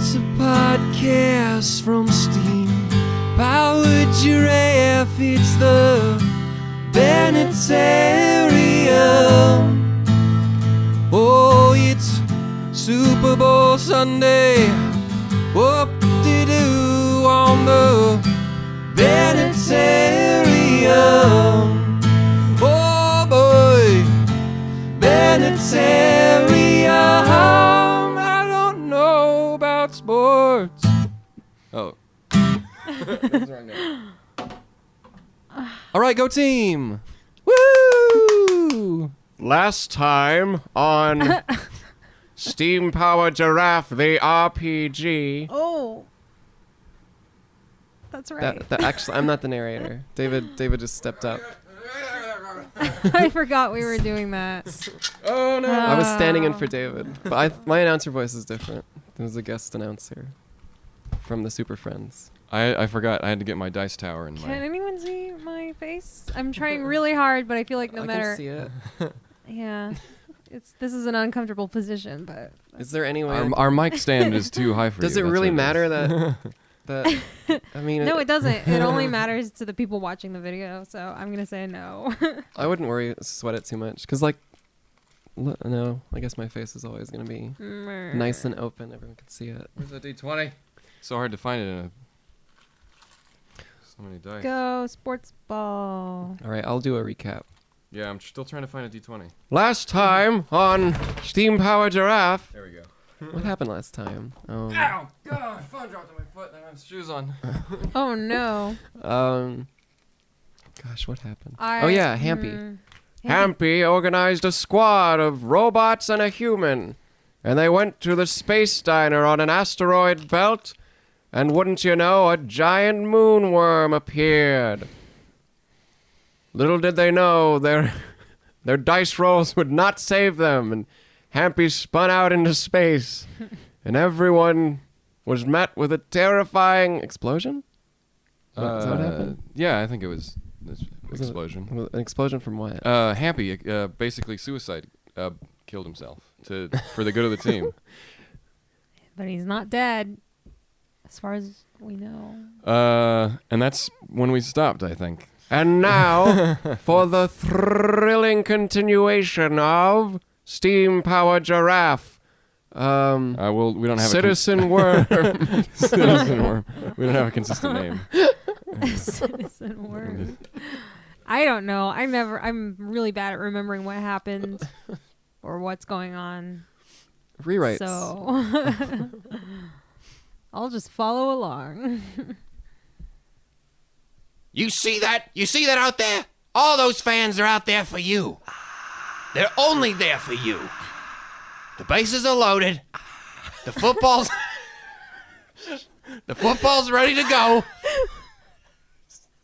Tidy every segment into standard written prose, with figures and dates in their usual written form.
It's a podcast from Steam Powered Giraffe. It's the Bennettarium. Oh, it's Super Bowl Sunday. Whoop-de-doo on the Bennettarium. Oh boy, Bennettarium. I don't know about sports. Oh. That's wrong note. All right, go team. Woo! Last time on Steam Powered Giraffe, the RPG. Oh. That's right. Actually, I'm not the narrator. David just stepped up. I forgot we were doing that. Oh no! I was standing in for David, but my announcer voice is different. There was a guest announcer from the Super Friends. I forgot. I had to get my dice tower in Can my... anyone see my face? I'm trying really hard, but I feel like no matter. I can see it. Yeah, this is an uncomfortable position, but. Is there any way? Our mic stand is too high for Does you. it That's really what is. matter that? I mean, No, it doesn't. It only matters to the people watching the video, so I'm gonna say no. I wouldn't sweat it too much, cause no, I guess my face is always gonna be nice and open. Everyone can see it. Where's that D20? So hard to find it in so many dice. Go sports ball. All right, I'll do a recap. Yeah, I'm still trying to find a D20. Last time on Steam Powered Giraffe. There we go. What happened last time? Ow! God, phone dropped on my foot and I have shoes on. Oh no. Gosh, what happened? Oh yeah, Hampy. Hampy organized a squad of robots and a human, and they went to the space diner on an asteroid belt, and wouldn't you know, a giant moonworm appeared. Little did they know their dice rolls would not save them, and Hampy spun out into space, and everyone was met with a terrifying explosion? Is that what happened? Yeah, I think it was an explosion. An explosion from what? Happy, basically suicide, killed himself for the good of the team. But he's not dead, as far as we know. And that's when we stopped, I think. And now, for the thrilling continuation of Steam Powered Giraffe. We don't have Citizen Worm. Citizen Worm. We don't have a consistent name. Citizen Worm. I don't know. I'm really bad at remembering what happened or what's going on. Rewrites. So I'll just follow along. You see that? You see that out there? All those fans are out there for you. They're only there for you. The bases are loaded. The football's ready to go.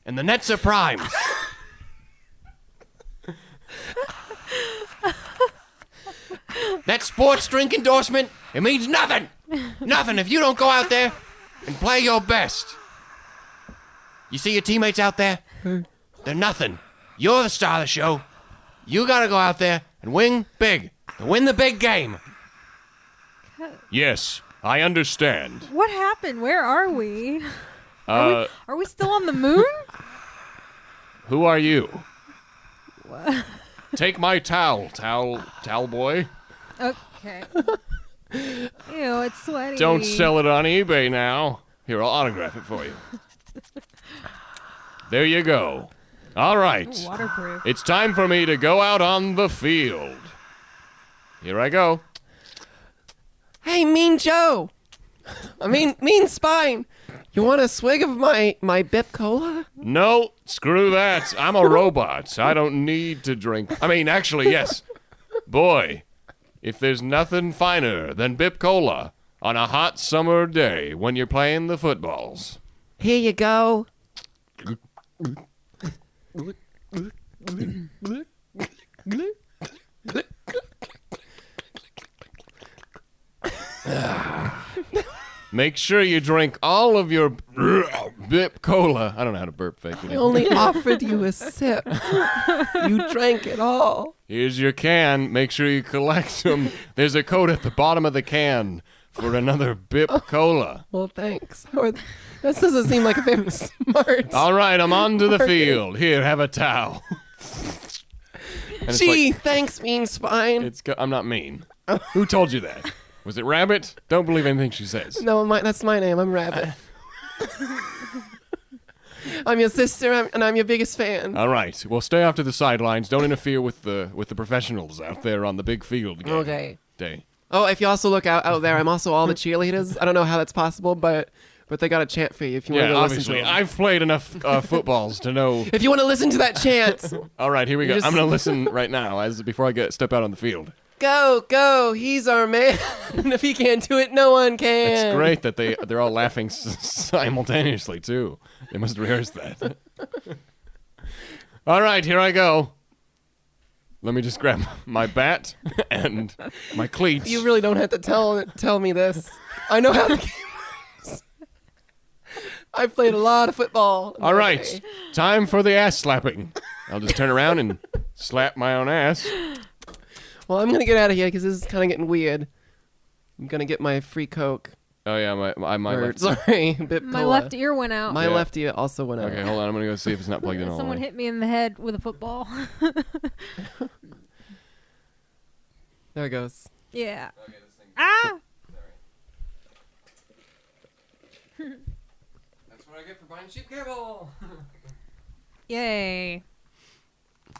And the nets are primed. That sports drink endorsement, it means nothing. Nothing if you don't go out there and play your best. You see your teammates out there? They're nothing. You're the star of the show. You gotta go out there and win big. To win the big game. Yes, I understand. What happened? Where are we? Are we still on the moon? Who are you? What? Take my towel boy. Okay. Ew, it's sweaty. Don't sell it on eBay now. Here, I'll autograph it for you. There you go. All right. Waterproof. It's time for me to go out on the field. Here I go. Hey, Mean Joe. Mean Spine. You want a swig of my Bip Cola? No, screw that. I'm a robot. I don't need to drink. Actually, yes. Boy, if there's nothing finer than Bip Cola on a hot summer day when you're playing the footballs. Here you go. Make sure you drink all of your Bip Cola. I don't know how to burp fake it. I only offered you a sip. You drank it all. Here's your can. Make sure you collect them. There's a code at the bottom of the can for another Bip Cola. Well, thanks. This doesn't seem like a very smart. All right, I'm on to the field. Here, have a towel. And it's Gee, like, thanks, mean spine. I'm not mean. Who told you that? Was it Rabbit? Don't believe anything she says. No, that's my name. I'm Rabbit. I'm your sister, and I'm your biggest fan. All right. Well, stay off to the sidelines. Don't interfere with the professionals out there on the big field game Okay. day. Oh, if you also look out there, I'm also all the cheerleaders. I don't know how that's possible, but they got a chant for you if you want Yeah, to listen obviously. to them. I've played enough footballs to know. If you want to listen to that chant, All right, here we go. Just- I'm going to listen right now before I step out on the field. go, he's our man. If he can't do it, no one can. It's great that they're all laughing simultaneously, too. They must rehearse that. All right, here I go. Let me just grab my bat and my cleats. You really don't have to tell me this. I know how the game works. I've played a lot of football. All right, time for the ass slapping. I'll just turn around and slap my own ass. Well, I'm gonna get out of here because this is kind of getting weird. I'm gonna get my free Coke. Oh yeah, my left. Sorry, Bip My Cola. left ear went out. My Yeah. left ear also went out. Okay, hold on. I'm gonna go see if it's not plugged in all the Someone way. hit me in the head with a football. There it goes. Yeah. Ah! That's what I get for buying cheap cable. Yay.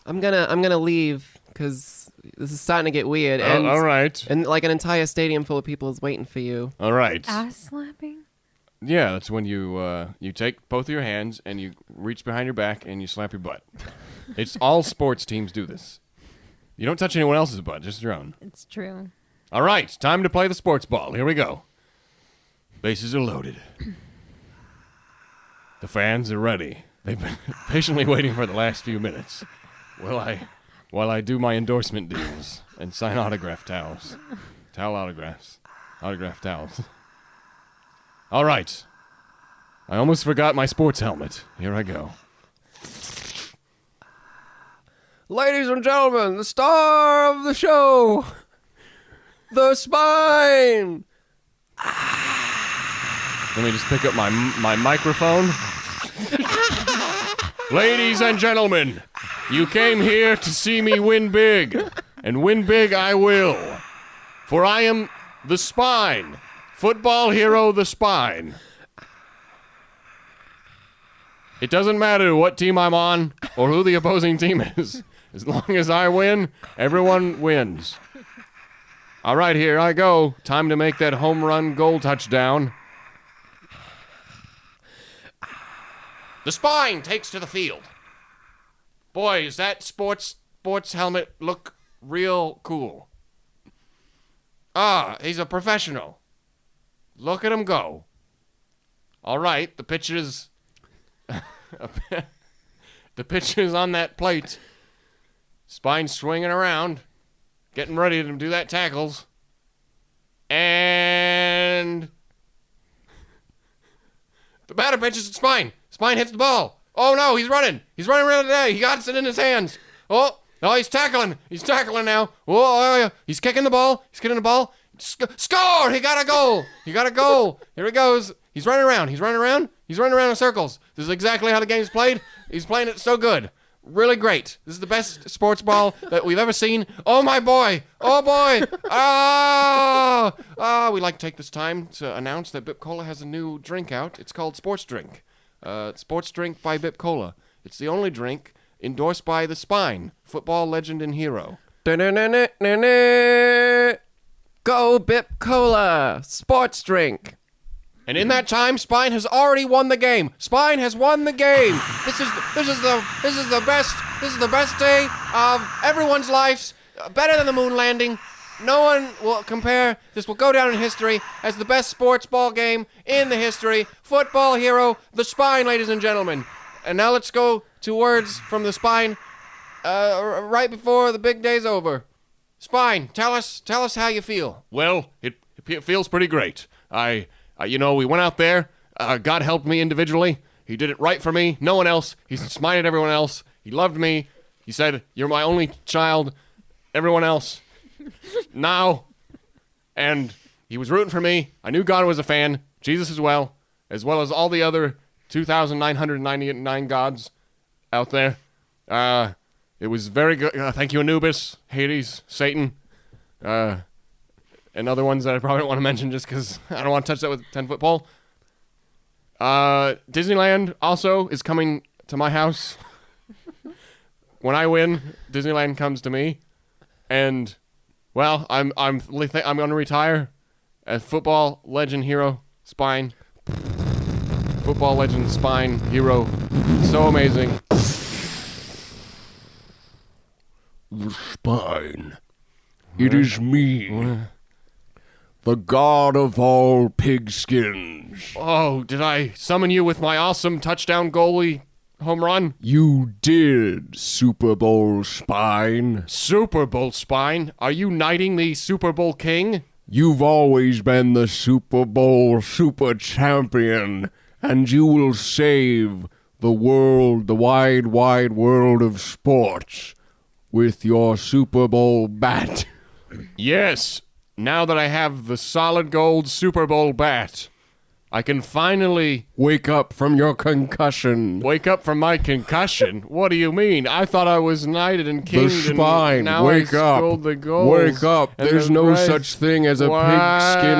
I'm gonna leave because this is starting to get weird. And all right. And like an entire stadium full of people is waiting for you. All right. Ass slapping? Yeah, that's when you take both of your hands and you reach behind your back and you slap your butt. It's all sports teams do this. You don't touch anyone else's butt, just your own. It's true. All right, time to play the sports ball. Here we go. Bases are loaded. The fans are ready. They've been patiently waiting for the last few minutes while I do my endorsement deals and sign autograph towels. Towel autographs. Autograph towels. All right. I almost forgot my sports helmet. Here I go. Ladies and gentlemen, the star of the show, the spine. Let me just pick up my microphone. Ladies and gentlemen, you came here to see me win big, and win big I will. For I am the Spine, football hero the Spine. It doesn't matter what team I'm on or who the opposing team is. As long as I win, everyone wins. All right, here I go. Time to make that home run goal touchdown. The Spine takes to the field. Boy, does that sports helmet look real cool. Ah, he's a professional. Look at him go. All right, the pitch is... the pitch is on that plate. Spine swinging around, getting ready to do that tackles. And... the batter pitches to Spine. Spine hits the ball. Oh no, he's running. He's running around today. He got it in his hands. Oh, he's tackling. He's tackling now. Oh, he's kicking the ball. He's kicking the ball. Score! He got a goal. He got a goal. Here he goes. He's running around. He's running around. He's running around in circles. This is exactly how the game's played. He's playing it so good. Really great. This is the best sports ball that we've ever seen. Oh, my boy. Oh, boy. We'd like to take this time to announce that Bip Cola has a new drink out. It's called Sports Drink. Sports Drink by Bip Cola. It's the only drink endorsed by the Spine, football legend and hero. Go Bip Cola, sports drink. And in that time, Spine has already won the game. Spine has won the game. This is the best day of everyone's lives. Better than the moon landing. No one will compare. This will go down in history as the best sports ball game in the history. Football hero, the Spine, ladies and gentlemen. And now let's go to words from the Spine right before the big day's over. Spine, tell us how you feel. Well, it feels pretty great. We went out there. God helped me individually. He did it right for me. No one else. He smited everyone else. He loved me. He said, "You're my only child." Everyone else. Now. And He was rooting for me. I knew God was a fan. Jesus as well as all the other 2,999 gods out there. It was very good. Thank you, Anubis, Hades, Satan, and other ones that I probably don't want to mention just because I don't want to touch that with a 10-foot pole. Disneyland also is coming to my house. When I win, Disneyland comes to me, and well, I'm going to retire as football legend hero Spine. Football legend Spine hero, so amazing. The Spine. It is me, the god of all pigskins. Oh, did I summon you with my awesome touchdown goalie home run? You did, Super Bowl Spine. Super Bowl Spine? Are you knighting the Super Bowl king? You've always been the Super Bowl super champion, and you will save the world, the wide, wide world of sports with your Super Bowl bat. Yes. Now that I have the solid gold Super Bowl bat, I can finally Wake up from your concussion. wake up from my concussion. What do you mean? I thought I was knighted and The kinged, Spine, and now wake I up. scold the goals. Wake up. and There's the no rest. such thing as a Wow. pigskin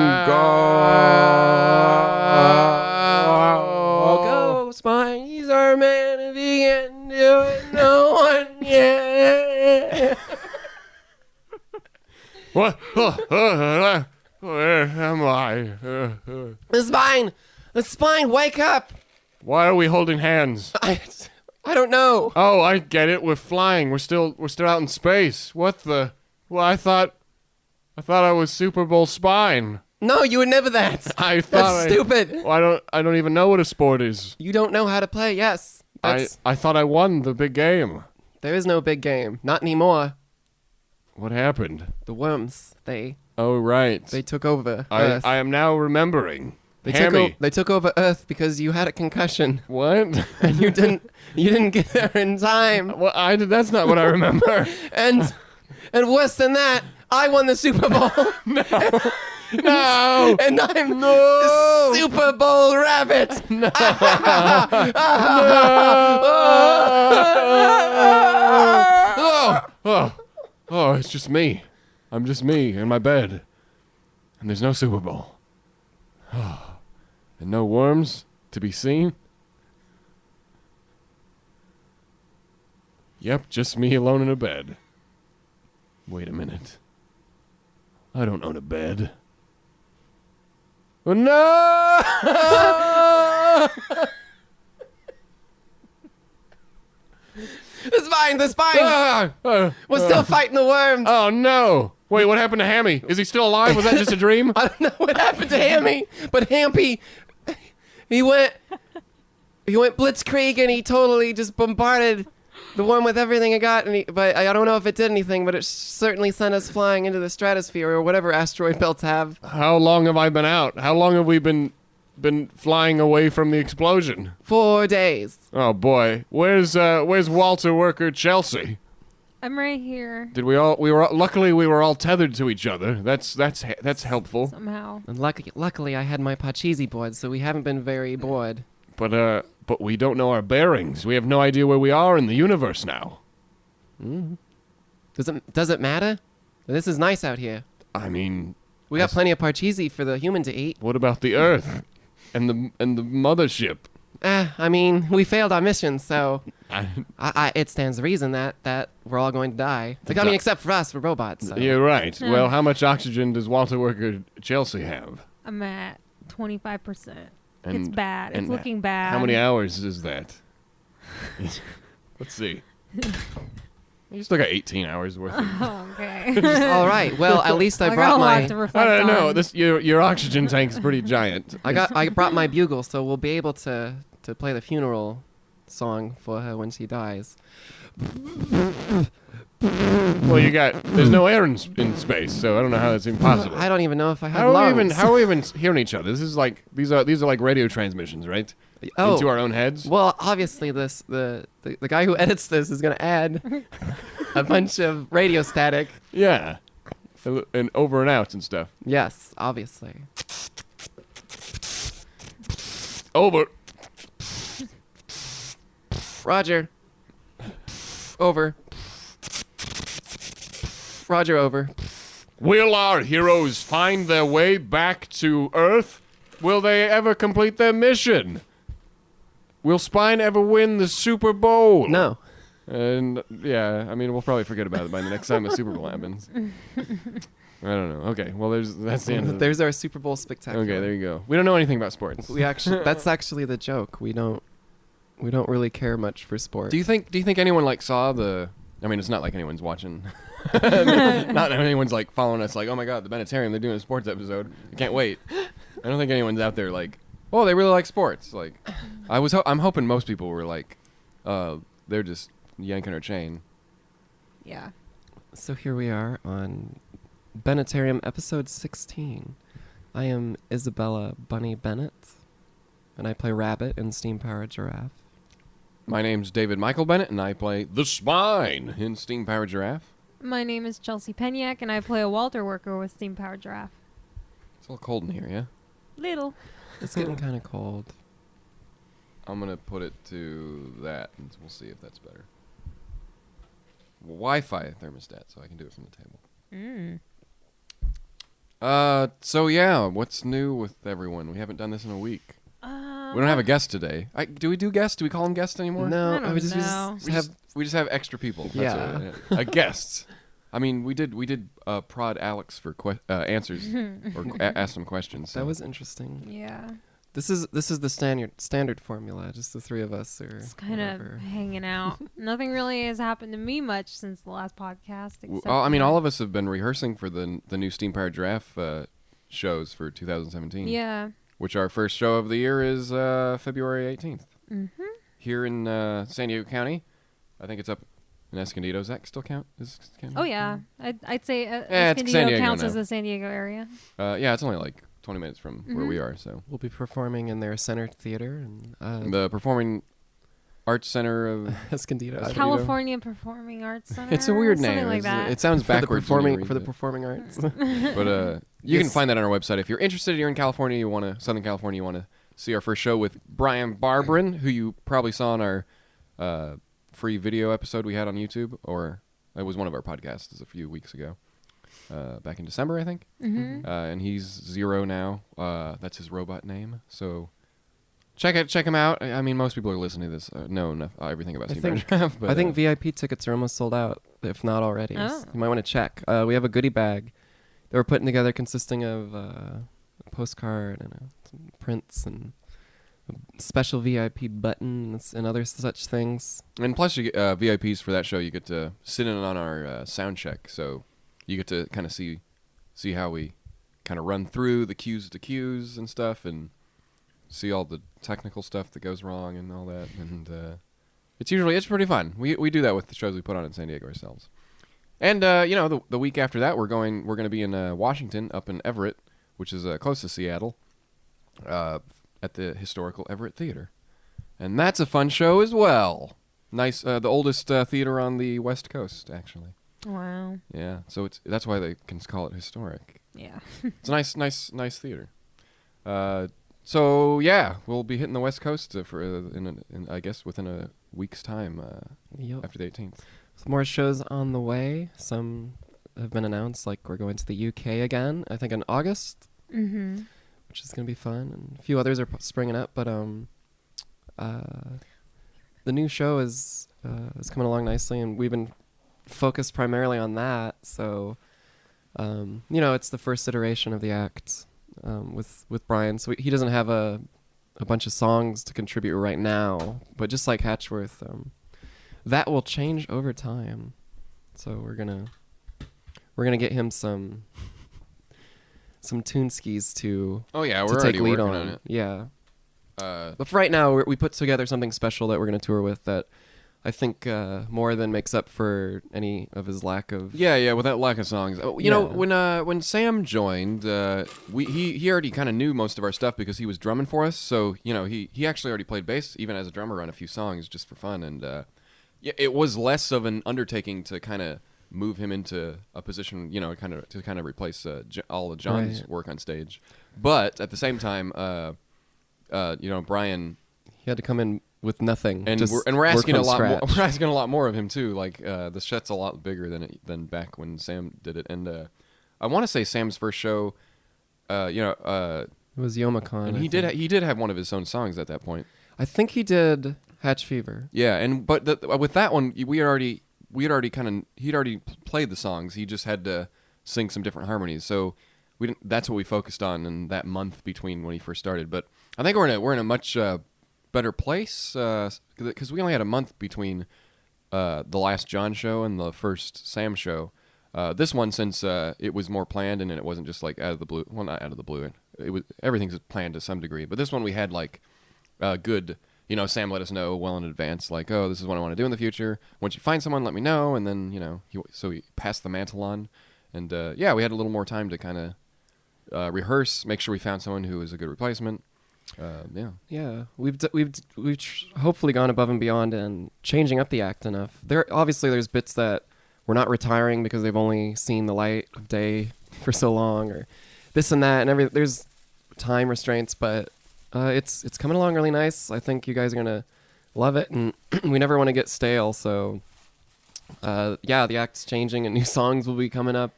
god. Go, Spine. He's our man. If he can do it, no one can. What? Where am I? The Spine, wake up. Why are we holding hands? I don't know. Oh, I get it. We're flying. We're still out in space. What the? Well, I thought I was Super Bowl Spine. No, you were never that. I thought That's stupid. Well, I don't even know what a sport is. You don't know how to play. Yes. I thought I won the big game. There is no big game. Not anymore. What happened? The worms. They Oh, right. took over Earth. I am now remembering. They Hammy. took over Earth because you had a concussion What? and you didn't get there in time. Well, that's not what I remember. And worse than that, I won the Super Bowl. No. And I'm the Super Bowl Rabbit. Oh, it's just me. I'm just me in my bed. And there's no Super Bowl. And no worms to be seen. Yep, just me alone in a bed. Wait a minute. I don't own a bed. Oh, no! The Spine. We're still fighting the worms. Oh, no. Wait, what happened to Hammy? Is he still alive? Was that just a dream? I don't know what happened to Hammy, but Hampy, he went blitzkrieg and he totally just bombarded the one with everything it got. But I don't know if it did anything, but it certainly sent us flying into the stratosphere or whatever asteroid belts have. How long have I been out? How long have we been flying away from the explosion? 4 days. Oh boy, where's Walter Worker Chelsea? I'm right here Luckily we were all tethered to each other. That's helpful. somehow. And luckily, I had my Pachisi board, so we haven't been very bored. But we don't know our bearings. We have no idea where we are in the universe now. Does it matter? This is nice out here. I mean, We got plenty of Parcheesi for the human to eat. what about the Earth and the mothership? I mean, we failed our mission, so I- it stands to reason that we're all going to die. I mean, except for us, we're robots. So. You're right. Well, how much oxygen does Walter Worker Chelsea have? I'm at 25%. And- It's bad. It's and looking bad. How many hours is that? Let's see. You still got 18 hours worth of... Oh, okay. All right. Well, at least I got brought a lot my to reflect I don't know. on. Your oxygen tank is pretty giant. I brought my bugle, so we'll be able to play the funeral song for her when she dies. Well, there's no air in space, so I don't know how that's impossible. I don't even know if I have How are lungs. we even hearing each other? This is like these are like radio transmissions, right? Oh. Into our own heads. Well, obviously, the guy who edits this is going to add a bunch of radio static Yeah. And over and outs and stuff. Yes, obviously. Over. Roger. Over. Roger, over. Will our heroes find their way back to Earth? Will they ever complete their mission? Will Spine ever win the Super Bowl? No. And yeah, I mean, we'll probably forget about it by the next time the Super Bowl happens. I don't know. Okay, well, that's the end of There's our Super Bowl spectacular. Okay, there you go. We don't know anything about sports. That's actually the joke. We don't really care much for sport. Do you think anyone like saw the? I mean, it's not like anyone's watching. Not anyone's like following us. Like, oh my God, the Bennettarium, they're doing a sports episode. I can't wait. I don't think anyone's out there like, oh, they really like sports. Like, I'm hoping most people were like, they're just yanking our chain. Yeah. So here we are on Bennettarium episode 16. I am Isabella Bunny Bennett, and I play Rabbit in Steam Powered Giraffe. My name's David Michael Bennett, and I play the Spine in Steam Powered Giraffe. My name is Chelsea Penyak, and I play a Walter worker with Steam Powered Giraffe. It's a little cold in here, yeah? Little. It's getting kind of cold. I'm going to put it to that, and we'll see if that's better. Wi-Fi thermostat, so I can do it from the table. So yeah, what's new with everyone? We haven't done this in a week. We don't have a guest today. Do we do guests? Do we call them guests anymore? No, I don't know. We just have extra people. That's Yeah. a guests. I mean, we did prod Alex for answers or ask him questions. So. That was interesting. Yeah. This is the standard formula. Just the three of us are Just kind of hanging out. Nothing really has happened to me much since the last podcast. Except I mean, all of us have been rehearsing for the new Steam Powered Giraffe shows for 2017. Yeah. Which our first show of the year is February 18th. Mm-hmm. Here in San Diego County. I think it's up in Escondido. Does that still count? Oh, yeah. I'd say it's San Escondido Diego counts now. as the San Diego area. Yeah, it's only like 20 minutes from where we are. So We'll be performing in their center theater and the Performing Arts Center of Escondido. California Performing Arts Center. It's a weird something name. like that. It sounds for the backwards. when you performing read for the it. performing arts. But you can find that on our website if you're interested. You're in California. You want to Southern California. You want to see our first show with Brian Barbrin, who you probably saw in our free video episode we had on YouTube, or it was one of our podcasts a few weeks ago, back in December, I think. Mm-hmm. And he's Zero now. That's his robot name. So check him out. I mean, most people are listening to this know everything about Steam Powered Giraffe. But I think VIP tickets are almost sold out, if not already. Oh. So you might want to check. We have a goodie bag that we're putting together consisting of a postcard and some prints and a special VIP button and other such things. And plus, you get VIPs for that show. You get to sit in on our sound check, so you get to kind of see how we kind of run through the cues to cues and stuff, and see all the technical stuff that goes wrong and all that. And it's pretty fun. We do that with the shows we put on in San Diego ourselves. And the week after that, we're going to be in Washington, up in Everett, which is close to Seattle, at the historical Everett Theater, and that's a fun show as well. Nice, the oldest theater on the West Coast, actually. Wow. Yeah, so that's why they can call it historic. Yeah. It's a nice theater. So yeah, we'll be hitting the West Coast for I guess within a week's time Yep. after the 18th. Some more shows on the way. Some have been announced, like we're going to the UK again, I think in August. Mm-hmm. Which is going to be fun, and a few others are springing up, but the new show is coming along nicely, and we've been focused primarily on that, so it's the first iteration of the act with Brian, so he doesn't have a bunch of songs to contribute right now, but just like Hatchworth, that will change over time, so we're gonna get him some tune skis to Oh yeah, to we're take already lead working on. on it. Yeah. But for right now, we put together something special that we're going to tour with that I think more than makes up for any of his lack of... Yeah, with that lack of songs. You know, when Sam joined, he already kind of knew most of our stuff because he was drumming for us. So, he actually already played bass, even as a drummer, on a few songs just for fun. And it was less of an undertaking to kind of move him into a position, kind of replace all of John's Right. work on stage. But at the same time, Brian, He had to come in with nothing. and just we're work asking from a lot more. scratch. We're asking a lot more of him too. Like the set's a lot bigger than back when Sam did it. And I want to say Sam's first show, It was Yomicon. and I he think. did have one of his own songs at that point. I think he did Hatch Fever. Yeah, but with that one, he'd already played the songs. He just had to sing some different harmonies. So that's what we focused on in that month between when he first started. But I think we're in a much better place because we only had a month between the last John show and the first Sam show. This one, since it was more planned and it wasn't just like out of the blue. Well, not out of the blue. It was everything's planned to some degree. But this one we had like good. Sam let us know well in advance, like, oh, this is what I want to do in the future. Once you find someone, let me know. And then, he passed the mantle on. And, we had a little more time to kind of rehearse, make sure we found someone who was a good replacement. Yeah, we've hopefully gone above and beyond and changing up the act enough. There's bits that we're not retiring because they've only seen the light of day for so long, or this and that, and there's time restraints, but it's coming along really nice. I think you guys are gonna love it, and we never want to get stale. So, the act's changing, and new songs will be coming up,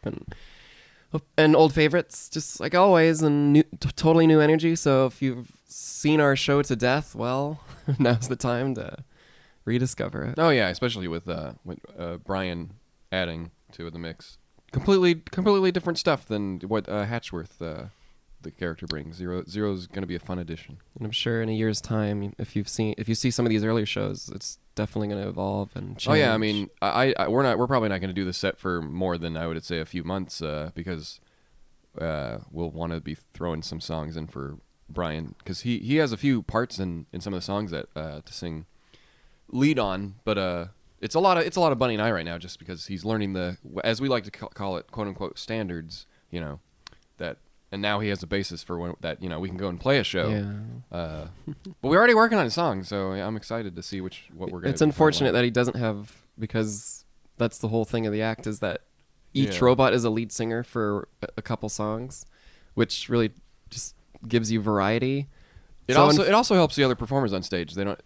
and old favorites, just like always, and totally new energy. So if you've seen our show to death, well, now's the time to rediscover it. Oh, yeah, especially with Brian adding to the mix. Completely different stuff than what Hatchworth, the character brings. Zero's going to be a fun addition. And I'm sure in a year's time, if you see some of these earlier shows, it's definitely going to evolve and change. Oh yeah, I mean, we're probably not going to do the set for more than I would say a few months because we'll want to be throwing some songs in for Brian because he has a few parts in some of the songs that to sing lead on, but it's a lot of Bunny and I right now just because he's learning the, as we like to call it, quote unquote standards, that. And now he has a basis for that, we can go and play a show. Yeah. But we're already working on a song, so I'm excited to see what we're going to do. It's unfortunate that he doesn't have, because that's the whole thing of the act, is that each Yeah. robot is a lead singer for a couple songs, which really just gives you variety. It So also helps the other performers on stage. They don't,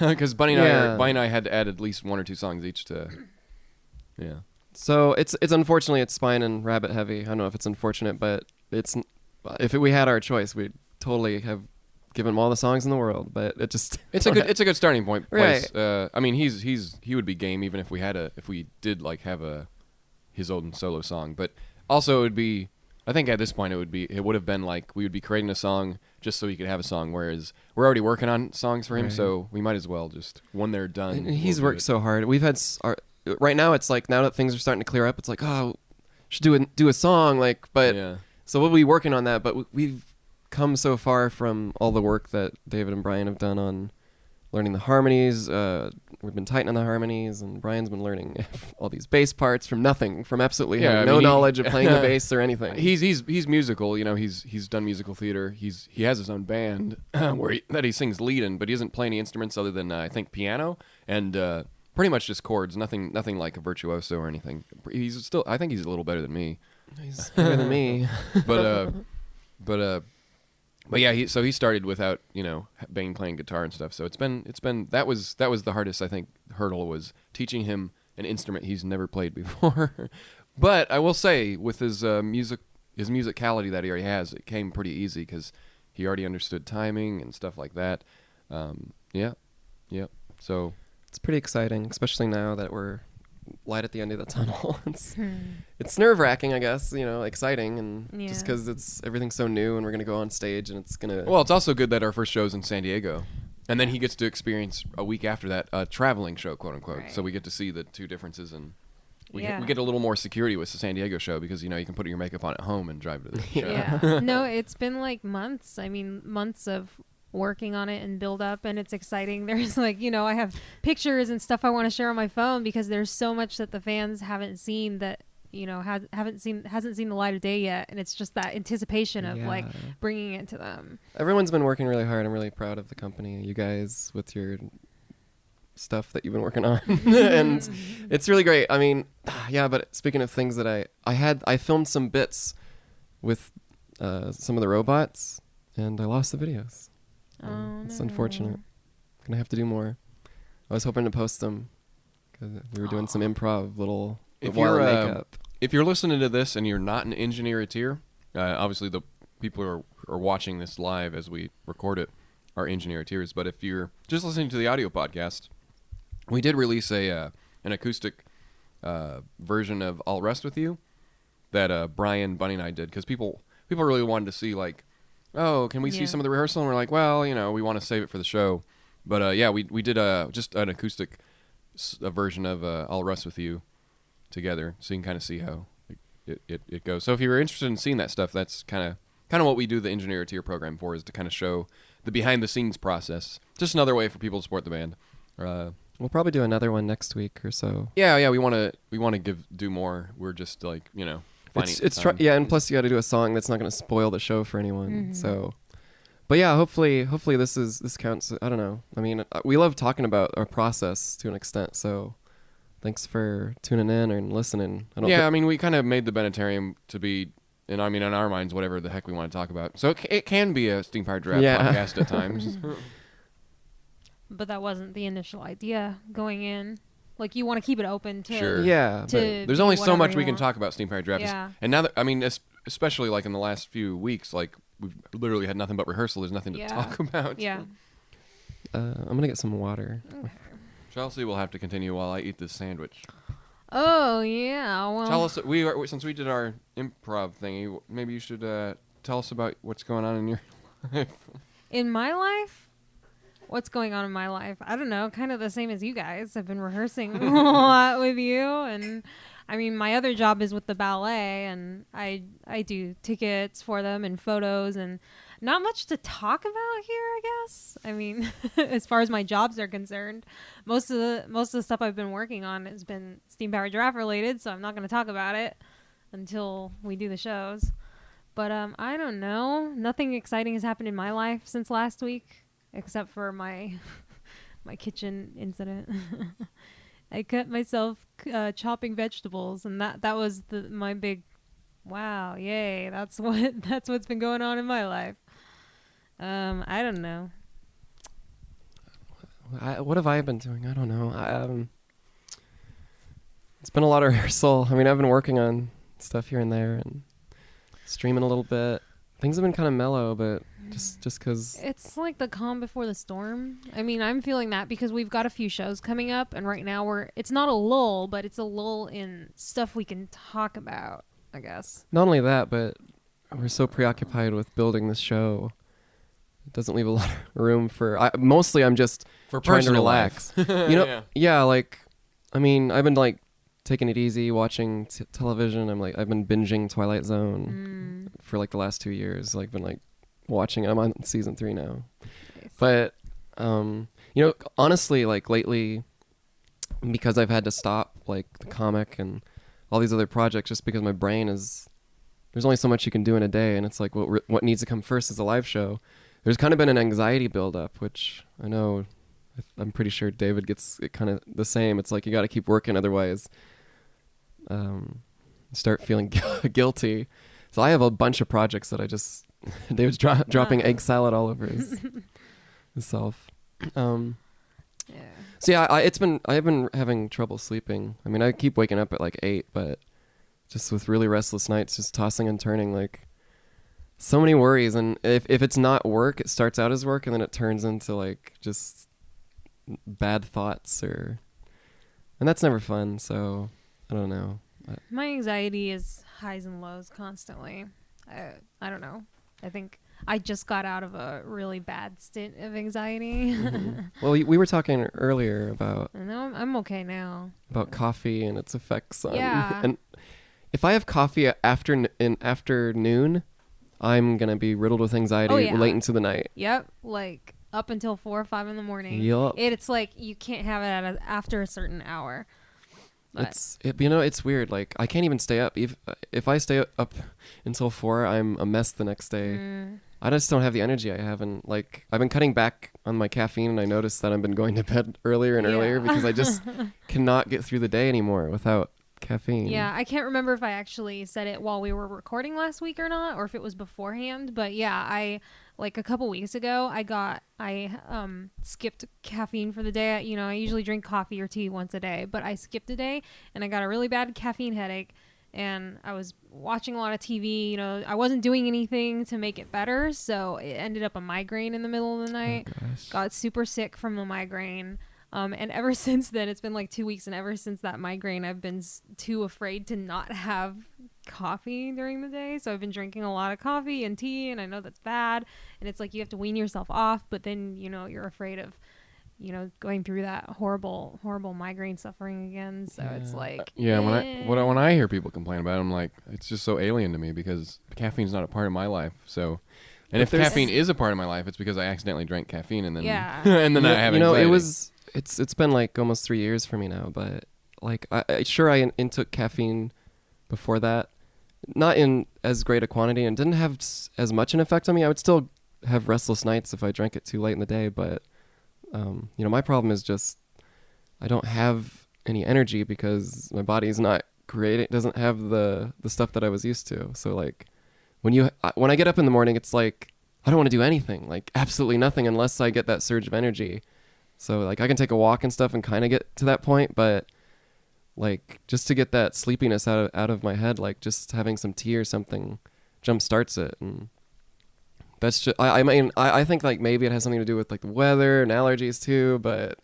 because Bunny and I had to add at least one or two songs each to, yeah. So it's unfortunately it's Spine and Rabbit heavy. I don't know if it's unfortunate, but if we had our choice, we'd totally have given him all the songs in the world. But it's It's a good starting point. Right. I mean, he would be game even if we did like have his own solo song. But also it would be, I think at this point it would have been like we would be creating a song just so he could have a song. Whereas we're already working on songs for him, Right. so we might as well just when they're done. And he's we'll do worked it. so hard. We've had right now. It's like now that things are starting to clear up. It's like, oh, should do a song like, but. Yeah. So we'll be working on that, but we've come so far from all the work that David and Brian have done on learning the harmonies. We've been tightening the harmonies, and Brian's been learning all these bass parts from nothing, from absolutely Yeah, having I no mean, knowledge of playing the bass or anything. He's musical, he's done musical theater. He has his own band that he sings lead in, but he doesn't play any instruments other than I think piano and pretty much just chords. Nothing like a virtuoso or anything. I think he's a little better than me. He's better than me. But yeah, he started without playing guitar and stuff. So it's been that was the hardest I think hurdle was teaching him an instrument he's never played before. But I will say with his musicality that he already has, it came pretty easy because he already understood timing and stuff like that. Yeah. So It's pretty exciting, especially now that we're light at the end of the tunnel. It's nerve-wracking, I guess, exciting, and just Yeah. because everything's so new, and we're gonna go on stage, and it's gonna. well, it's also good that our first show's in San Diego. And then he gets to experience a week after that a traveling show, quote unquote. Right. So we get to see the two differences, and we Yeah. get a little more security with the San Diego show because you can put your makeup on at home and drive to the show. Yeah. No, it's been like months. I mean, months of working on it and build up, and it's exciting. There's like, I have pictures and stuff I want to share on my phone because there's so much that the fans haven't seen that, hasn't seen the light of day yet. And it's just that anticipation of like Yeah. bringing it to them. Everyone's been working really hard. I'm really proud of the company. You guys with your stuff that you've been working on. And it's really great. I mean, yeah, but speaking of things that I filmed some bits with some of the robots, and I lost the videos. Oh, It's no. unfortunate. Gonna have to do more. I was hoping to post them because we were doing some improv little If while you're makeup. if you're listening to this and you're not an Engineer-eteer, obviously the people who are watching this live as we record it are Engineer-eteers. But if you're just listening to the audio podcast, we did release an acoustic version of "I'll Rest with You" that Brian, Bunny, and I did because people really wanted to see like, oh, can we see Yeah. some of the rehearsal? And we're like, well, we want to save it for the show. But yeah, we did just an acoustic version of "I'll Rest with You" together, so you can kind of see how it goes. So if you were interested in seeing that stuff, that's kind of what we do the Engineer-eteer program for, is to kind of show the behind the scenes process. Just another way for people to support the band. We'll probably do another one next week or so. Yeah, we want to do more. We're just like finding It's time. yeah, and plus you got to do a song that's not going to spoil the show for anyone. So, but yeah, hopefully this counts. I don't know. I mean, we love talking about our process to an extent. So, thanks for tuning in and listening. I mean, we kind of made the Bennettarium to be, and I mean, in our minds, whatever the heck we want to talk about. So it can be a Steam Powered Giraffe podcast at times. But that wasn't the initial idea going in. Like, you want to keep it open to... Sure. Yeah, to but There's be only so whatever much you we can want. talk about Steam Powered Giraffe. Yeah. And now that, I mean, especially like in the last few weeks, like we've literally had nothing but rehearsal. There's nothing to Yeah. talk about. Yeah. I'm gonna get some water. Chelsea will have to continue while I eat this sandwich. Oh, yeah. Well, Tell us, since we did our improv thingy, maybe you should tell us about what's going on in your life. in my life... What's going on in my life? I don't know. Kind of the same as you guys. I've been rehearsing a lot with you, and I mean, my other job is with the ballet, and I do tickets for them and photos, and not much to talk about here, I guess. I mean, as far as my jobs are concerned, most of the stuff I've been working on has been Steam Powered Giraffe related, so I'm not going to talk about it until we do the shows. But I don't know. Nothing exciting has happened in my life since last week. Except for my kitchen incident. I cut myself chopping vegetables, and that was my big wow, yay. That's what's been going on in my life. I don't know. What have I been doing? I don't know. It's been a lot of rehearsal. I mean, I've been working on stuff here and there and streaming a little bit. Things have been kind of mellow, but just because... It's like the calm before the storm. I mean, I'm feeling that because we've got a few shows coming up, and right now it's not a lull, but it's a lull in stuff we can talk about, I guess. Not only that, but we're so preoccupied with building this show. It doesn't leave a lot of room for... mostly I'm just For trying to personal relax. life. Yeah, like... I mean, I've been like taking it easy, watching television. I've been binging Twilight Zone for like the last 2 years. Like been like watching it. I'm on season 3 now. Nice. But honestly, like lately, because I've had to stop like the comic and all these other projects, just because my brain is, there's only so much you can do in a day, and it's like what needs to come first is a live show. There's kind of been an anxiety buildup, which I know, I'm pretty sure David gets it kind of the same. It's like you got to keep working, otherwise start feeling guilty. So I have a bunch of projects that I just David's dropping egg salad all over himself. Yeah. So yeah, I've been having trouble sleeping. I mean, I keep waking up at like 8, but just with really restless nights, just tossing and turning, like so many worries. And if it's not work, it starts out as work, and then it turns into like just bad thoughts, and that's never fun. So I don't know. My anxiety is highs and lows constantly. I don't know. I think I just got out of a really bad stint of anxiety. Well, we were talking earlier about And now I'm okay now. coffee and its effects on. Yeah. And if I have coffee after noon, I'm gonna be riddled with anxiety Oh, yeah. late into the night. Yep, like up until 4 or 5 in the morning. Yup. It's like you can't have it after a certain hour. But It's weird. Like I can't even stay up. If I stay up until 4, I'm a mess the next day. I just don't have the energy I have, and like I've been cutting back on my caffeine, and I noticed that I've been going to bed earlier and earlier because I just cannot get through the day anymore without caffeine. Yeah, I can't remember if I actually said it while we were recording last week or not, or if it was beforehand. But yeah, I like a couple weeks ago, I skipped caffeine for the day. You know, I usually drink coffee or tea once a day, but I skipped a day and I got a really bad caffeine headache. And I was watching a lot of TV. You know, I wasn't doing anything to make it better, so it ended up a migraine in the middle of the night. Got super sick from the migraine. And ever since then, it's been like 2 weeks, and ever since that migraine, I've been too afraid to not have coffee during the day. So I've been drinking a lot of coffee and tea, and I know that's bad. And it's like you have to wean yourself off, but then, you know, you're afraid of, you know, going through that horrible migraine suffering again. So it's like, when I hear people complain about it, I'm like, it's just so alien to me because caffeine's not a part of my life. So, and if caffeine is a part of my life, it's because I accidentally drank caffeine and then and then I have anxiety. It's been like almost 3 years for me now, but like I intook caffeine before that, not in as great a quantity, and didn't have as much an effect on me. I would still have restless nights if I drank it too late in the day, but you know, my problem is just I don't have any energy because my body's not doesn't have the stuff that I was used to. So like when I get up in the morning, it's like I don't want to do anything, like absolutely nothing, unless I get that surge of energy. So like I can take a walk and stuff and kind of get to that point, but like just to get that sleepiness out of my head, like just having some tea or something jump starts it. And that's just I mean I think like maybe it has something to do with like the weather and allergies too, but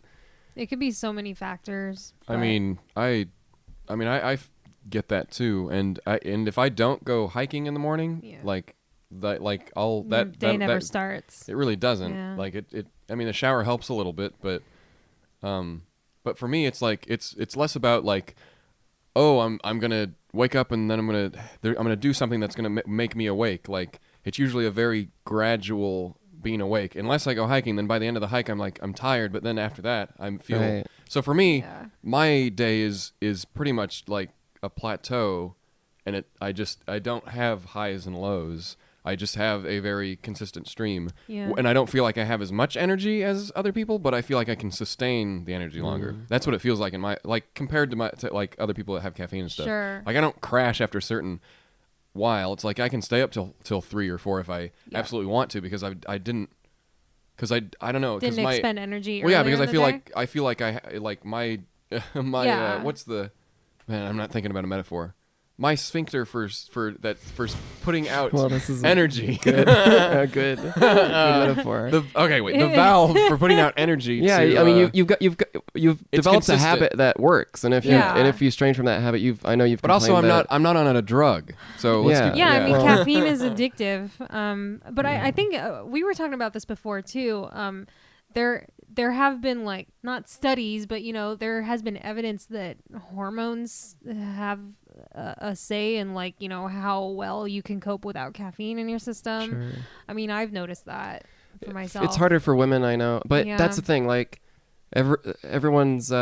it could be so many factors. I mean I get that too, and if I don't go hiking in the morning, like that day never starts. It really doesn't. Like it I mean the shower helps a little bit, but for me it's like it's less about like, oh, I'm gonna wake up and then I'm gonna do something that's gonna make me awake. Like it's usually a very gradual being awake. Unless I go hiking, then by the end of the hike I'm tired, but then after that I'm feel right. So for me, my day is pretty much like a plateau, and I don't have highs and lows. I just have a very consistent stream. Yeah. And I don't feel like I have as much energy as other people, but I feel like I can sustain the energy longer. That's what it feels like in my, like compared to like other people that have caffeine and stuff. Sure. Like I don't crash after a certain while. It's like I can stay up till 3 or 4 if I absolutely want to, because I don't know. Didn't expend energy. Well, yeah, because I feel like I like my what's the, man, I'm not thinking about a metaphor. My sphincter for putting out energy. Good. Good metaphor. The valve for putting out energy. Yeah, I mean you've developed a habit that works, and if you strain from that habit, I know you've. But also, I'm not on a drug. So let's I mean caffeine is addictive. But I think we were talking about this before too. There have been like not studies, but you know there has been evidence that hormones have a say in like, you know, how well you can cope without caffeine in your system. Sure. I mean, I've noticed that for myself. It's harder for women, I know, but that's the thing. Like everyone's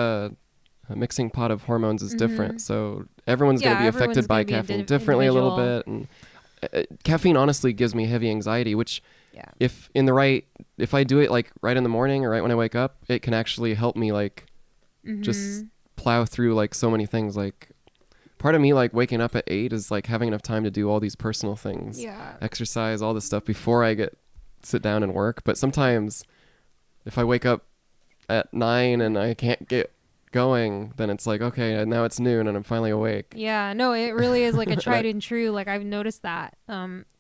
mixing pot of hormones is different, so everyone's going to be affected by caffeine differently a little bit. And caffeine honestly gives me heavy anxiety, which if I do it like right in the morning or right when I wake up, it can actually help me like just plow through like so many things. Like part of me like waking up at 8 is like having enough time to do all these personal things, exercise, all this stuff before I sit down and work. But sometimes if I wake up at 9 and I can't get going, then it's like, okay, now it's noon and I'm finally awake. Yeah, no, it really is like a tried and true. Like I've noticed that.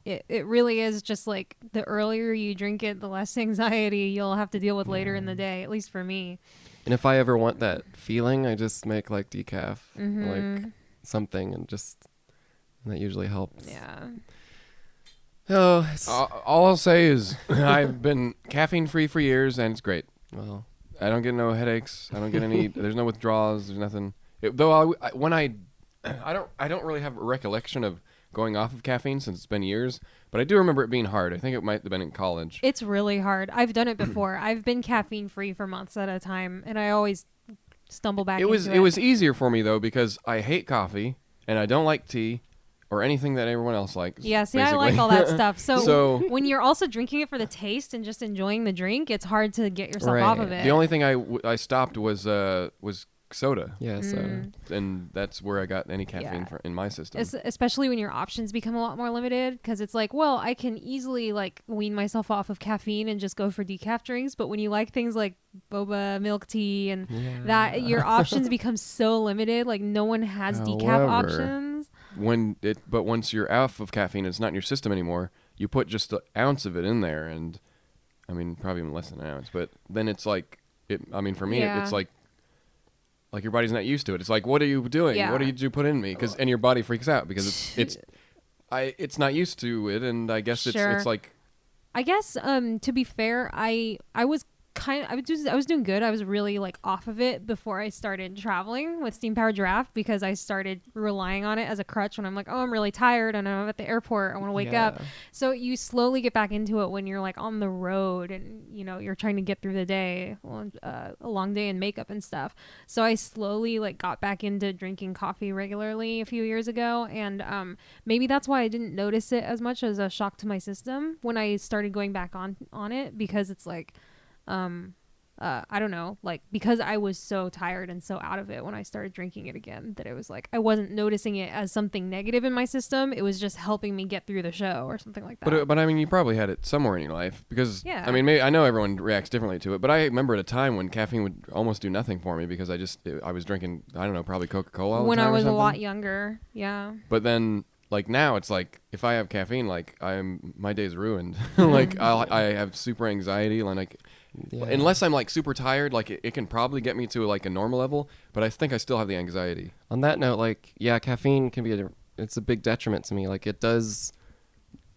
It really is just like the earlier you drink it, the less anxiety you'll have to deal with later in the day, at least for me. And if I ever want that feeling, I just make like decaf, like something, and that usually helps. Yeah. Oh, all I'll say is I've been caffeine free for years, and it's great. Well, I don't get no headaches. I don't get any. There's no withdrawals. There's nothing. I don't really have a recollection of going off of caffeine since it's been years, but I do remember it being hard. I think it might have been in college. It's really hard. I've done it before. I've been caffeine free for months at a time, and I always stumble back. It was easier for me though, because I hate coffee and I don't like tea or anything that everyone else likes. Yeah, see, basically. I like all that stuff. So, So- when you're also drinking it for the taste and just enjoying the drink, it's hard to get yourself off of it. The only thing I stopped was soda. Yeah, so And that's where I got any caffeine Yeah. in my system. Especially when your options become a lot more limited, because it's like, well, I can easily like wean myself off of caffeine and just go for decaf drinks. But when you like things like boba, milk tea, and that, your options become so limited. Like no one has decaf However, options. But once you're off of caffeine, it's not in your system anymore. You put just an ounce of it in there, and I mean probably even less than an ounce. But then it's like for me, Yeah. it's like your body's not used to it. It's like, what are you doing? Yeah. What did you put in me? And your body freaks out because it's not used to it, and I guess Sure. it's like. I guess to be fair, I was I was doing good. I was really like off of it before I started traveling with Steam Powered Giraffe, because I started relying on it as a crutch when I'm like, oh, I'm really tired and I'm at the airport, I want to wake up. So you slowly get back into it when you're like on the road and you're trying to get through the day, a long day in makeup and stuff. So I slowly like got back into drinking coffee regularly a few years ago, and maybe that's why I didn't notice it as much as a shock to my system when I started going back on it, because it's like I don't know, like because I was so tired and so out of it when I started drinking it again, that it was like I wasn't noticing it as something negative in my system. It was just helping me get through the show or something like that. But I mean, you probably had it somewhere in your life because Yeah. I mean, maybe, I know everyone reacts differently to it, but I remember at a time when caffeine would almost do nothing for me because I was drinking, I don't know, probably Coca-Cola all the when time I or was a something. lot younger, yeah. But then, like now, it's like if I have caffeine, like my day's ruined. Like I have super anxiety, and like unless I'm like super tired, like it can probably get me to like a normal level. But I think I still have the anxiety. On that note, like, yeah, caffeine can be it's a big detriment to me. Like, it does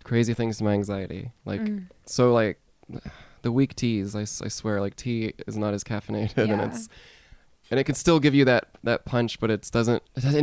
crazy things to my anxiety. Like, so like the weak teas, I swear, like tea is not as caffeinated, Yeah. and it can still give you that punch, but it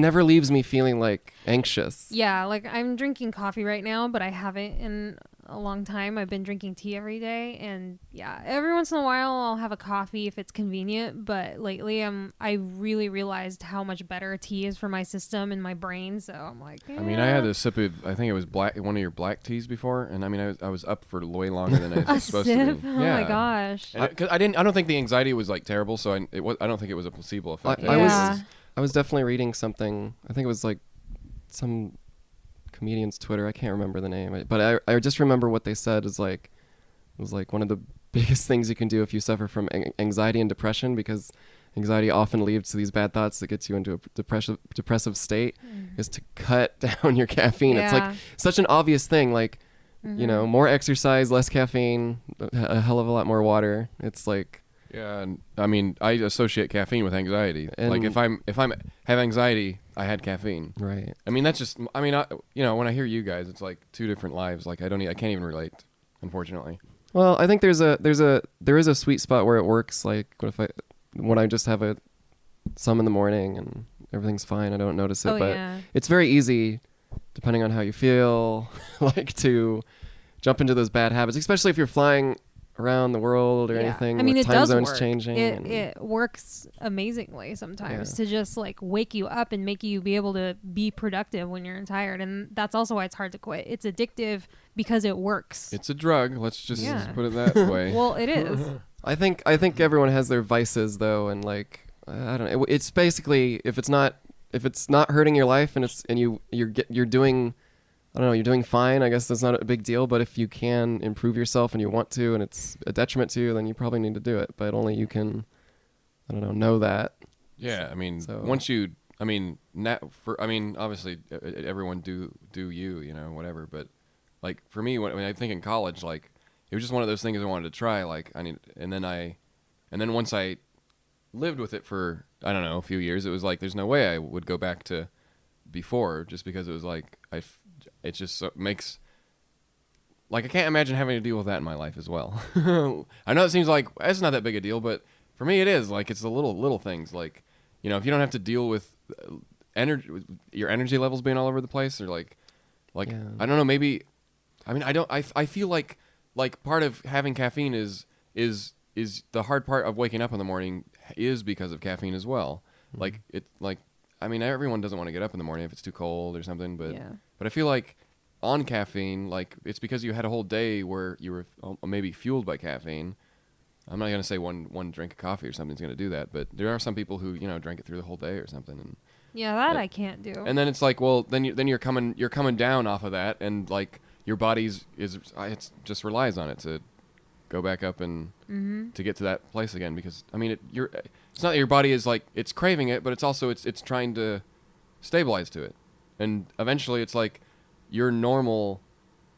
never leaves me feeling like anxious. Yeah, like I'm drinking coffee right now, but I haven't in a long time. I've been drinking tea every day, and yeah, every once in a while I'll have a coffee if it's convenient, but lately I really realized how much better tea is for my system and my brain, so I'm like, I mean, I had a sip of, I think it was one of your black teas before, and I mean, I was up for way longer than I a was supposed sip? to be. Oh my gosh. And 'cause I don't think the anxiety was like terrible, so I don't think it was a placebo effect. I was definitely reading something. I think it was like some comedian's Twitter. I can't remember the name, but I just remember what they said is like, it was like one of the biggest things you can do if you suffer from anxiety and depression, because anxiety often leads to these bad thoughts that gets you into a depressive state, is to cut down your caffeine. It's like such an obvious thing, like, more exercise, less caffeine, a hell of a lot more water. It's like, Yeah, and I mean, I associate caffeine with anxiety. And like if I'm have anxiety, I had caffeine. right. I mean, that's just. I mean, when I hear you guys, it's like two different lives. Like I can't even relate, unfortunately. Well, I think there is a sweet spot where it works. Like when I just have some in the morning and everything's fine, I don't notice it. Oh, but yeah. it's very easy, depending on how you feel, like to jump into those bad habits, especially if you're flying around the world or anything. I mean, with it time does zones work. changing. It works amazingly sometimes to just like wake you up and make you be able to be productive when you're tired, and that's also why it's hard to quit. It's addictive because it works. It's a drug. Let's just Yeah. put it that way. Well, it is. I think everyone has their vices though, and like I don't know. It's basically if it's not hurting your life and you're doing, I don't know, you're doing fine, I guess that's not a big deal. But if you can improve yourself and you want to, and it's a detriment to you, then you probably need to do it. But only you can, I don't know that. Yeah, I mean, So- once you, I mean, obviously everyone do you, whatever. But like for me, when I think in college, like it was just one of those things I wanted to try. Like and then once I lived with it for, I don't know, a few years, it was like there's no way I would go back to before, just because it was like it just makes, like, I can't imagine having to deal with that in my life as well. I know it seems like it's not that big a deal, but for me it is. Like, it's the little things, like, if you don't have to deal with your energy levels being all over the place, or like Yeah. I don't know, maybe, I mean, I feel like part of having caffeine is the hard part of waking up in the morning is because of caffeine as well. Like I mean, everyone doesn't want to get up in the morning if it's too cold or something, but But I feel like on caffeine, like it's because you had a whole day where you were maybe fueled by caffeine. I'm not gonna say one drink of coffee or something's gonna do that, but there are some people who drank it through the whole day or something. And Yeah, that I can't do. And then it's like, well, then you're coming down off of that, and like your body's it just relies on it to go back up and to get to that place again. Because I mean, it's not that your body is like it's craving it, but it's also it's trying to stabilize to it, and eventually it's like your normal.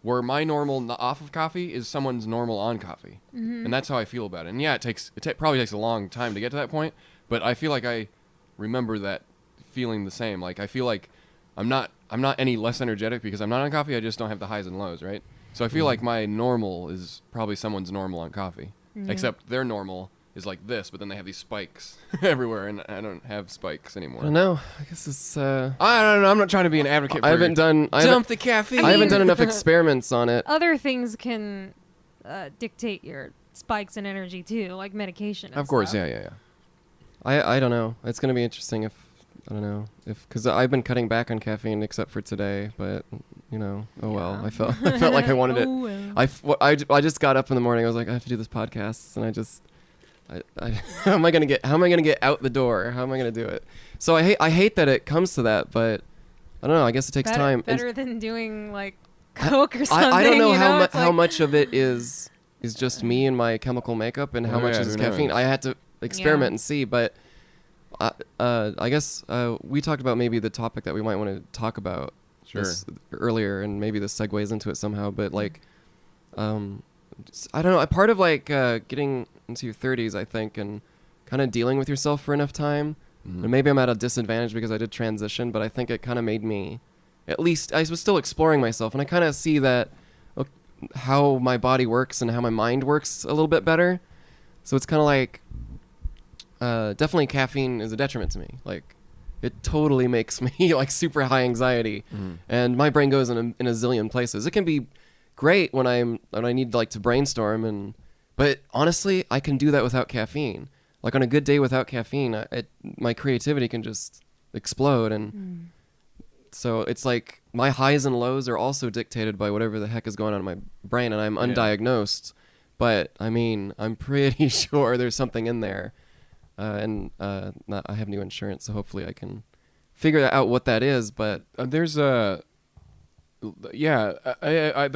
Where my normal off of coffee is someone's normal on coffee, and that's how I feel about it. And yeah, it probably takes a long time to get to that point, but I feel like I remember that feeling the same. Like I feel like I'm not any less energetic because I'm not on coffee. I just don't have the highs and lows, right? So I feel like my normal is probably someone's normal on coffee, except their normal is like this, but then they have these spikes everywhere, and I don't have spikes anymore. I don't know. I guess it's. I don't know. I'm not trying to be an advocate. For Dump the caffeine. I haven't done enough experiments on it. Other things can dictate your spikes in energy too, like medication. And Of course, stuff. yeah. I don't know. It's gonna be interesting because I've been cutting back on caffeine except for today, but oh well. I felt like I wanted it. Well. I just got up in the morning. I was like, I have to do this podcast, and how am I gonna get out the door? How am I gonna do it? So I hate that it comes to that, but I don't know. I guess it takes time. Better than doing like Coke or something. I don't know how how much of it is just me and my chemical makeup, and how much is who caffeine. knows? I had to experiment and see, but I guess we talked about maybe the topic that we might want to talk about earlier, and maybe this segues into it somehow. But like, I don't know. A part of like getting into your 30s, I think, and kind of dealing with yourself for enough time. And maybe I'm at a disadvantage because I did transition, but I think it kind of made me, at least I was still exploring myself, and I kind of see that how my body works and how my mind works a little bit better. So it's kind of like, definitely caffeine is a detriment to me. Like, it totally makes me like super high anxiety, and my brain goes in a zillion places. It can be great when I need like to brainstorm, but honestly, I can do that without caffeine. Like on a good day without caffeine, my creativity can just explode, and so it's like my highs and lows are also dictated by whatever the heck is going on in my brain, and I'm undiagnosed. But I mean, I'm pretty sure there's something in there, and I have new insurance, so hopefully I can figure out what that is. But There's the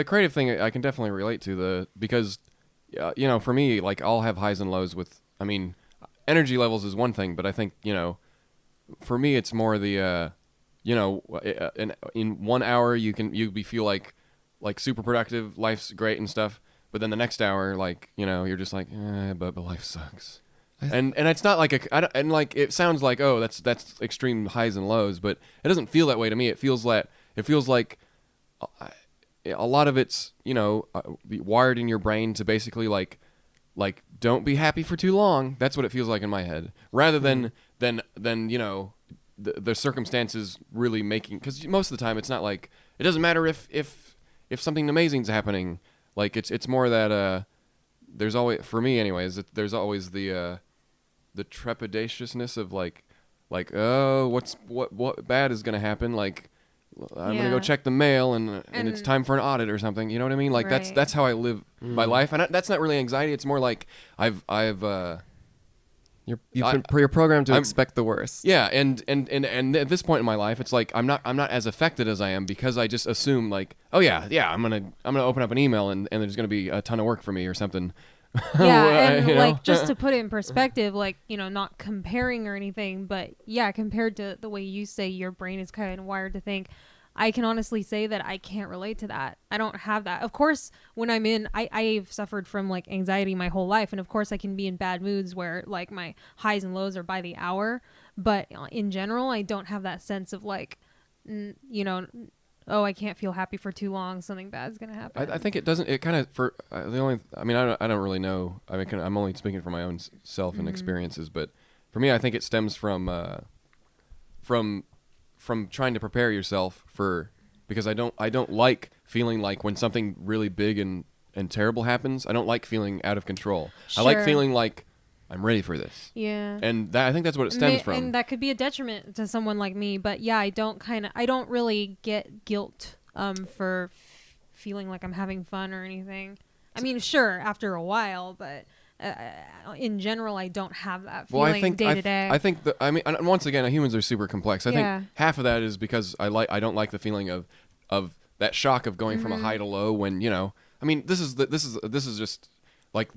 creative thing I can definitely relate to because for me, like I'll have highs and lows with. I mean, energy levels is one thing, but I think for me it's more the in 1 hour you feel like super productive, life's great and stuff, but then the next hour you're just like but life sucks. And it's not like it sounds like, oh, that's extreme highs and lows, but it doesn't feel that way to me. It feels like a lot of it's wired in your brain to basically like don't be happy for too long. That's what it feels like in my head, rather than the circumstances really making. Because most of the time it's not like it doesn't matter if something amazing's happening. Like it's more that there's always, for me anyways, there's always the trepidatiousness of like oh, what bad is gonna happen, like I'm gonna go check the mail and it's time for an audit or something, you know what I mean? Like right. that's how I live my life, and that's not really anxiety. It's more like you're programmed to expect the worst. Yeah, and at this point in my life, it's like I'm not as affected as I am because I just assume like, oh yeah, I'm gonna open up an email and there's gonna be a ton of work for me or something. Yeah, and like just to put it in perspective, like not comparing or anything, but yeah, compared to the way you say your brain is kind of wired to think, I can honestly say that I can't relate to that. I don't have that. Of course, when I'm I've suffered from like anxiety my whole life, and of course I can be in bad moods where like my highs and lows are by the hour, but in general I don't have that sense of like oh, I can't feel happy for too long, something bad's gonna happen. I think it doesn't. It kind of I don't really know. I mean, I'm only speaking for my own self and experiences, but for me, I think it stems from trying to prepare yourself because I don't like feeling like when something really big and terrible happens, I don't like feeling out of control. Sure. I like feeling like I'm ready for this. Yeah. And I think that's what it stems from. And that could be a detriment to someone like me, but yeah, I don't really get guilt for feeling like I'm having fun or anything. I mean, sure, after a while, but in general, I don't have that feeling day to day. I think I mean, and once again, humans are super complex. I Yeah. think half of that is because I don't like the feeling of that shock of going from a high to low when, you know, I mean, this is just like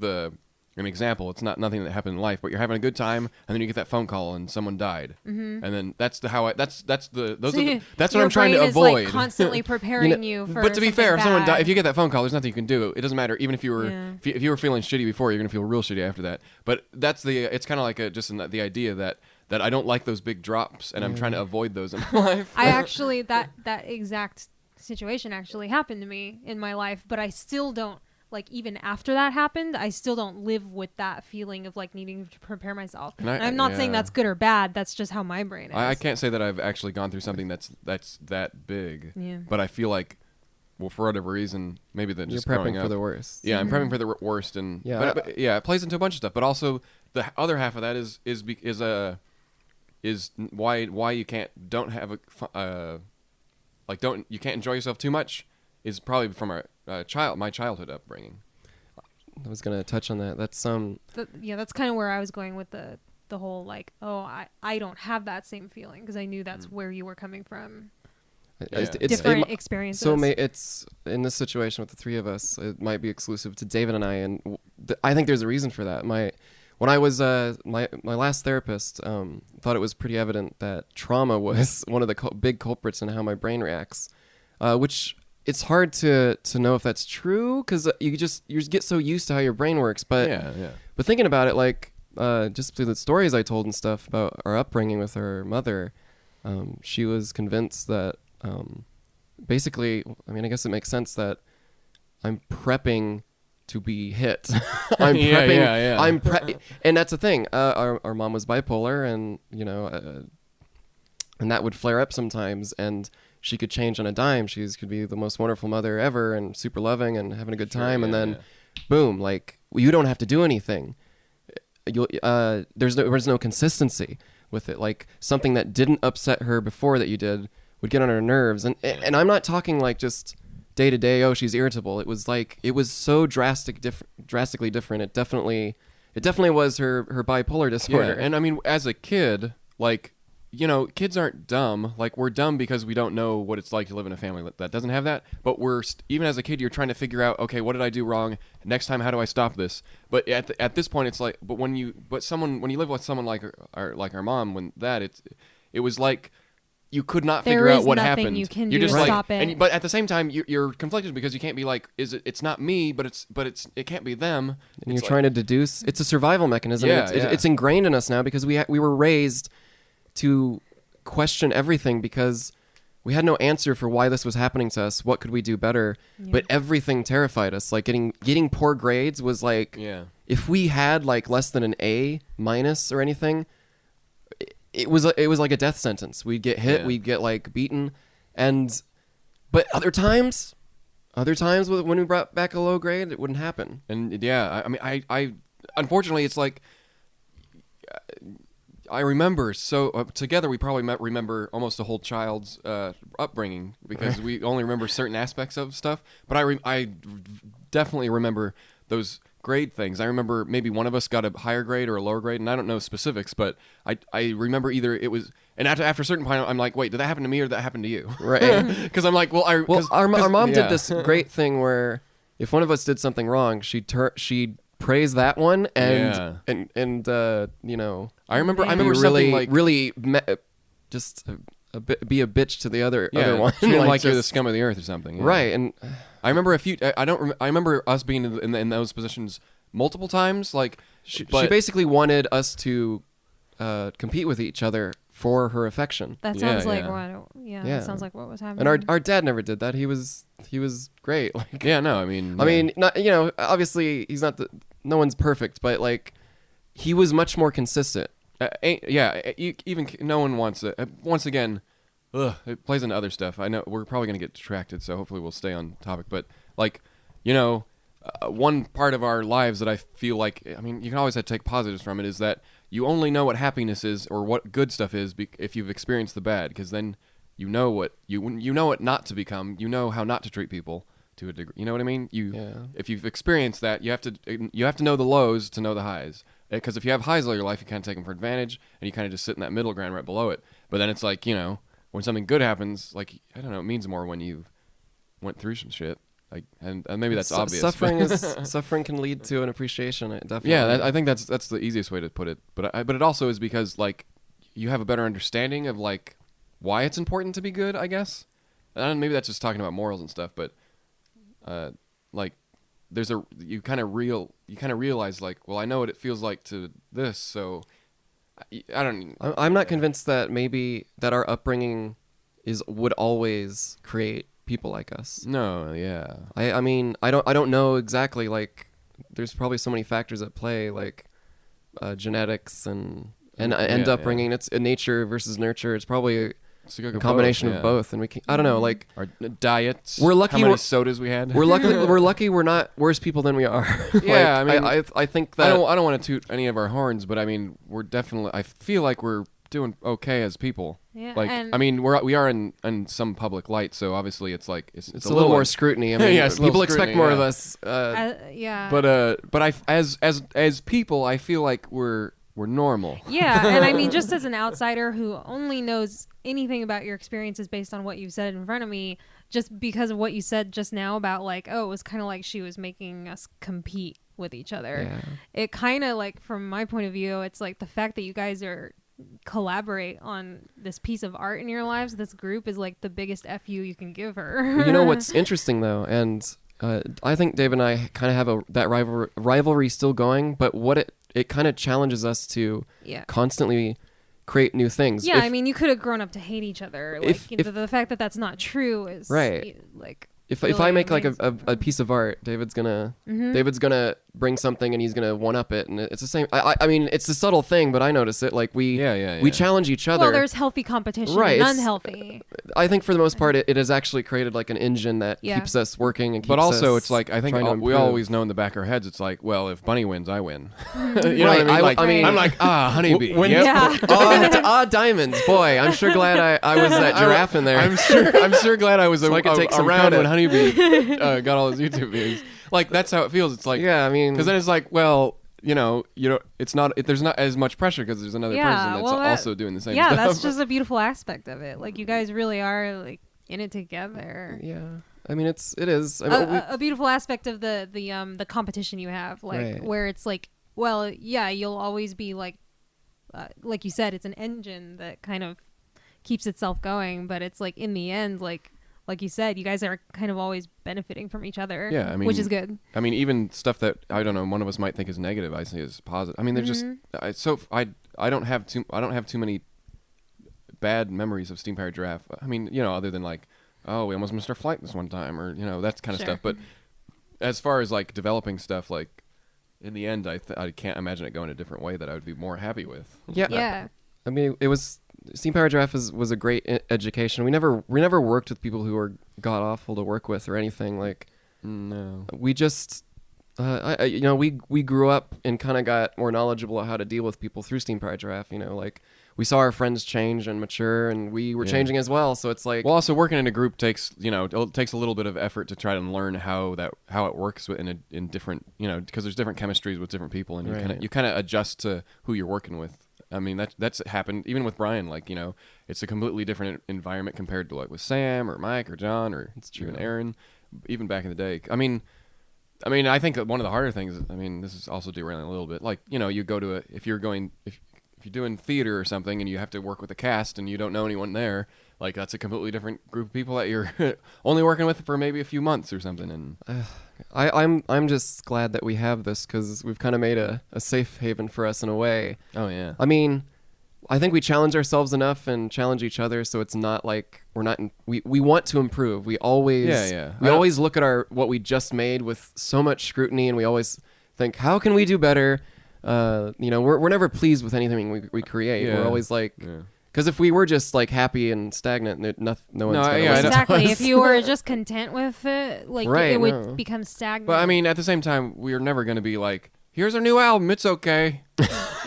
an example. It's not nothing that happened in life, but you're having a good time, and then you get that phone call and someone died, and then that's what I'm trying to avoid. Is like constantly preparing you for. But to be fair, if someone bad. if you get that phone call, there's nothing you can do. It doesn't matter, even if you were if you were feeling shitty before, you're gonna feel real shitty after that. But it's kind of like the idea that I don't like those big drops, and I'm trying to avoid those in my life. I actually that exact situation actually happened to me in my life, but I still don't. Like, even after that happened, I still don't live with that feeling of, like, needing to prepare myself. And I'm not saying that's good or bad. That's just how my brain is. I can't say that I've actually gone through something that's that big. Yeah. But I feel like, well, for whatever reason, maybe that just You're growing prepping up. for the worst. Yeah, I'm prepping for the worst, and Yeah. but it plays into a bunch of stuff. But also, the other half of that is why you don't enjoy yourself too much is probably from my childhood upbringing. I was gonna touch on that. That's that's kind of where I was going with the whole, like, I don't have that same feeling, because I knew that's where you were coming from. Different experiences. So it's in this situation with the three of us. It might be exclusive to David and I, and I think there's a reason for that. When I was my last therapist thought it was pretty evident that trauma was one of the big culprits in how my brain reacts, which it's hard to know if that's true, because you just get so used to how your brain works. But but thinking about it, like just through the stories I told and stuff about our upbringing with our mother, she was convinced that basically, I mean, I guess it makes sense that I'm prepping to be hit. I'm prepping. And that's the thing. Our mom was bipolar, and you know, and that would flare up sometimes, and she could change on a dime. She could be the most wonderful mother ever and super loving and having a good time, and then boom, like, you don't have to do anything. There's no consistency with it. Like, something that didn't upset her before that you did would get on her nerves, and I'm not talking like just day to day. Oh, she's irritable. It was so drastically different. It definitely was her bipolar disorder. Yeah, and I mean, as a kid, like, you know, kids aren't dumb. Like, we're dumb because we don't know what it's like to live in a family that doesn't have that. But even as a kid, you're trying to figure out, okay, what did I do wrong? Next time, how do I stop this? But at this point, it's like, when you live with someone like our mom, it was like you could not figure out what happened. You can you're do just to like, stop it. but at the same time, you're conflicted because you can't be like, it's not me, but it can't be them. And you're trying to deduce. It's a survival mechanism. Yeah, it's ingrained in us now because we were raised to question everything because we had no answer for why this was happening to us. What could we do better? Yeah. But everything terrified us. Like, getting poor grades was like, if we had like less than an A- or anything, it was like a death sentence. We'd get hit, we'd get like beaten, but other times when we brought back a low grade, it wouldn't happen. And I mean, I unfortunately, it's like, I remember, together we probably remember almost a whole child's upbringing because we only remember certain aspects of stuff. But I definitely remember those grade things. I remember maybe one of us got a higher grade or a lower grade, and I don't know specifics, but I remember either it was, and after a certain point, I'm like, wait, did that happen to me or did that happen to you? Right. Because I'm like, our mom did this great thing where if one of us did something wrong, she'd praise that one and you know, I remember something like really just be a bitch to the other one, like you're the scum of the earth or something. Yeah. Right. And I remember I remember us being in those positions multiple times. Like, she basically wanted us to compete with each other for her affection. That sounds like that sounds like what was happening. And our dad never did that. He was great. Like, I mean, not, you know, obviously he's not no one's perfect, but like, he was much more consistent. Even no one wants it. Once again, it plays into other stuff. I know we're probably going to get distracted, so hopefully we'll stay on topic. But, like, you know, one part of our lives that I feel like, I mean, you can always take positives from it, is that you only know what happiness is or what good stuff is if you've experienced the bad, because then you know what you know what not to become. You know how not to treat people to a degree. You know what I mean? If you've experienced that, you have to know the lows to know the highs. Because if you have highs all your life, you kind of take them for advantage, and you kind of just sit in that middle ground right below it. But then it's like, when something good happens, like, I don't know, it means more when you went through some shit. Like, and maybe that's obvious. Suffering can lead to an appreciation. Definitely. Yeah, I think that's the easiest way to put it. But it also is because like you have a better understanding of like why it's important to be good, I guess. And maybe that's just talking about morals and stuff. But like you kind of realize like, well, I know what it feels like to this, so I'm not convinced that maybe that our upbringing would always create people like us. No, yeah. I mean, I don't know exactly. Like, there's probably so many factors at play, like genetics and upbringing. It's nature versus nurture. It's probably a combination of both, and we can, I don't know, like our diets. We're lucky. How many sodas we had? We're lucky. We're not worse people than we are. Yeah, like, I mean, I think that I don't want to toot any of our horns, but I mean, we're definitely. I feel like we're doing okay as people. Yeah, like I mean, we are in some public light, so obviously it's like it's a little more scrutiny. I mean, yeah, people expect more of us. Yeah. But I as people, I feel like we're normal. Yeah, and I mean, just as an outsider who only knows anything about your experiences based on what you said in front of me, just because of what you said just now about like, oh, it was kind of like she was making us compete with each other. Yeah. It kind of like, from my point of view, it's like the fact that you guys collaborate on this piece of art in your lives, this group, is like the biggest FU you can give her. You know what's interesting though, and I think Dave and I kind of have that rivalry still going, but what it kind of challenges us to constantly create new things. Yeah, I mean, you could have grown up to hate each other. Like, the fact that that's not true is right. Like, if really I make amazing. like a piece of art, David's gonna bring something and he's gonna one up it, and it's the same. I mean, it's a subtle thing, but I notice it. Like we challenge each other. Well, there's healthy competition right, and unhealthy. I think for the most part, it has actually created like an engine that keeps us working and keeps but also us it's like I think we always know in the back of our heads it's like, well, if Bunny wins, I win. You know right, what I mean? I mean, I'm like, honeybee. Diamonds, boy. I'm sure glad I was that giraffe in there. I'm sure glad I was So I could take some around credit. when Honeybee got all his YouTube views. Like that's how it feels. It's like, yeah, I mean, because then it's like, well, it's not. There's not as much pressure because there's another person that's also doing the same stuff. Yeah, that's just a beautiful aspect of it. Like you guys really are like in it together. Yeah, I mean, it is. I mean, a beautiful aspect of the competition you have, like right. where it's like, well, yeah, you'll always be like you said, it's an engine that kind of keeps itself going, but it's like in the end, like you said, you guys are kind of always benefiting from each other. Yeah, I mean, which is good. I mean, even stuff that I don't know, one of us might think is negative, I see as positive. I mean, they're just I don't have too many bad memories of Steam Powered Giraffe. I mean, other than like, oh, we almost missed our flight this one time, or that kind of stuff. But as far as like developing stuff, like in the end, I can't imagine it going a different way that I would be more happy with. Yeah. I mean, it was Steam Powered Giraffe was a great education. We never worked with people who were god awful to work with or anything. Like, no, we just we grew up and kind of got more knowledgeable of how to deal with people through Steam Powered Giraffe. Like we saw our friends change and mature, and we were changing as well. So it's like, well, also working in a group takes it takes a little bit of effort to try to learn how it works in different because there's different chemistries with different people, and you kind of adjust to who you're working with. I mean, that's happened even with Brian. Like, it's a completely different environment compared to like with Sam or Mike or John or even Aaron, even back in the day. I mean, I think that one of the harder things. I mean, this is also derailing a little bit. Like, you go to if you're doing theater or something and you have to work with a cast and you don't know anyone there, like that's a completely different group of people that you're only working with for maybe a few months or something. And I'm just glad that we have this because we've kind of made a safe haven for us in a way. Oh yeah. I mean, I think we challenge ourselves enough and challenge each other, so it's not like we want to improve. We always we always look at what we just made with so much scrutiny, and we always think, how can we do better? We're never pleased with anything we create. We're always like, because if we were just like happy and stagnant, no one's gonna listen exactly. to us. If you were just content with it, like it would become stagnant. But I mean, at the same time, we're never going to be like, here's our new album, it's okay.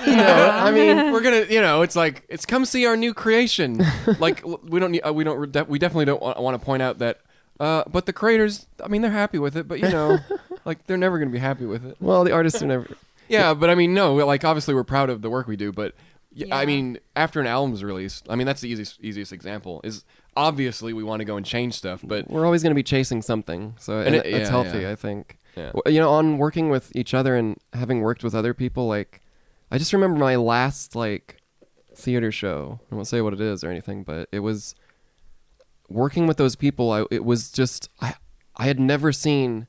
Yeah. I mean, we're gonna, it's like it's come see our new creation. Like we don't need, we definitely don't want to point out that. But the creators, I mean, they're happy with it, but like they're never gonna be happy with it. Well, the artists are never. Yeah, but I mean, no, like obviously we're proud of the work we do, but I Yeah. mean, after an album's released, I mean that's the easiest example is obviously we want to go and change stuff, but We're always going to be chasing something, so And it's yeah, healthy, yeah. I think. Yeah. On working with each other and having worked with other people, like, I just remember my last like theater show. I won't say what it is or anything, but it was working with those people. It was just I had never seen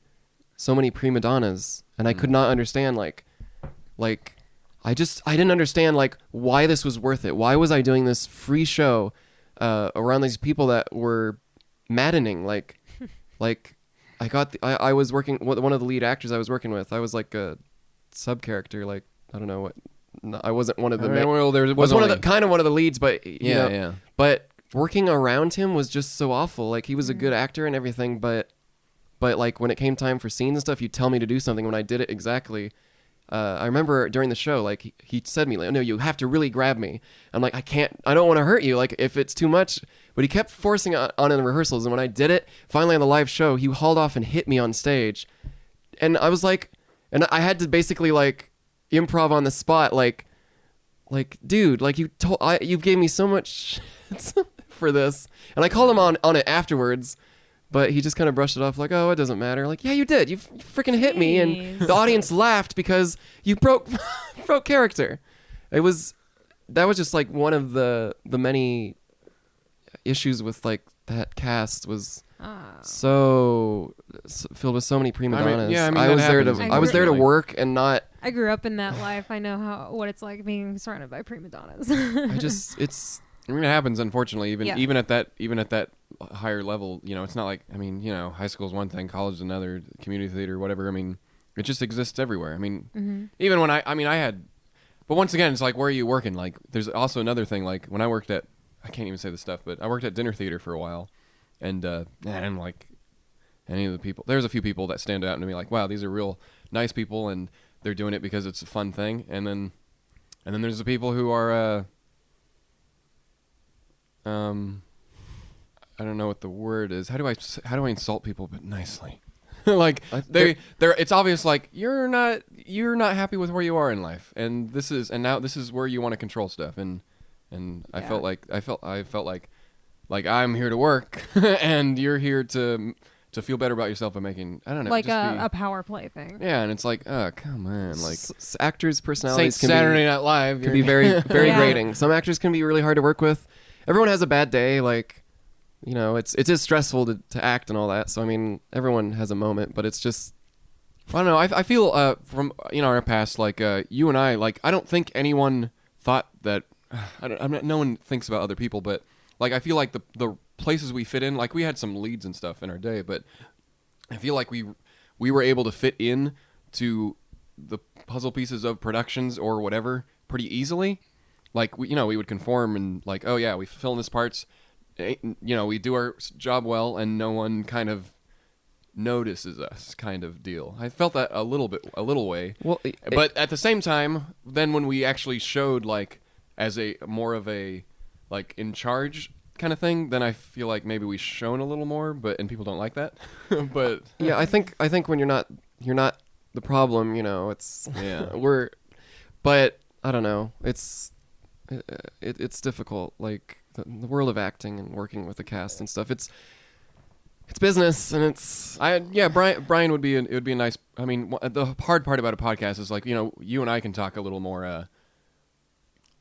so many prima donnas, and I could not understand like I didn't understand like why this was worth it. Why was I doing this free show around these people that were maddening? Like I was working one of the lead actors I was working with. I was like a sub character. Like I don't know what. No, I wasn't one of the. well, there I was one of the kind of one of the leads, but yeah. But working around him was just so awful. Like he was a good actor and everything, but like when it came time for scenes and stuff, he'd tell me to do something. When I did it exactly. I remember during the show, like he said to me, like, "No, you have to really grab me." I'm like, I don't want to hurt you. Like if it's too much, but he kept forcing it on in the rehearsals. And when I did it, finally on the live show, he hauled off and hit me on stage, and I was like, and I had to basically like improv on the spot, like, dude, like you gave me so much shit for this, and I called him on it afterwards. But he just kind of brushed it off like, oh, it doesn't matter. Like, yeah, you did. You freaking hit me. And Jeez. the audience laughed because you broke character. That was just like one of the many issues with like that cast was so filled with so many prima I mean, donnas. yeah, I mean, I that was there happens, I was there to unfortunately. work and not. I grew up in that life. I know what it's like being surrounded by prima donnas. It's. I mean, it happens, unfortunately, Yeah. even at that higher level. It's not like, I mean, high school is one thing, college is another, community theater, whatever. I mean, it just exists everywhere. I mean, even when I had, but once again, it's like, where are you working? Like, there's also another thing. Like when I worked at, I can't even say this stuff, but I worked at dinner theater for a while, and like any of the people, there's a few people that stand out to me, like, wow, these are real nice people, and they're doing it because it's a fun thing, and then there's the people who are. I don't know what the word is. How do I insult people but nicely? Like they're it's obvious like you're not happy with where you are in life, and now this is where you want to control stuff, and I felt like I'm here to work and you're here to feel better about yourself by making, I don't know, like just a power play thing. yeah, and it's like, oh, come on, like Actors' personalities Saint Saturday Night Live can be very very Yeah. grating. Some actors can be really hard to work with. Everyone has a bad day, like it is stressful to act and all that. So I mean, everyone has a moment, but it's just I don't know. I feel from our past, like you and I, like I don't think anyone thought that. No one thinks about other people, but like I feel like the places we fit in, like we had some leads and stuff in our day, but I feel like we were able to fit in to the puzzle pieces of productions or whatever pretty easily. Like we would conform and like, oh yeah, we fill in these parts, we do our job well, and no one kind of notices us, kind of deal. I felt that a little way. well. But at the same time, then when we actually showed like as a more of a like in charge kind of thing, then I feel like maybe we shown a little more, and people don't like that. But Yeah, I think when you're not the problem, it's yeah, but I don't know. It's difficult, like the world of acting and working with the cast and stuff. It's business, and it's Brian would be it would be a nice. I mean, the hard part about a podcast is like you and I can talk a little more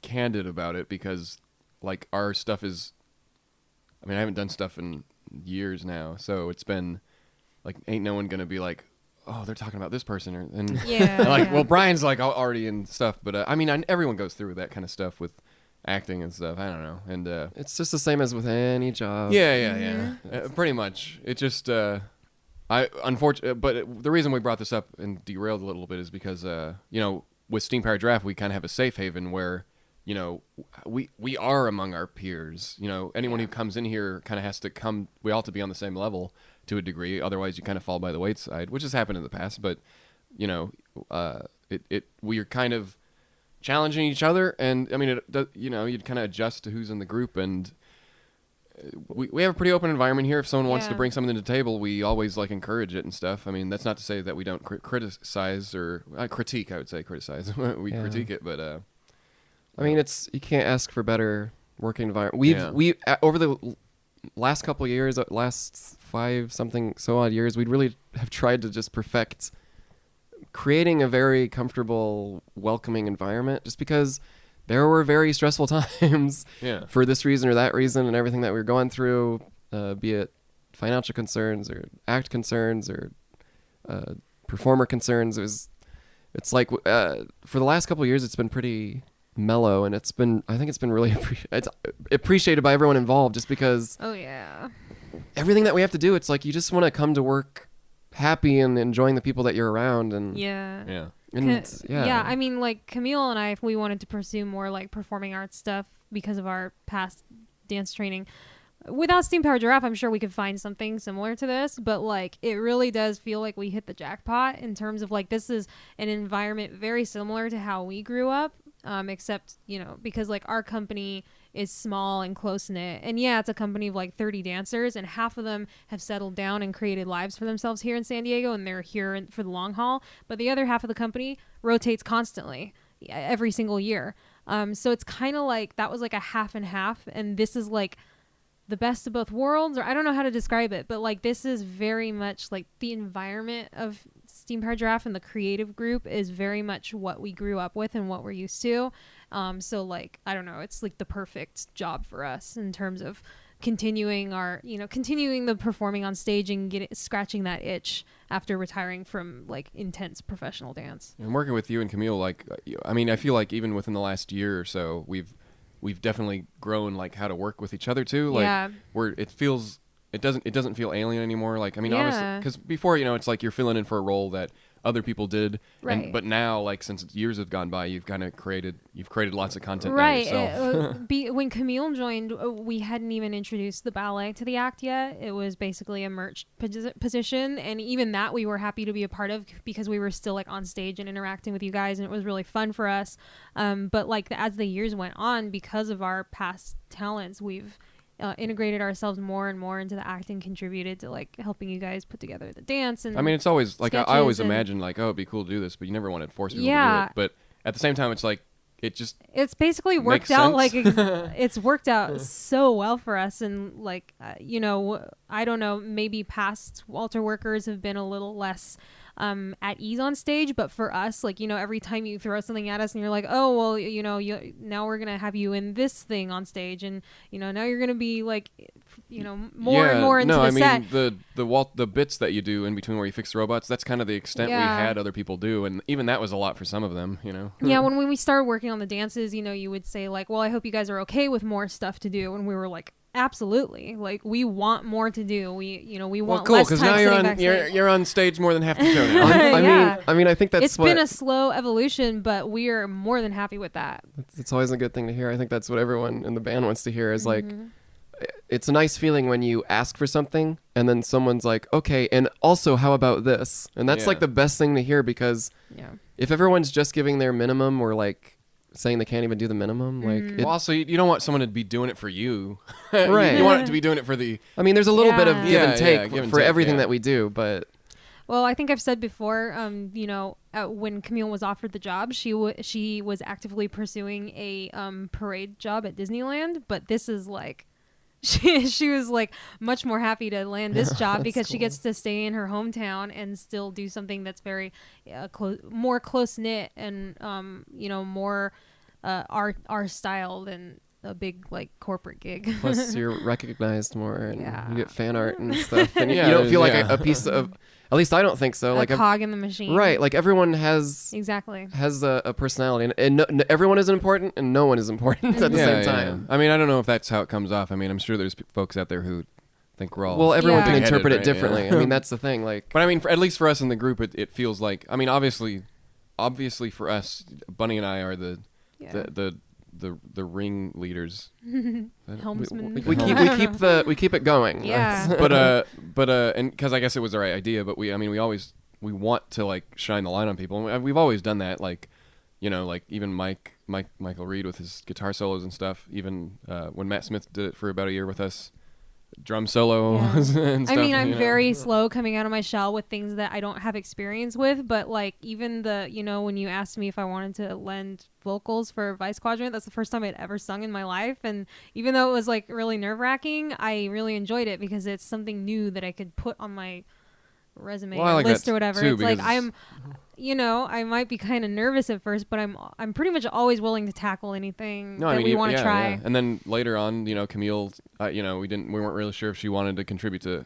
candid about it because like our stuff is. I mean, I haven't done stuff in years now, so it's been like ain't no one gonna be like, oh, they're talking about this person, and Yeah. like, yeah. well, Brian's like already in stuff, but I mean, everyone goes through that kind of stuff with acting and stuff. I don't know, and it's just the same as with any job. yeah, pretty much. It just I unfortunately, but the reason we brought this up and derailed a little bit is because with Steam Powered Giraffe, we kind of have a safe haven where we are among our peers. Anyone who comes in here kind of has to come. We all have to be on the same level to a degree. Otherwise, you kind of fall by the wayside, which has happened in the past. But we are kind of challenging each other, and I mean, you'd kind of adjust to who's in the group, and we have a pretty open environment here. If someone wants to Yeah. bring something to the table, we always like encourage it and stuff. I mean, that's not to say that we don't criticize or critique. I would say criticize. We Yeah. critique it, but I mean, you can't ask for better working environment. We over the last couple of years, last 5 something so odd years, we'd really have tried to just perfect creating a very comfortable, welcoming environment, just because there were very stressful times for this reason or that reason, and everything that we were going through, be it financial concerns or act concerns or performer concerns. It's like for the last couple of years, it's been pretty mellow, and I think it's been really it's appreciated by everyone involved, just because Oh yeah. everything that we have to do, it's like you just want to come to work happy and enjoying the people that you're around, and Yeah. yeah. I mean, like Camille and I, if we wanted to pursue more like performing arts stuff because of our past dance training, without Steam Powered Giraffe, I'm sure we could find something similar to this. But like, it really does feel like we hit the jackpot in terms of like, this is an environment very similar to how we grew up, except, because like our company is small and close knit, and yeah, it's a company of like 30 dancers, and half of them have settled down and created lives for themselves here in San Diego, and they're here for the long haul. But the other half of the company rotates constantly every single year. So it's kind of like that was like a half and half, and this is like the best of both worlds, or I don't know how to describe it, but like this is very much like the environment of Steam Powered Giraffe and the creative group is very much what we grew up with and what we're used to. So like, I don't know, it's like the perfect job for us in terms of continuing the performing on stage and scratching that itch after retiring from like intense professional dance. And working with you and Camille, like, I mean, I feel like even within the last year or so, we've definitely grown like how to work with each other too. Like, it doesn't feel alien anymore. Like, I mean, obviously, because before, it's like you're filling in for a role that other people did, right? But now, like, since years have gone by, you've created lots of content right. now yourself. When Camille joined, we hadn't even introduced the ballet to the act yet. It was basically a merch position, and even that we were happy to be a part of because we were still like on stage and interacting with you guys, and it was really fun for us. But like as the years went on, because of our past talents, we've integrated ourselves more and more into the act and contributed to like helping you guys put together the dance. And I mean, it's always like I always and- imagine like, oh, it'd be cool to do this, but you never want to force people to do it. But at the same time, it's like it's basically worked makes out sense. like it's worked out so well for us, and like I don't know, maybe past Walter workers have been a little less at ease on stage, but for us, like, every time you throw something at us and you're like, oh well, now we're gonna have you in this thing on stage, and now you're gonna be like more and more into the set. The bits that you do in between where you fix the robots, that's kind of the extent we had other people do, and even that was a lot for some of them. Yeah, when we started working on the dances, you would say like, well, I hope you guys are okay with more stuff to do, and we were like, absolutely, like we want more to do. We want cool, less because time now sitting backstage. you're on stage more than half the show now. Yeah. I mean, I think that's it's been a slow evolution, but we are more than happy with that. It's always a good thing to hear. I think that's what everyone in the band wants to hear is like, it's a nice feeling when you ask for something and then someone's like, okay, and also how about this? And that's like the best thing to hear, because if everyone's just giving their minimum or like saying they can't even do the minimum, like well, also you don't want someone to be doing it for you. Right. You want it to be doing it for the I mean, there's a little bit of give and take give and for take, everything that we do, but Well, I think I've said before, when Camille was offered the job, she was actively pursuing a parade job at Disneyland, but this is like, she was like much more happy to land this job because she gets to stay in her hometown and still do something that's very more close knit and more our style than a big like corporate gig. plus you're recognized more and Yeah. you get fan art and stuff, and Yeah, you don't feel like yeah. a piece of, at least I don't think so, like a cog in the machine. right, like everyone has Exactly. a personality, and everyone is important and no one is important at the same time. I mean, I don't know if that's how it comes off. I mean, I'm sure there's folks out there who think we're all Well, everyone Yeah. can big-headed, interpret it right? differently. Yeah. I mean, that's the thing. Like, But I mean, at least for us in the group, it feels like. I mean, obviously for us, Bunny and I are the ring leaders. Helmsman. we keep it going. Yeah. but and because I guess it was the right idea, but we want to like shine the light on people. And we've always done that. Like, like even Mike Michael Reed with his guitar solos and stuff. Even when Matt Smith did it for about a year with us, drum solos and stuff. I mean, I'm you know. very slow coming out of my shell with things that I don't have experience with, but like even when you asked me if I wanted to lend vocals for Vice Quadrant, that's the first time I'd ever sung in my life. And even though it was like really nerve-wracking, I really enjoyed it because it's something new that I could put on my resume Well, I or like list that or whatever. too, It's like because- I might be kind of nervous at first, but I'm pretty much always willing to tackle anything No, that I mean, we want to try. Yeah. And then later on, Camille, we weren't really sure if she wanted to contribute to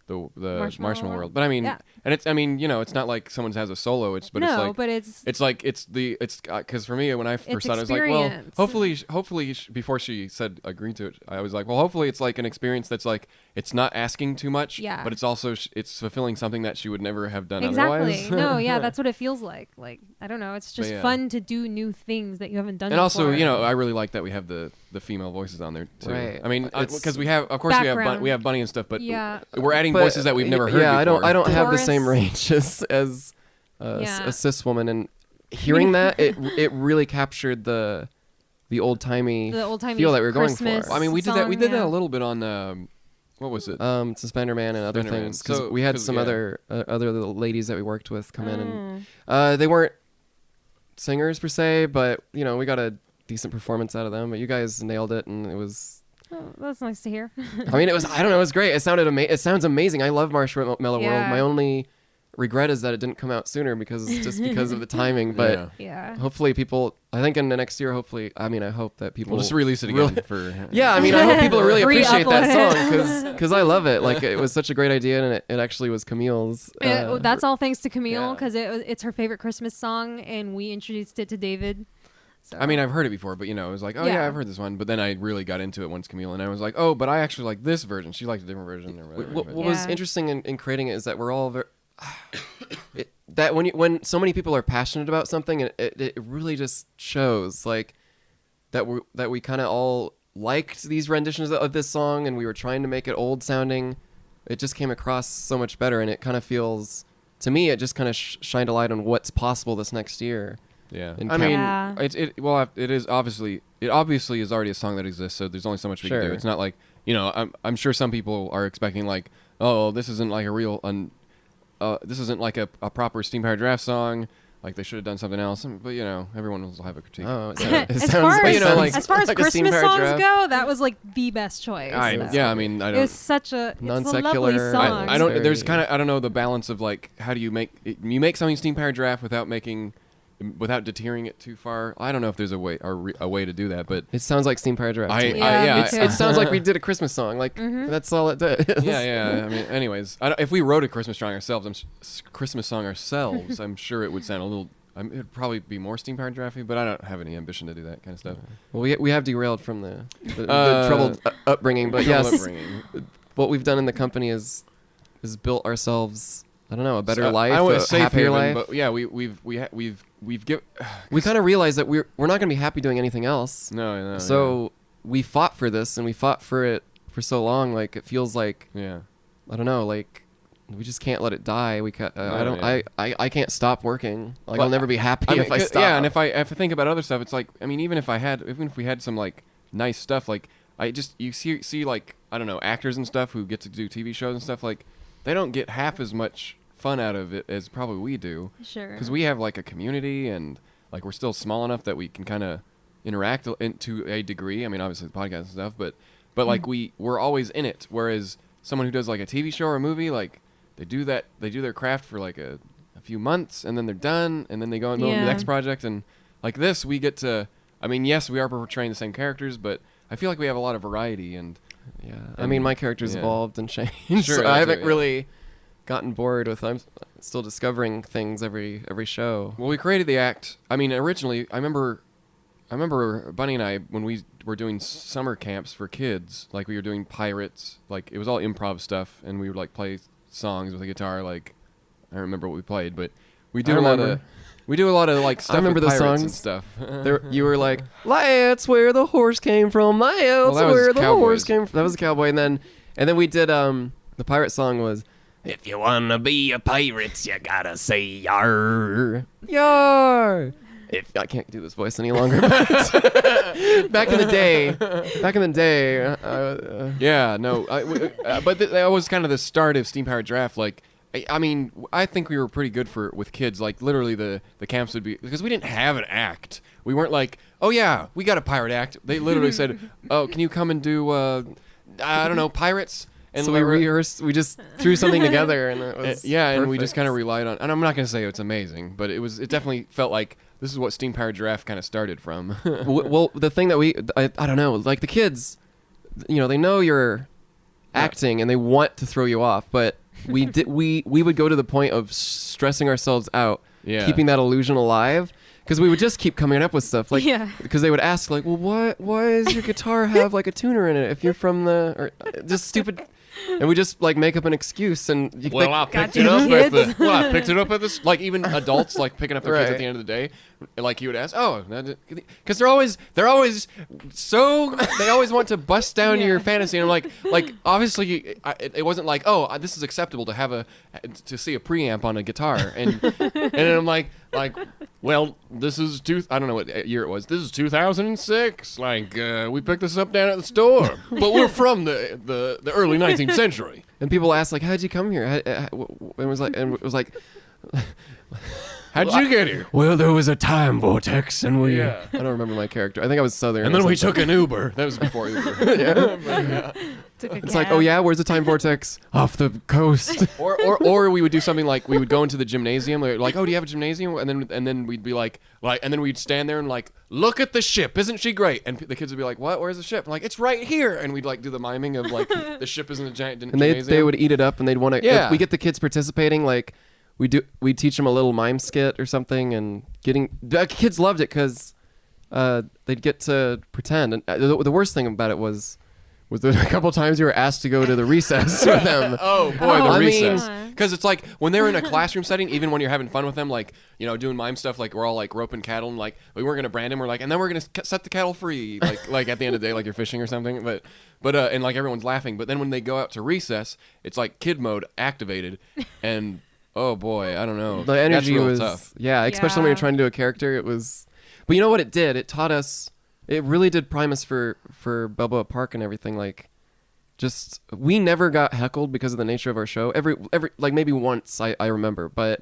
the Marshmallow World. But I mean, yeah. and it's not like someone has a solo. It's because for me when I first It's thought it, I was like, well, experience. hopefully before she said agree to it, I was like, well, hopefully it's like an experience that's like it's not asking too much, Yeah. but it's also it's fulfilling something that she would never have done Exactly. otherwise. No, yeah, that's what it feels like. Like, I don't know. It's just yeah. fun to do new things that you haven't done And also, before. I really like that we have the female voices on there too. Right. I mean, It's- because we have Background. Bunny and stuff, but Yeah. we're adding But, voices that we've never heard yeah, before. I don't have the Chorus. same range as Yeah. a cis woman, and hearing that it really captured the old-timey The old-timey feel that we were going Christmas for. I mean, we did song, that yeah. a little bit on what was it? Suspender Man and other Suspender Man. things, because So- we had 'cause, some yeah. other little ladies that we worked with come in, and they weren't singers per se, but we got a decent performance out of them. But you guys nailed it, and it was. Oh, that's nice to hear. I mean, it was. I don't know. It was great. It sounds amazing. I love Marshmallow World. Yeah. My only regret is that it didn't come out sooner because of the timing. But Yeah. Yeah. hopefully people. I think in the next year. Hopefully, I hope that people We'll just release it again really- for. Yeah, I mean, I hope people really appreciate that Re-upload song because I love it. Like, it was such a great idea, and it actually was Camille's. That's all thanks to Camille yeah. because it's her favorite Christmas song, and we introduced it to David. So. I mean, I've heard it before, but it was like, oh yeah, I've heard this one. But then I really got into it once Camille, and I was like, oh, but I actually like this version. She liked a different version. Or whatever. What but- was Yeah. interesting in creating it is that we're all very. That when so many people are passionate about something, it really just shows like that we kind of all liked these renditions of this song, and we were trying to make it old sounding. It just came across so much better, and it kind of feels to me it just kind of shined a light on what's possible this next year. Yeah, And I mean, Yeah. it is obviously is already a song that exists, so there's only so much we can do. Sure. It's not like I'm sure some people are expecting like, oh, this isn't like a real this isn't like a proper Steam Powered Giraffe song. Like they should have done something else. But everyone will have a critique. Oh, it as sounds, far as, you know, like, as far as like a Steam Christmas Powered songs Giraffe. go, that was like the best choice. though. I mean, I It don't. was such a it's a Non-secular. lovely song. I don't. Very- There's kind of I don't know the balance of like how do you make something Steam Powered Giraffe without deterring it too far. I don't know if there's a way a way to do that, but It sounds like Steam Powered Giraffe. to me. Yeah, me It's- too. it sounds like we did a Christmas song. Like that's all it does. yeah. I mean, anyways, if we wrote a Christmas song ourselves, I'm sure it would sound a little. It'd probably be more Steam Powered Giraffe, but I don't have any ambition to do that kind of stuff. Well, we have derailed from the troubled upbringing, but Troubled yes, upbringing. what we've done in the company is built ourselves. I don't know, a better So, life, I want a to safe happier haven, life. but yeah, we've given. We kind of realized that we're not going to be happy doing anything else. No. So we fought for this, and we fought for it for so long. Like it feels like yeah. I don't know, like we just can't let it die. We can't. I don't. yeah. I can't stop working. Like Well, I'll never be happy I mean, if I stop. Yeah, and if I think about other stuff, it's like I mean, even if we had some like nice stuff, like you see like I don't know actors and stuff who get to do TV shows and stuff like they don't get half as much fun out of it as probably we do. Sure. Because we have like a community and like we're still small enough that we can kind of interact to a degree. I mean, obviously the podcast and stuff, but like we're always in it. Whereas someone who does like a TV show or a movie, like they do their craft for like a few months and then they're done and then they go and move on to the Yeah. next project. And like this, we get to. I mean, yes, we are portraying the same characters, but I feel like we have a lot of variety and. Yeah, I mean, my character's yeah. evolved and changed. Sure, so that I too, haven't yeah. really gotten bored with. I'm still discovering things every show. Well, we created the act. I mean, originally, I remember Bunny and I when we were doing summer camps for kids. Like we were doing pirates. Like it was all improv stuff, and we would like play songs with a guitar. Like I don't remember what we played, but we do a lot of. We do a lot of like stuff remember with the pirates songs. and stuff. You were like, "That's where the horse came from. That's that was where the Cowboys. horse came from." That was a cowboy, and then we did the pirate song was, "If you wanna be a pirate, you gotta say yar, yar." I can't do this voice any longer. But back in the day. Yeah, no, but that was kind of the start of Steam Powered Giraffe. Like, I mean, I think we were pretty good with kids. Like, literally, the camps would be, because we didn't have an act. We weren't like, oh yeah, we got a pirate act. They literally said, oh, can you come and do, I don't know, pirates? And so we rehearsed. We just threw something together, and it was and we perfect. just kind of relied on. And I'm not gonna say it's amazing, but it definitely felt like this is what Steam Powered Giraffe kind of started from. Well, the thing that I don't know, like the kids, they know you're acting and they want to throw you off, but we would go to the point of stressing ourselves out, keeping that illusion alive, because we would just keep coming up with stuff, like, because they would ask, like, well, why does your guitar have like a tuner in it if you're from or just stupid. And we just like make up an excuse, and I picked it up at this. Like, even adults like picking up their kids at the end of the day, like you would ask, because they always want to bust down your fantasy, and I'm like obviously it wasn't like, this is acceptable to see a preamp on a guitar, and then I'm like, well, this is I don't know what year it was. This is 2006. Like, we picked this up down at the store, but we're from the early 19th century. And people ask, like, how'd you come here? And it was like, how'd you get here? Well, there was a time vortex, and we. I don't remember my character. I think I was Southern. And then we took an Uber. That was before Uber. It's like, oh yeah, where's the time vortex? Off the coast. or we would do something like, we would go into the gymnasium. Like, oh, do you have a gymnasium? And then we'd be like, and then we'd stand there and like, look at the ship, isn't she great? And the kids would be like, what? Where's the ship? I'm like, it's right here. And we'd like do the miming of like, the ship isn't a giant gymnasium. And they would eat it up, and they'd want to. Yeah. If we get the kids participating, like we teach them a little mime skit or something, and the kids loved it because they'd get to pretend. And the worst thing about it was there a couple times you were asked to go to the recess with them. Oh boy, the recess. mean- Because it's like when they're in a classroom setting, even when you're having fun with them, like, doing mime stuff, like we're all like roping cattle, and like we weren't gonna brand them, we're like, and then we're gonna set the cattle free, like at the end of the day, like you're fishing or something. But and like everyone's laughing. But then when they go out to recess, it's like kid mode activated, and oh boy, I don't know, The energy that's real was tough. especially when you're trying to do a character. It was, but you know what it did? It taught us. It really did prime us for Balboa Park and everything. Like, just we never got heckled because of the nature of our show. Every like maybe once I remember, but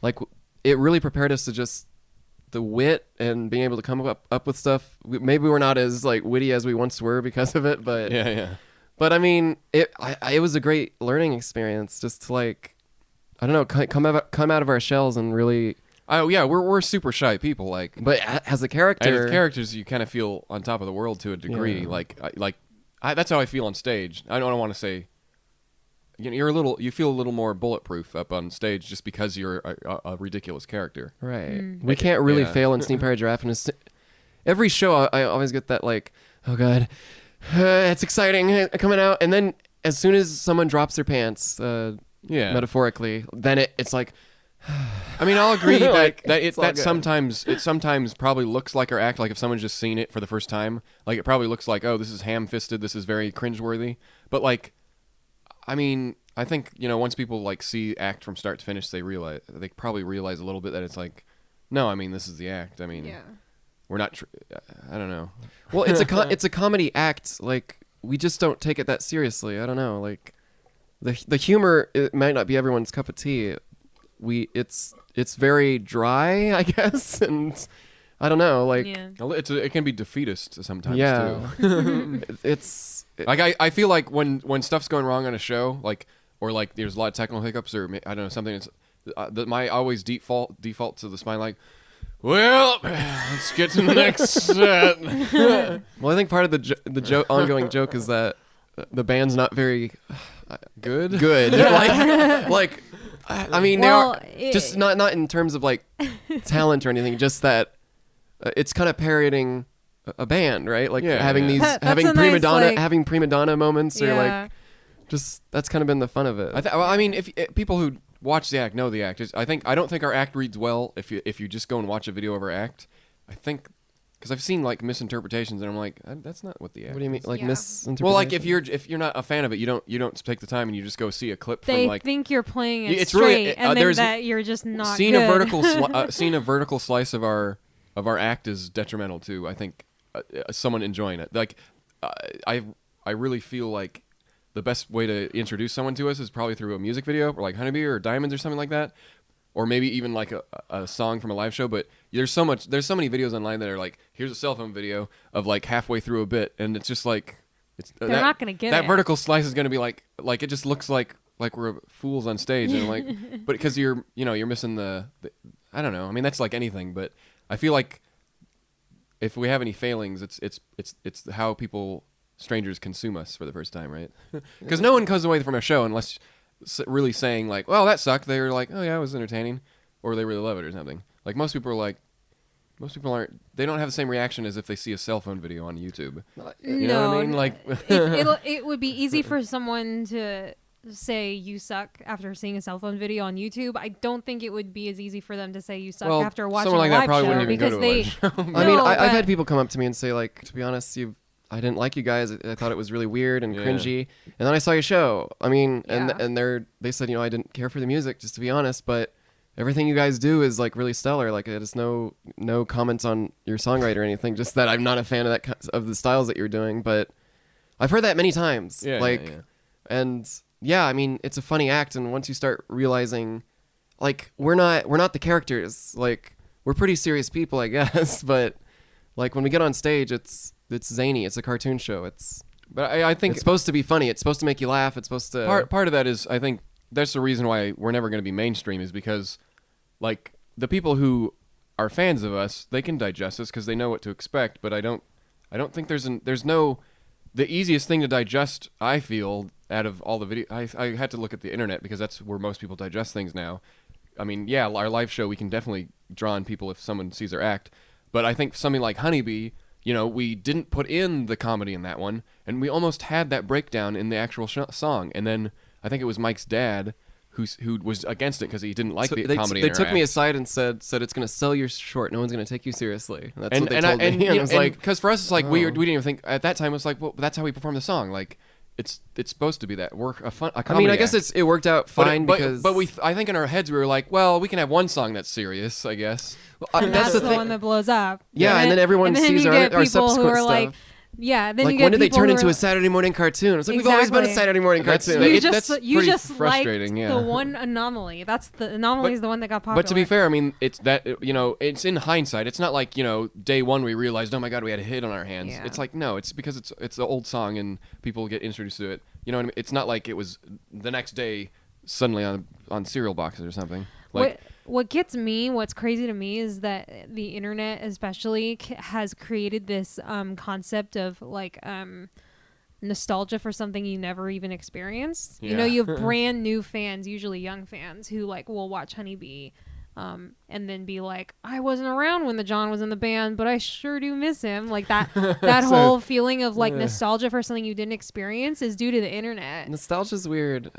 like it really prepared us to just the wit and being able to come up with stuff. Maybe we're not as like witty as we once were because of it, but But I mean, it was a great learning experience just to like, I don't know, come out of our shells and really. Oh yeah, we're super shy people, like. But as a character, And as characters, you kind of feel on top of the world to a degree. Yeah. That's how I feel on stage. I don't want to say. You feel a little more bulletproof up on stage just because you're a ridiculous character. right? We can't really fail in Steam Powered Giraffe. And every show, I always get that like, oh god, it's exciting coming out, and then as soon as someone drops their pants, metaphorically, then it's like. I mean, I'll agree Like, that sometimes probably looks like our act. Like if someone's just seen it for the first time, like it probably looks like, oh, this is ham-fisted, this is very cringeworthy. But like, I mean, I think once people like see act from start to finish, they probably realize a little bit that it's like, no, I mean, this is the act. I mean, we're not. I don't know. Well, it's a comedy act. Like we just don't take it that seriously. I don't know. Like the humor, it might not be everyone's cup of tea. It's very dry, I guess, and I don't know, like it can be defeatist sometimes too. Like I feel like when stuff's going wrong on a show, like or like there's a lot of technical hiccups or I don't know something that's my always default to the spine, like, well, let's get to the next set. Well, I think part of the ongoing joke is that the band's not very good. like. I mean, they are just not in terms of like talent or anything. Just that it's kind of parodying a band, right? Like having these having prima donna moments, or like just that's kind of been the fun of it. I mean, if people who watch the act know the act, I don't think our act reads well if you just go and watch a video of our act. I think. Because I've seen like misinterpretations, and I'm like, that's not what the act. What do you mean, like misinterpretation? Well, like if you're not a fan of it, you don't take the time and you just go see a clip from like. They think you're playing it it's straight, really, and then that you're just not seen good. a vertical slice of our our act is detrimental to, I think, someone enjoying it. Like, I really feel like the best way to introduce someone to us is probably through a music video, or like Honeybee or Diamonds or something like that, or maybe even like a song from a live show. But there's so many videos online that are like, here's a cell phone video of like halfway through a bit, and it's just like, They're not gonna get that it. vertical slice is gonna be like it just looks like we're fools on stage, and like, but because you're missing the I don't know. I mean, that's like anything, but I feel like if we have any failings, it's how strangers consume us for the first time, right? Because no one comes away from a show unless really saying like, well, that sucked. They were like, oh yeah, it was entertaining, or they really love it or something. Like most people aren't. They don't have the same reaction as if they see a cell phone video on YouTube. You know what I mean? Like, it would be easy for someone to say you suck after seeing a cell phone video on YouTube. I don't think it would be as easy for them to say you suck after watching someone like a live that probably show wouldn't even go because to a live show. I mean, No, I've had but- people come up to me and say, like, to be honest, I didn't like you guys. I thought it was really weird and Yeah. cringy. And then I saw your show. I mean, Yeah. and they said, I didn't care for the music, just to be honest, but everything you guys do is like really stellar. Like, there's no comments on your songwriter or anything. Just that I'm not a fan of the styles that you're doing. But I've heard that many times. Yeah, like, yeah. And yeah, I mean, it's a funny act. And once you start realizing, like, we're not the characters. Like, we're pretty serious people, I guess. But like when we get on stage, it's zany. It's a cartoon show. But I think It's supposed to be funny. It's supposed to make you laugh. It's supposed to. part of that is, I think that's the reason why we're never going to be mainstream, is because like the people who are fans of us, they can digest us because they know what to expect. But I don't think there's no the easiest thing to digest. I feel out of all the video, I had to look at the internet because that's where most people digest things now. I mean, yeah, our live show, we can definitely draw on people if someone sees our act. But I think something like Honeybee, we didn't put in the comedy in that one, and we almost had that breakdown in the actual song. And then I think it was Mike's dad who was against it because he didn't like the comedy. They in our took me act. aside and said it's going to sell your short. No one's going to take you seriously. And that's what they and told me. And I was like, because for us, it's like we oh. didn't even think at that time. It's like, well, that's how we perform the song. Like, it's supposed to be that. We're a comedy I mean, I guess act. it worked out fine because. But I think in our heads we were like, well, we can have one song that's serious, I guess. And that's the one that blows up. Yeah, and then everyone sees you our get people subsequent who are stuff. like, yeah. Then Like, you get when did they people turn who into are- a Saturday morning cartoon? It's like, we've always been a Exactly. Saturday morning That's- cartoon. You that's just you pretty just liked frustrating, yeah. the one anomaly. That's the anomaly is the one that got popular. But to be fair, I mean, it's that it's in hindsight. It's not like day one we realized, oh my god, we had a hit on our hands. Yeah. It's like no, it's because it's an old song and people get introduced to it. You know what I mean? It's not like it was the next day suddenly on cereal boxes or something. Like what's crazy to me is that the internet especially has created this concept of like nostalgia for something you never even experienced. Yeah. You have brand new fans, usually young fans, who like will watch Honeybee and then be like, I wasn't around when the John was in the band, but I sure do miss him. Like that whole feeling of like nostalgia for something you didn't experience is due to the internet. Nostalgia's weird.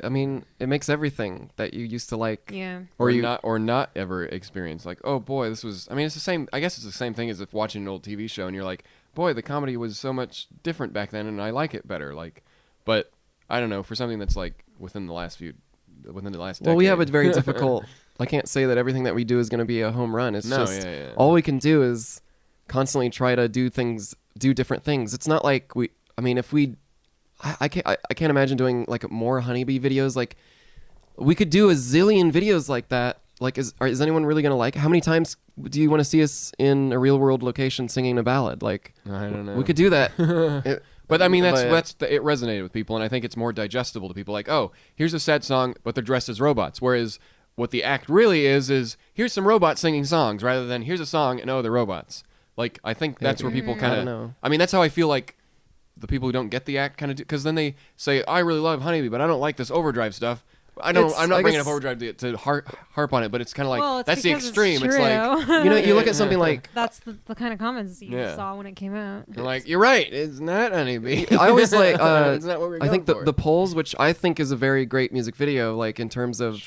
I mean, it makes everything that you used to like. Yeah. or not ever experience. Like, oh boy, this was. I mean, it's the same. I guess it's the same thing as if watching an old TV show and you're like, boy, the comedy was so much different back then, and I like it better. Like, but I don't know, for something that's like within the last decade. Well, we have a very difficult. I can't say that everything that we do is going to be a home run. It's just yeah. all we can do is constantly try to do different things. It's not like I can't imagine doing like more Honeybee videos. Like, we could do a zillion videos like that. Like, is anyone really gonna like? How many times do you want to see us in a real world location singing a ballad? Like, I don't know. we could do that. But I mean, it resonated with people, and I think it's more digestible to people. Like, oh, here's a sad song, but they're dressed as robots. Whereas what the act really is here's some robots singing songs, rather than here's a song and they're robots. Like, I think that's where people I kind don't of. know. I mean, that's how I feel like the people who don't get the act kind of do, because then they say, I really love Honeybee, but I don't like this overdrive stuff. I'm not bringing up overdrive to harp on it, but it's kind of like Well, it's that's the because extreme. It's like You look at something like. that's the kind of comments you Yeah. saw when it came out. you're like, you're right, it's not Honeybee. I always like. It's not what we're I think going for. the polls, which I think is a very great music video, like in terms of,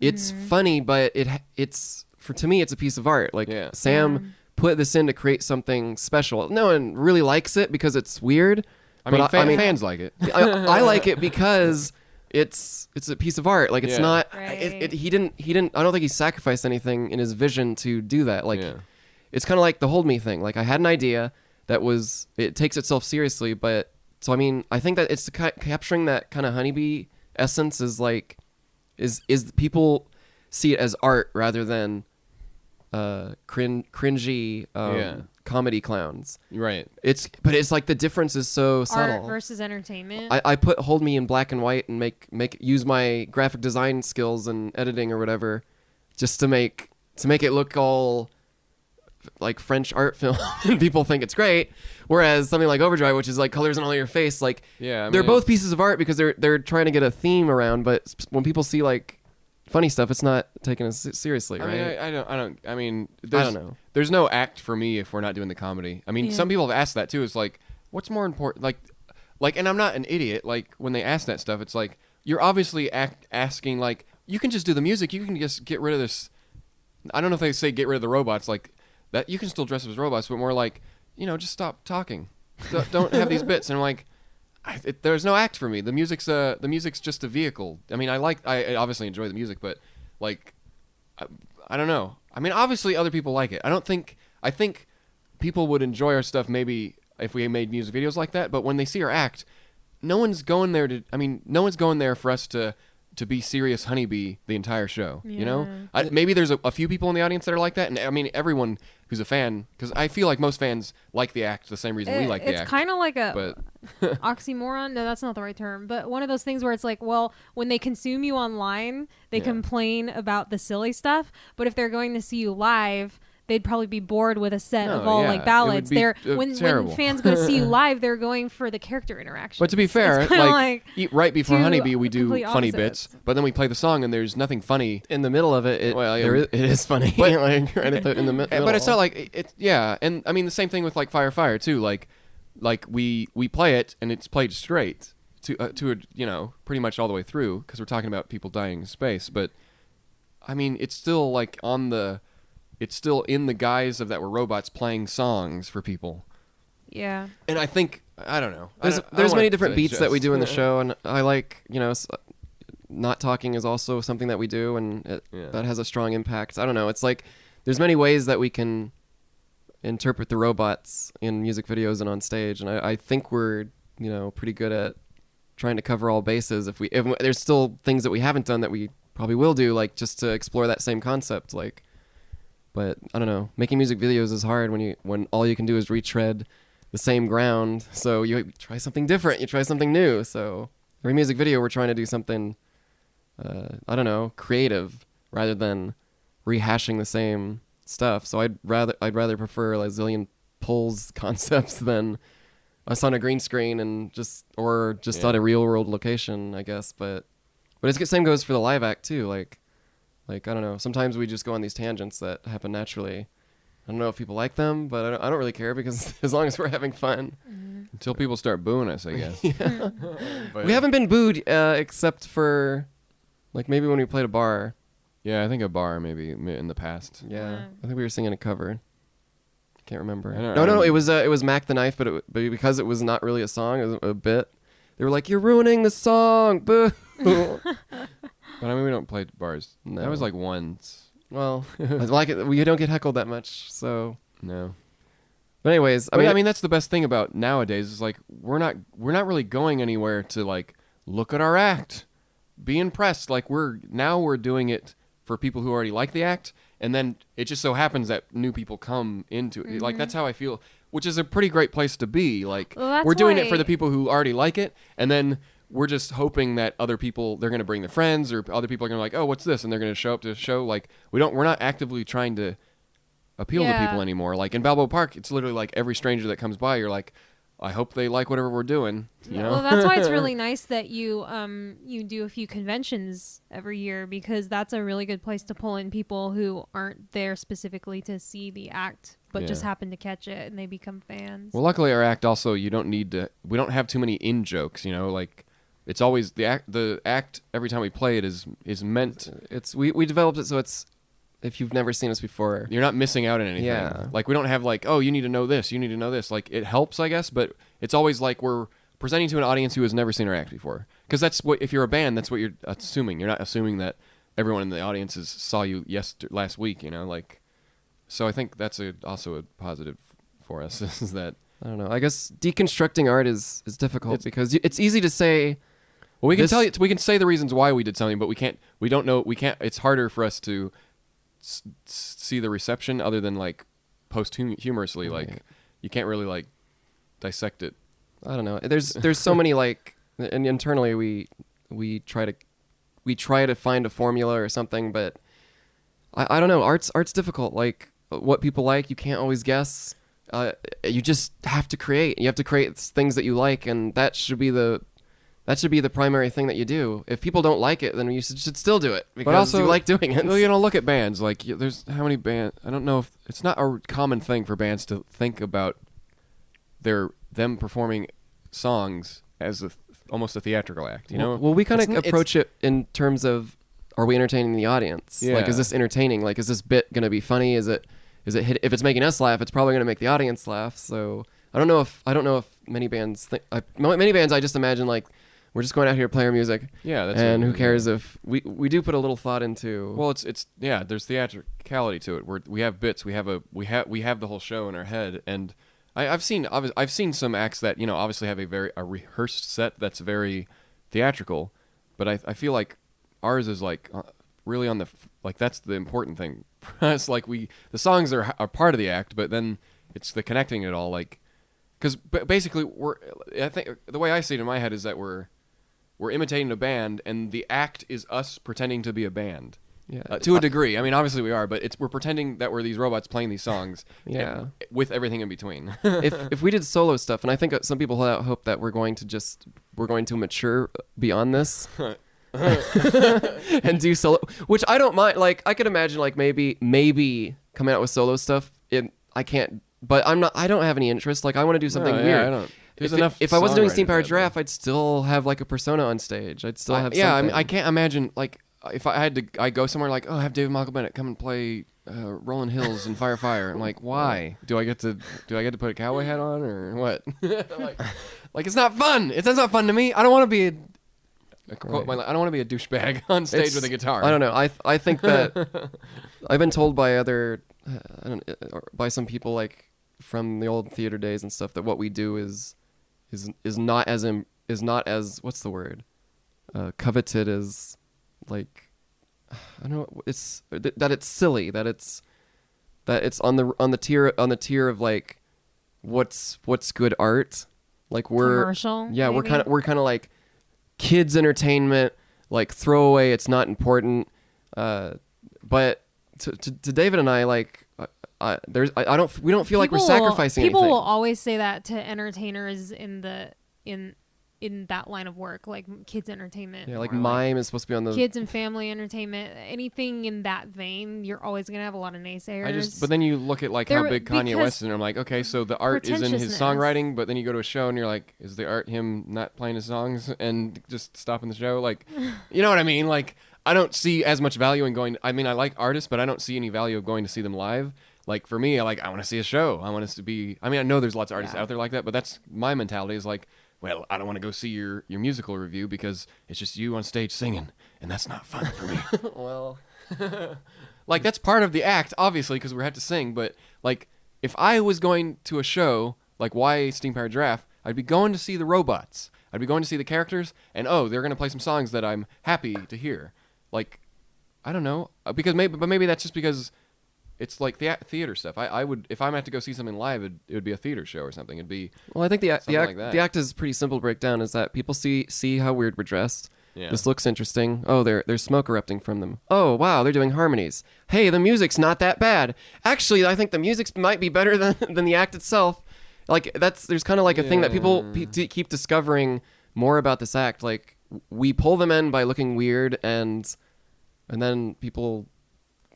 it's funny, but it's to me it's a piece of art. Like Yeah. Sam put this in to create something special. No one really likes it because it's weird. I mean, but fans like it. I like it because it's a piece of art. Like, it's Yeah. not. Right. He didn't. I don't think he sacrificed anything in his vision to do that. Like. Yeah. it's kind of like the Hold Me thing. Like I had an idea that it takes itself seriously, but so I mean, I think that it's capturing that kind of honeybee essence is like is people see it as art rather than cringy comedy clowns. Right. But it's like the difference is so subtle. Art versus entertainment. I put Hold Me in black and white and use my graphic design skills and editing or whatever just to make it look all like French art film and people think it's great. Whereas something like Overdrive, which is like colors in all your face, like they're both pieces of art because they're trying to get a theme around, but when people see like funny stuff, it's not taken as seriously, right? I don't know. There's no act for me if we're not doing the comedy. I mean, some people have asked that too. It's like, what's more important? Like, and I'm not an idiot. Like when they ask that stuff, it's like you're obviously asking like you can just do the music. You can just get rid of this. I don't know if they say get rid of the robots like that. You can still dress up as robots, but more like just stop talking. Don't have these bits. And I'm like, there's no act for me. The music's just a vehicle. I mean, I obviously enjoy the music, but like, I don't know. I mean, obviously other people like it. I think people would enjoy our stuff maybe if we made music videos like that. But when they see our act, no one's going there for us to be serious honeybee the entire show. Yeah. Maybe there's a few people in the audience that are like that, and I mean everyone who's a fan, because I feel like most fans like the act the same reason we like the act. It's kind of like but oxymoron. No, that's not the right term. But one of those things where it's like, well, when they consume you online, they complain about the silly stuff. But if they're going to see you live, they'd probably be bored with a set of all like ballads. When fans go to see you live, they're going for the character interaction. But to be fair, like right before Honeybee, we do funny opposites. bits, but then we play the song and there's nothing funny in the middle of it. It is funny, but, like right in the middle. But it's not like it. Yeah, and I mean the same thing with like Fire too. Like we play it and it's played straight to pretty much all the way through because we're talking about people dying in space. But I mean it's still like it's still in the guise of that we're robots playing songs for people. Yeah. And I think, I don't know. There's many different beats that we do in the show, and I like, not talking is also something that we do, and that has a strong impact. I don't know. It's like there's many ways that we can interpret the robots in music videos and on stage, and I think we're, pretty good at trying to cover all bases. If there's still things that we haven't done that we probably will do, like just to explore that same concept, like. But I don't know. Making music videos is hard when all you can do is retread the same ground. So you try something different. You try something new. So every music video, we're trying to do something, creative rather than rehashing the same stuff. So I'd rather prefer like zillion pulls concepts than us on a green screen and just at a real world location, I guess. But it's the same goes for the live act too. Like I don't know. Sometimes we just go on these tangents that happen naturally. I don't know if people like them, but I don't really care because as long as we're having fun. Until people start booing us, I guess. We haven't been booed except for like maybe when we played a bar. Yeah, I think a bar maybe in the past. Yeah, I think we were singing a cover. I can't remember. No. It was Mac the Knife, but because it was not really a song, it was a bit. They were like, "You're ruining the song, boo." But I mean, we don't play bars. No. That was like once. Well, I like it. We don't get heckled that much, so no. But anyways, I mean that's the best thing about nowadays is like we're not really going anywhere to like look at our act, be impressed. Like we're doing it for people who already like the act, and then it just so happens that new people come into it. Mm-hmm. Like that's how I feel, which is a pretty great place to be. Like we're doing it for the people who already like it, and then. We're just hoping that other people, they're going to bring their friends or other people are going to like, oh, what's this? And they're going to show up to the show. Like, we're not actively trying to appeal to people anymore. Like in Balboa Park, it's literally like every stranger that comes by, you're like, I hope they like whatever we're doing. You know? Well, that's why it's really nice that you do a few conventions every year because that's a really good place to pull in people who aren't there specifically to see the act, but just happen to catch it and they become fans. Well, luckily our act also, we don't have too many in jokes, like, it's always the act every time we play it is meant. We developed it so it's if you've never seen us before, you're not missing out on anything. Yeah. Like we don't have like, oh, you need to know this, you need to know this. Like it helps, I guess, but it's always like we're presenting to an audience who has never seen our act before. Because that's what if you're a band, that's what you're assuming. You're not assuming that everyone in the audience saw you last week. Like So I think that's also a positive for us is that I don't know. I guess deconstructing art is difficult because it's easy to say. well, we can tell you, we can say the reasons why we did something, but we don't know. It's harder for us to see the reception other than like humorously. Right. Like you can't really like dissect it. I don't know. There's so many like, and internally we try to find a formula or something, but I don't know. Art's difficult. Like what people like, you can't always guess. You just have to create. You have to create things that you like, and that should be the primary thing that you do. If people don't like it, then you should still do it because But also, you like doing it. Well, look at bands. Like, there's how many bands? I don't know if it's not a common thing for bands to think about them performing songs as almost a theatrical act. You know? Well, we kind of It's- approach it in terms of, are we entertaining the audience? Yeah. Like, is this entertaining? Like, is this bit gonna be funny? Is it hit? If it's making us laugh, it's probably gonna make the audience laugh. So I don't know if many bands think. Many bands, I just imagine like, we're just going out here to play our music. Yeah, that's and it. who cares if we do put a little thought into. Well, it's there's theatricality to it. We have bits. We have the whole show in our head, and I've seen some acts that obviously have a rehearsed set that's very theatrical, but I feel like ours is like really on the like that's the important thing. It's like the songs are part of the act, but then it's the connecting it all, like because basically I think the way I see it in my head is that we're imitating a band, and the act is us pretending to be a band. Yeah. To a degree. I mean, obviously we are, but we're pretending that we're these robots playing these songs. Yeah. With everything in between. if we did solo stuff, and I think some people hope that we're going to mature beyond this. And do solo, which I don't mind. Like, I could imagine like maybe coming out with solo stuff. I can't, but I don't have any interest. Like, I want to do something No, yeah, weird. I don't. There's If enough I wasn't doing songwriters Steam Powered out there. Giraffe, I'd still have like a persona on stage. I'd still have yeah, I something. mean, I can't imagine like if I had to, I go somewhere like, have David Michael Bennett come and play Rolling Hills and Fire Fire. I'm like, why? Do I get to put a cowboy hat on or what? like it's not fun. It's not fun to me. I don't want to be I don't want to be a douchebag on stage with a guitar. I don't know. I think that I've been told by by some people like from the old theater days and stuff that what we do is not as what's the word coveted as like I don't know, it's that it's silly, that it's on the tier of like what's good art, like we're Commercial, yeah maybe? we're kind of like kids entertainment, like throwaway, it's not important, but to David and I, like we don't feel like we're sacrificing people anything. will always say that to entertainers in that line of work, like kids entertainment. Yeah, like or, mime is supposed to be on the kids and family entertainment. Anything in that vein, you're always gonna have a lot of naysayers. But then you look at like how big Kanye because West is, and I'm like, okay, so the art is in his pretentiousness. songwriting, but then you go to a show and you're like, is the art him not playing his songs and just stopping the show? Like, you know what I mean? Like, I don't see as much value in going. I mean, I like artists, but I don't see any value of going to see them live. Like for me, I want to see a show. I want us to be. I mean, I know there's lots of artists out there like that, but that's my mentality. Is like, well, I don't want to go see your musical review because it's just you on stage singing, and that's not fun for me. well. Like, that's part of the act, obviously, because we had to sing. But like, if I was going to a show like Why Steam Powered Giraffe, I'd be going to see the robots. I'd be going to see the characters, and they're going to play some songs that I'm happy to hear. Like, I don't know, because maybe that's just because it's like theater stuff. I would, if I'm at to go see something live, it would be a theater show or something. It'd be Well, I think the something like that. act is pretty simple to break down. Is that people see how weird we're dressed. Yeah. This looks interesting. Oh, there's smoke erupting from them. Oh, wow, they're doing harmonies. Hey, the music's not that bad. Actually, I think the music might be better than the act itself. Like there's kind of like a thing that people keep discovering more about this act. Like we pull them in by looking weird, and then people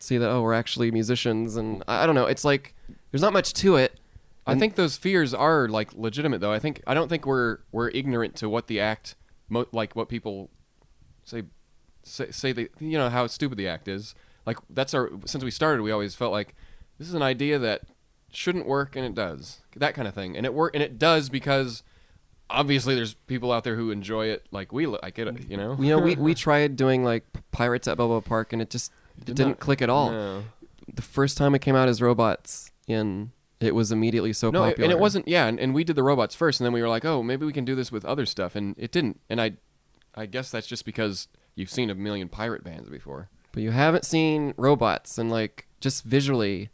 see that we're actually musicians, and I don't know. It's like there's not much to it. I think those fears are like legitimate, though. I don't think we're ignorant to what the act, like what people say they, how stupid the act is. Like since we started, we always felt like this is an idea that shouldn't work, and it does, that kind of thing, and it does because obviously there's people out there who enjoy it, like we like it, We tried doing like Pirates at Balboa Park, and it didn't click at all. No. the first time it came out as robots it was immediately so popular. and it wasn't. Yeah, and we did the robots first, and then we were like, oh, maybe we can do this with other stuff, and it didn't. And I guess that's just because you've seen a million pirate bands before. But you haven't seen robots, and like just visually.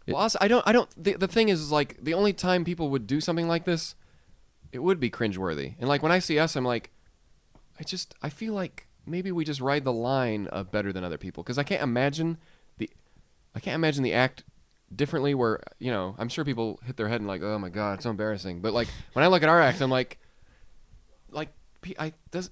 Well, also, I don't. The thing is, like, the only time people would do something like this, it would be cringeworthy. And like when I see us, I'm like, I feel like maybe we just ride the line of better than other people, because I can't imagine the act differently. Where I'm sure people hit their head and like, oh my god, it's so embarrassing. But like when I look at our act, I'm like,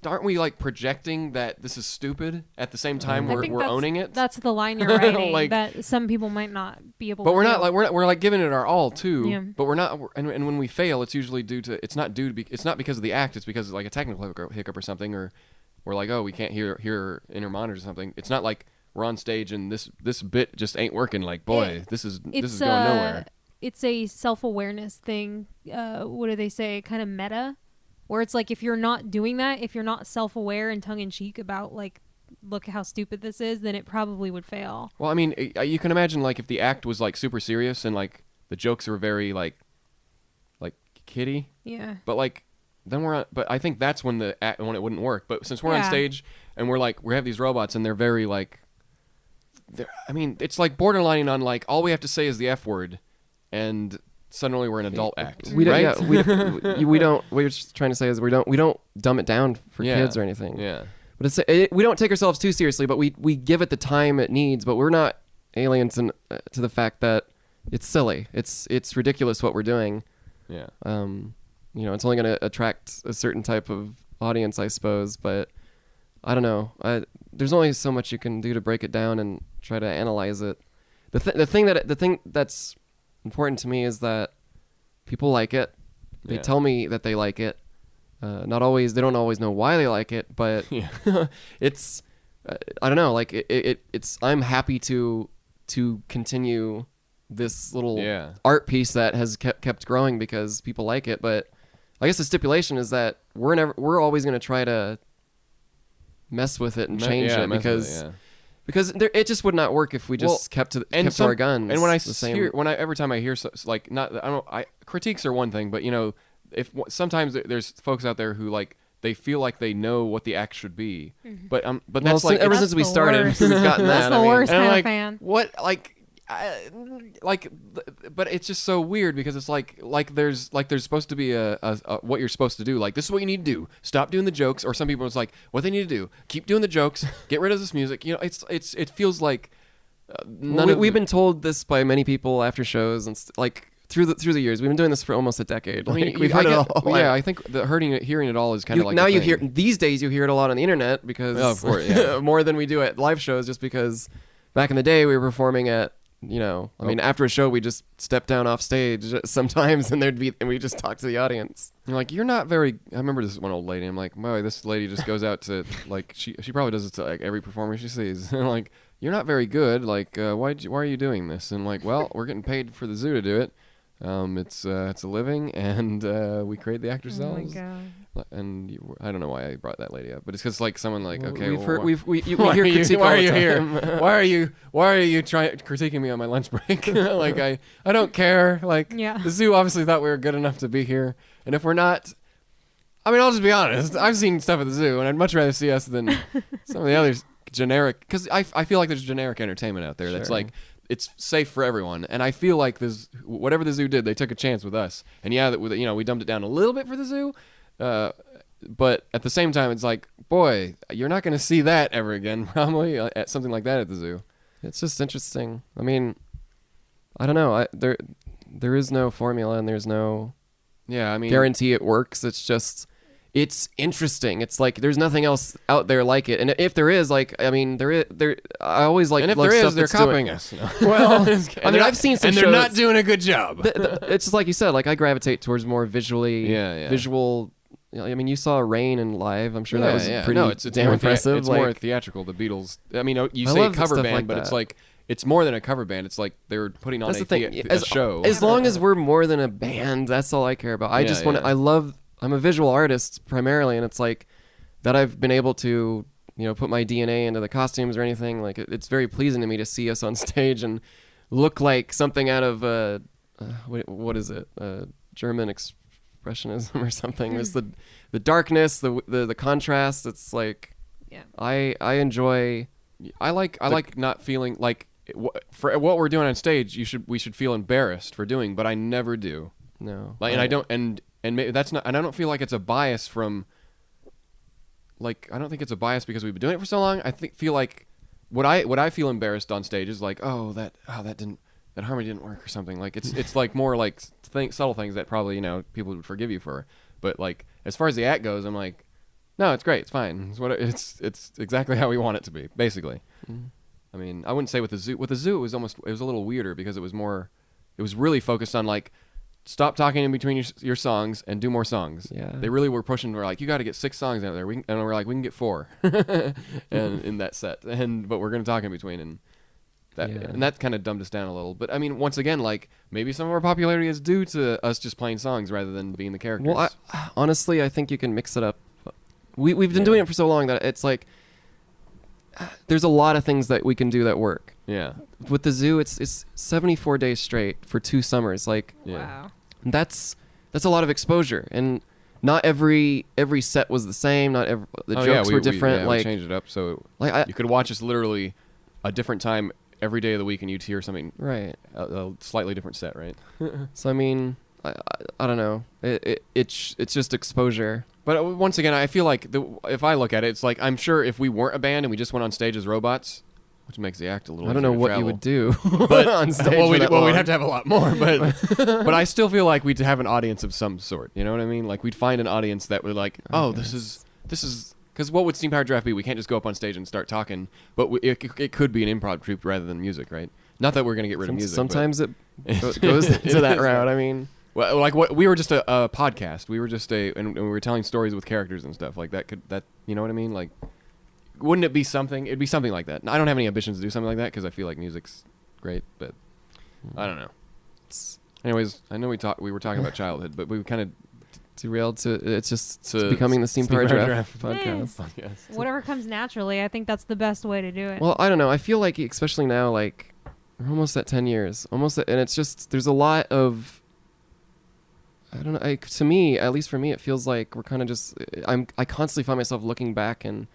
aren't we like projecting that this is stupid at the same time we're owning it? That's the line you're writing. Like, that some people might not be able. But to we're do. not like we're like giving it our all too. Yeah. But we're not. And when we fail, it's usually it's not because of the act. It's because of like a technical hiccup or something, or we're like, oh, we can't hear inner monitor or something. It's not like we're on stage and this bit just ain't working. Like, boy, this is going nowhere. It's a self-awareness thing. What do they say? Kind of meta. Where it's like, if you're not doing that, if you're not self-aware and tongue-in-cheek about, like, look how stupid this is, then it probably would fail. Well, I mean, you can imagine, like, if the act was, like, super serious and, like, the jokes were very, like kiddie. Yeah. But, like, then but I think that's when when it wouldn't work. But since we're on stage and we have these robots and they're very, like, it's, like, borderlining on, like, all we have to say is the F word and suddenly we're an adult act. We don't. Right? Yeah, we don't. What you're just trying to say is we don't dumb it down for kids or anything. Yeah. But we don't take ourselves too seriously. But we give it the time it needs. But we're not aliens to the fact that it's silly. It's ridiculous what we're doing. Yeah. It's only going to attract a certain type of audience, I suppose. But I don't know. There's only so much you can do to break it down and try to analyze it. The thing that's important to me is that people like it. They tell me that they like it. Not always. They don't always know why they like it, but it's. I don't know. Like it's. I'm happy to continue this little art piece that has kept growing because people like it. But I guess the stipulation is that we're always going to try to mess with it and change it because it just would not work if we just kept to our guns. And when every time I hear critiques are one thing, but if sometimes there's folks out there who like they feel like they know what the act should be, but that's like ever since we started, we've gotten that. That's the worst and kind I'm of fan. What but it's just so weird because it's like there's supposed to be a what you're supposed to do. Like, this is what you need to do. Stop doing the jokes. Or some people it's like, what they need to do, keep doing the jokes, get rid of this music. It feels like we've been told this by many people after shows and through the years. We've been doing this for almost a decade. I mean, we've heard it all. Yeah, I think hearing it all is kind of like now you hear these days you hear it a lot on the internet because of course, more than we do at live shows, just because back in the day we were performing at after a show we just step down off stage sometimes and we just talk to the audience. You're like, you're not very. I remember this one old lady. I'm like, boy, this lady just goes out to like she probably does it to like every performer she sees. And like, you're not very good. Like, why are you doing this? And like, well, we're getting paid for the zoo to do it. It's a living, and we create the act ourselves. Oh my god! And I don't know why I brought that lady up, but it's because like someone like, okay, we hear critique. Why are you here? Why are you trying critiquing me on my lunch break? Like I don't care. Like the zoo obviously thought we were good enough to be here, and if we're not, I mean, I'll just be honest. I've seen stuff at the zoo, and I'd much rather see us than some of the others generic. Because I feel like there's generic entertainment out there that's like. It's safe for everyone, and I feel like whatever the zoo did, they took a chance with us. And we dumbed it down a little bit for the zoo, but at the same time, it's like, boy, you're not going to see that ever again, probably at something like that at the zoo. It's just interesting. I mean, I don't know. There is no formula, and there's no guarantee it works. It's just. It's interesting. It's like there's nothing else out there like it, and if there is, like, I mean, I always like. And if there is, they're copying us. Well, I mean, I've seen some and shows. they're not doing a good job. It's just like you said. Like I gravitate towards more visual. I mean, you saw Rain in live. I'm sure that was pretty damn impressive. It's more theatrical. The Beatles. I mean, you say cover band, but it's like it's more than a cover band. It's like they're putting on a show. As long as we're more than a band, that's all I care about. I just want. I'm a visual artist primarily, and it's like that I've been able to, put my DNA into the costumes or anything. Like it's very pleasing to me to see us on stage, and look like something out of what is it? German expressionism or something. There's the darkness, the contrast. It's like Yeah. I enjoy. I like not feeling like for what we're doing on stage. We should feel embarrassed for doing, but I never do. No, Like, and I don't, and maybe that's not, and I don't feel like it's a bias from. Like, I don't think it's a bias because we've been doing it for so long. I feel like what I feel embarrassed on stage is like, that harmony didn't work or something. Like it's like more like subtle things that probably people would forgive you for. But like as far as the act goes, I'm like, no, it's great, it's fine. It's exactly how we want it to be, basically. Mm. I mean, I wouldn't say with the zoo. With the zoo, it was a little weirder because it was really focused on like. Stop talking in between your songs and do more songs. Yeah. They really were pushing. We're like, you got to get 6 songs out there. And we're like, we can get 4, and in that set. But we're gonna talk in between, and that kind of dumbed us down a little. But I mean, once again, like maybe some of our popularity is due to us just playing songs rather than being the characters. Well, honestly, I think you can mix it up. We've been doing it for so long that it's like there's a lot of things that we can do that work. Yeah. With the zoo, it's 74 days straight for 2 summers. Like, Wow. that's a lot of exposure, and not every set was the same. Not the jokes were different. We changed it up so like you could watch us literally a different time every day of the week, and you'd hear something right. a slightly different set, right? So I mean, I don't know. It's just exposure. But once again, I feel like if I look at it, it's like I'm sure if we weren't a band and we just went on stage as robots, which makes the act a little. I don't know easier to what travel. you would do But on stage. we'd long. have to have a lot more. But but I still feel like we'd have an audience of some sort. You know what I mean? Like we'd find an audience that would like, oh, this is because what would Steam Powered Giraffe be? We can't just go up on stage and start talking. But it could be an improv troupe rather than music, right? Not that we're gonna get rid of music. Sometimes it goes to that route. I mean. Well, like what we were just a podcast. We were just and we were telling stories with characters and stuff like that. You know what I mean? Like, wouldn't it be something? It'd be something like that. I don't have any ambitions to do something like that because I feel like music's great, but I don't know. Anyways, I know we were talking about childhood, but we kind of derailed to it's just becoming the Steam Powered Giraffe podcast. Yes. Whatever comes naturally, I think that's the best way to do it. Well, I don't know. I feel like especially now, like we're almost at 10 years, and it's just there's a lot of. I don't know. To me, at least for me, it feels like we're kind of just. I constantly find myself looking back on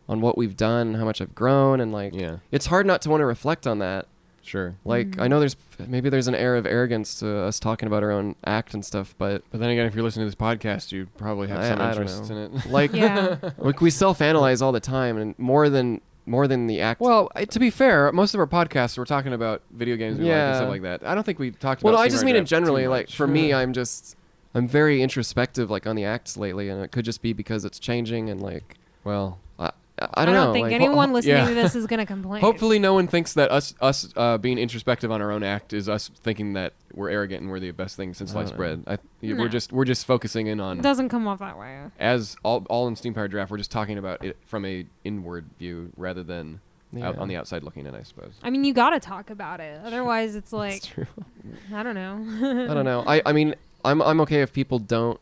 what we've done, how much I've grown, and like. Yeah. It's hard not to want to reflect on that. Sure. Like I know there's an air of arrogance to us talking about our own act and stuff, but then again, if you're listening to this podcast, you probably have some I don't interest in it. Like, like we self-analyze all the time, and more than the act. Well, to be fair, most of our podcasts we're talking about video games we like and stuff like that. I don't think we talked about. Well, no, I Steam just Powered mean in Giraffe generally. too Like much. for me, I'm very introspective, like on the acts lately, and it could just be because it's changing and like. Well, I don't know. think like, anyone listening yeah. to this is gonna complain. hopefully, no one thinks that us being introspective on our own act is us thinking that we're arrogant and we're the best thing since sliced bread. No. We're just focusing in on It doesn't come off that way. as all in Steam Powered Giraffe. We're just talking about it from a inward view rather than out on the outside looking in, I suppose. I mean, you gotta talk about it. Otherwise, it's like It's true. I don't know. I don't know. I mean, I'm okay if people don't.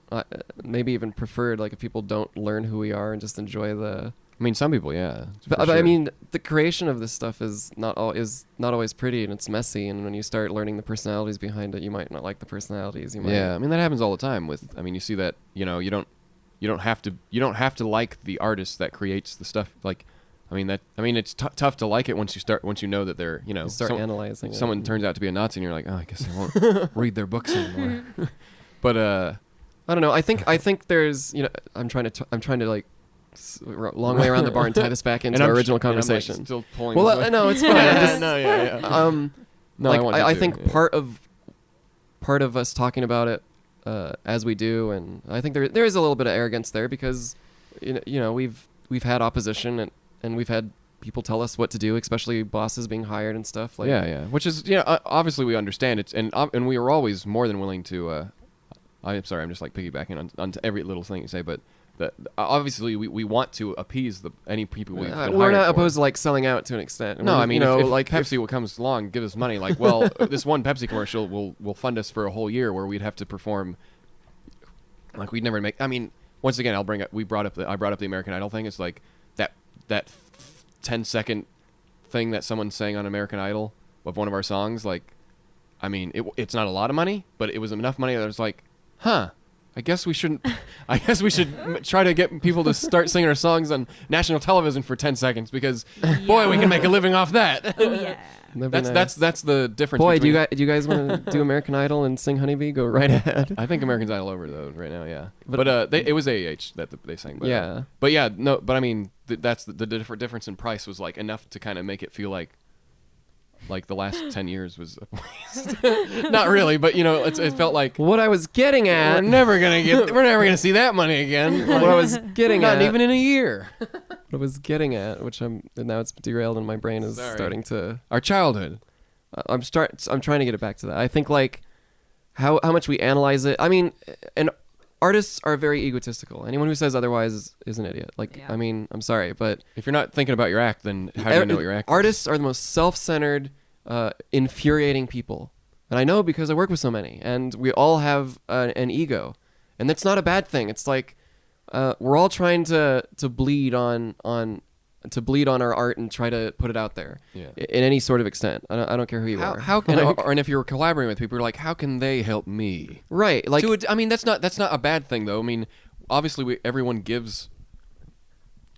Maybe even preferred like if people don't learn who we are and just enjoy the. I mean, some people, yeah. But for I sure. mean, the creation of this stuff is not always pretty, and it's messy. And when you start learning the personalities behind it, you might not like the personalities. You might. Yeah, I mean that happens all the time. I mean, you see that. You don't have to like the artist that creates the stuff. Like, I mean, it's tough to like it once you know that they're You start analyzing. Someone it. turns out to be a Nazi, and you're like, oh, I guess I won't read their books anymore. But I don't know. I think there's I'm trying to like long way around the bar and tie this back into our original conversation. I'm, like, still pulling. Well, this way. no, it's fine. I'm just, no, yeah. No, like, I want you I to, think yeah. part of us talking about it as we do, and I think there is a little bit of arrogance there because we've had opposition and we've had people tell us what to do, especially bosses being hired and stuff. Like, yeah. Which is obviously we understand it, and we are always more than willing to. I'm sorry, I'm just like piggybacking on every little thing you say, but. Obviously, we want to appease any people we've been we're hired not for. opposed to like selling out to an extent. No, I mean, if like Pepsi comes along, give us money. Like, well, this one Pepsi commercial will fund us for a whole year, where we'd have to perform. Like, we'd never make. I mean, once again, I brought up the American Idol thing. It's like that 10-second thing that someone's saying on American Idol one of our songs, like, I mean, it's not a lot of money, but it was enough money that I was like, huh. I guess we should try to get people to start singing our songs on national television for 10 seconds because, boy, we can make a living off that. Oh, yeah. That's the difference. Boy, do between you guys want to do American Idol and sing Honeybee? Go right ahead. I think American's Idol over though right now, yeah. But it was AAH that they sang. But, yeah. But yeah, no. But I mean, that's the difference in price was like enough to kind of make it feel like the last 10 years was a waste. Not really, but you know, it felt like What I was getting at. we're never gonna see that money again. What I was getting Not at. even in a year. What I was getting at, which now it's derailed and my brain is Sorry. starting to. Our childhood. I'm trying to get it back to that. I think like how much we analyze it. I mean, and artists are very egotistical. Anyone who says otherwise is an idiot. Like, Yeah. I mean, I'm sorry, but If you're not thinking about your act, then how do you know what your act is? artists are the most self-centered, infuriating people. And I know because I work with so many, and we all have an ego, and that's not a bad thing. It's like we're all trying to bleed on our art and try to put it out there Yeah. in any sort of extent. I don't care who you are. And if you were collaborating with people, you're like, how can they help me? Right, like I mean, that's not a bad thing though. I mean, obviously everyone gives.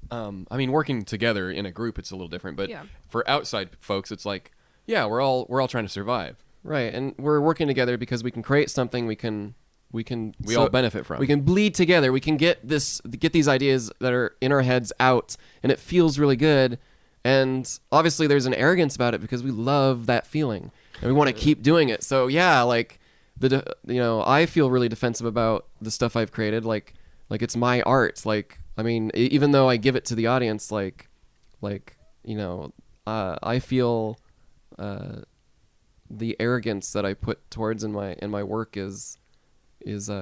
I mean, working together in a group, it's a little different. But Yeah. for outside folks, it's like, yeah, we're all trying to survive. right, and we're working together because we can create something we All benefit from. We can bleed together. We can get these ideas that are in our heads out, and it feels really good. And obviously, there's an arrogance about it because we love that feeling, and we want to keep doing it. So yeah, like I feel really defensive about the stuff I've created. Like it's my art. Like I mean, even though I give it to the audience, I feel the arrogance that I put towards in my work is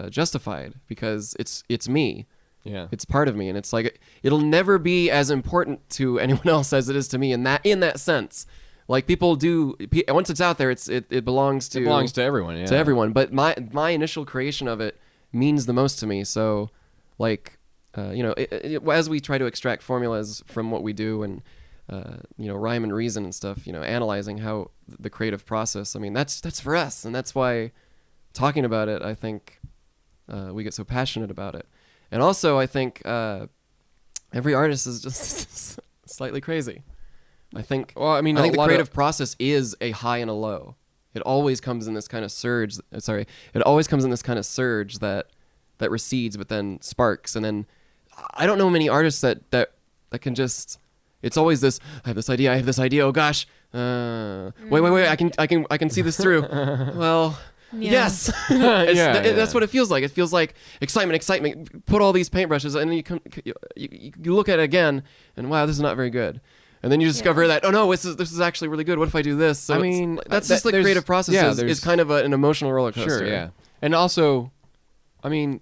justified because it's me. Yeah. It's part of me, and it's like it'll never be as important to anyone else as it is to me in that sense. Like people do once it's out there, it belongs to everyone. Yeah. to everyone. But my initial creation of it means the most to me. So like as we try to extract formulas from what we do and rhyme and reason and stuff, analyzing how the creative process. I mean, that's for us, and that's why talking about it, I think we get so passionate about it. And also, I think every artist is just slightly crazy. I think. Well, I mean, I think a the lot creative process is a high and a low. It always comes in this kind of surge. It always comes in this kind of surge that recedes, but then sparks. And then I don't know many artists that can just. It's always this. I have this idea. Oh gosh. Wait. I can see this through. Well. Yeah. Yes. That's what it feels like. It feels like excitement. Put all these paintbrushes, and then you look at it again, and wow, this is not very good. And then you discover that this is actually really good. What if I do this? So I mean, that's just the creative process. Yeah, is kind of an emotional roller coaster. Sure, yeah. And also, I mean,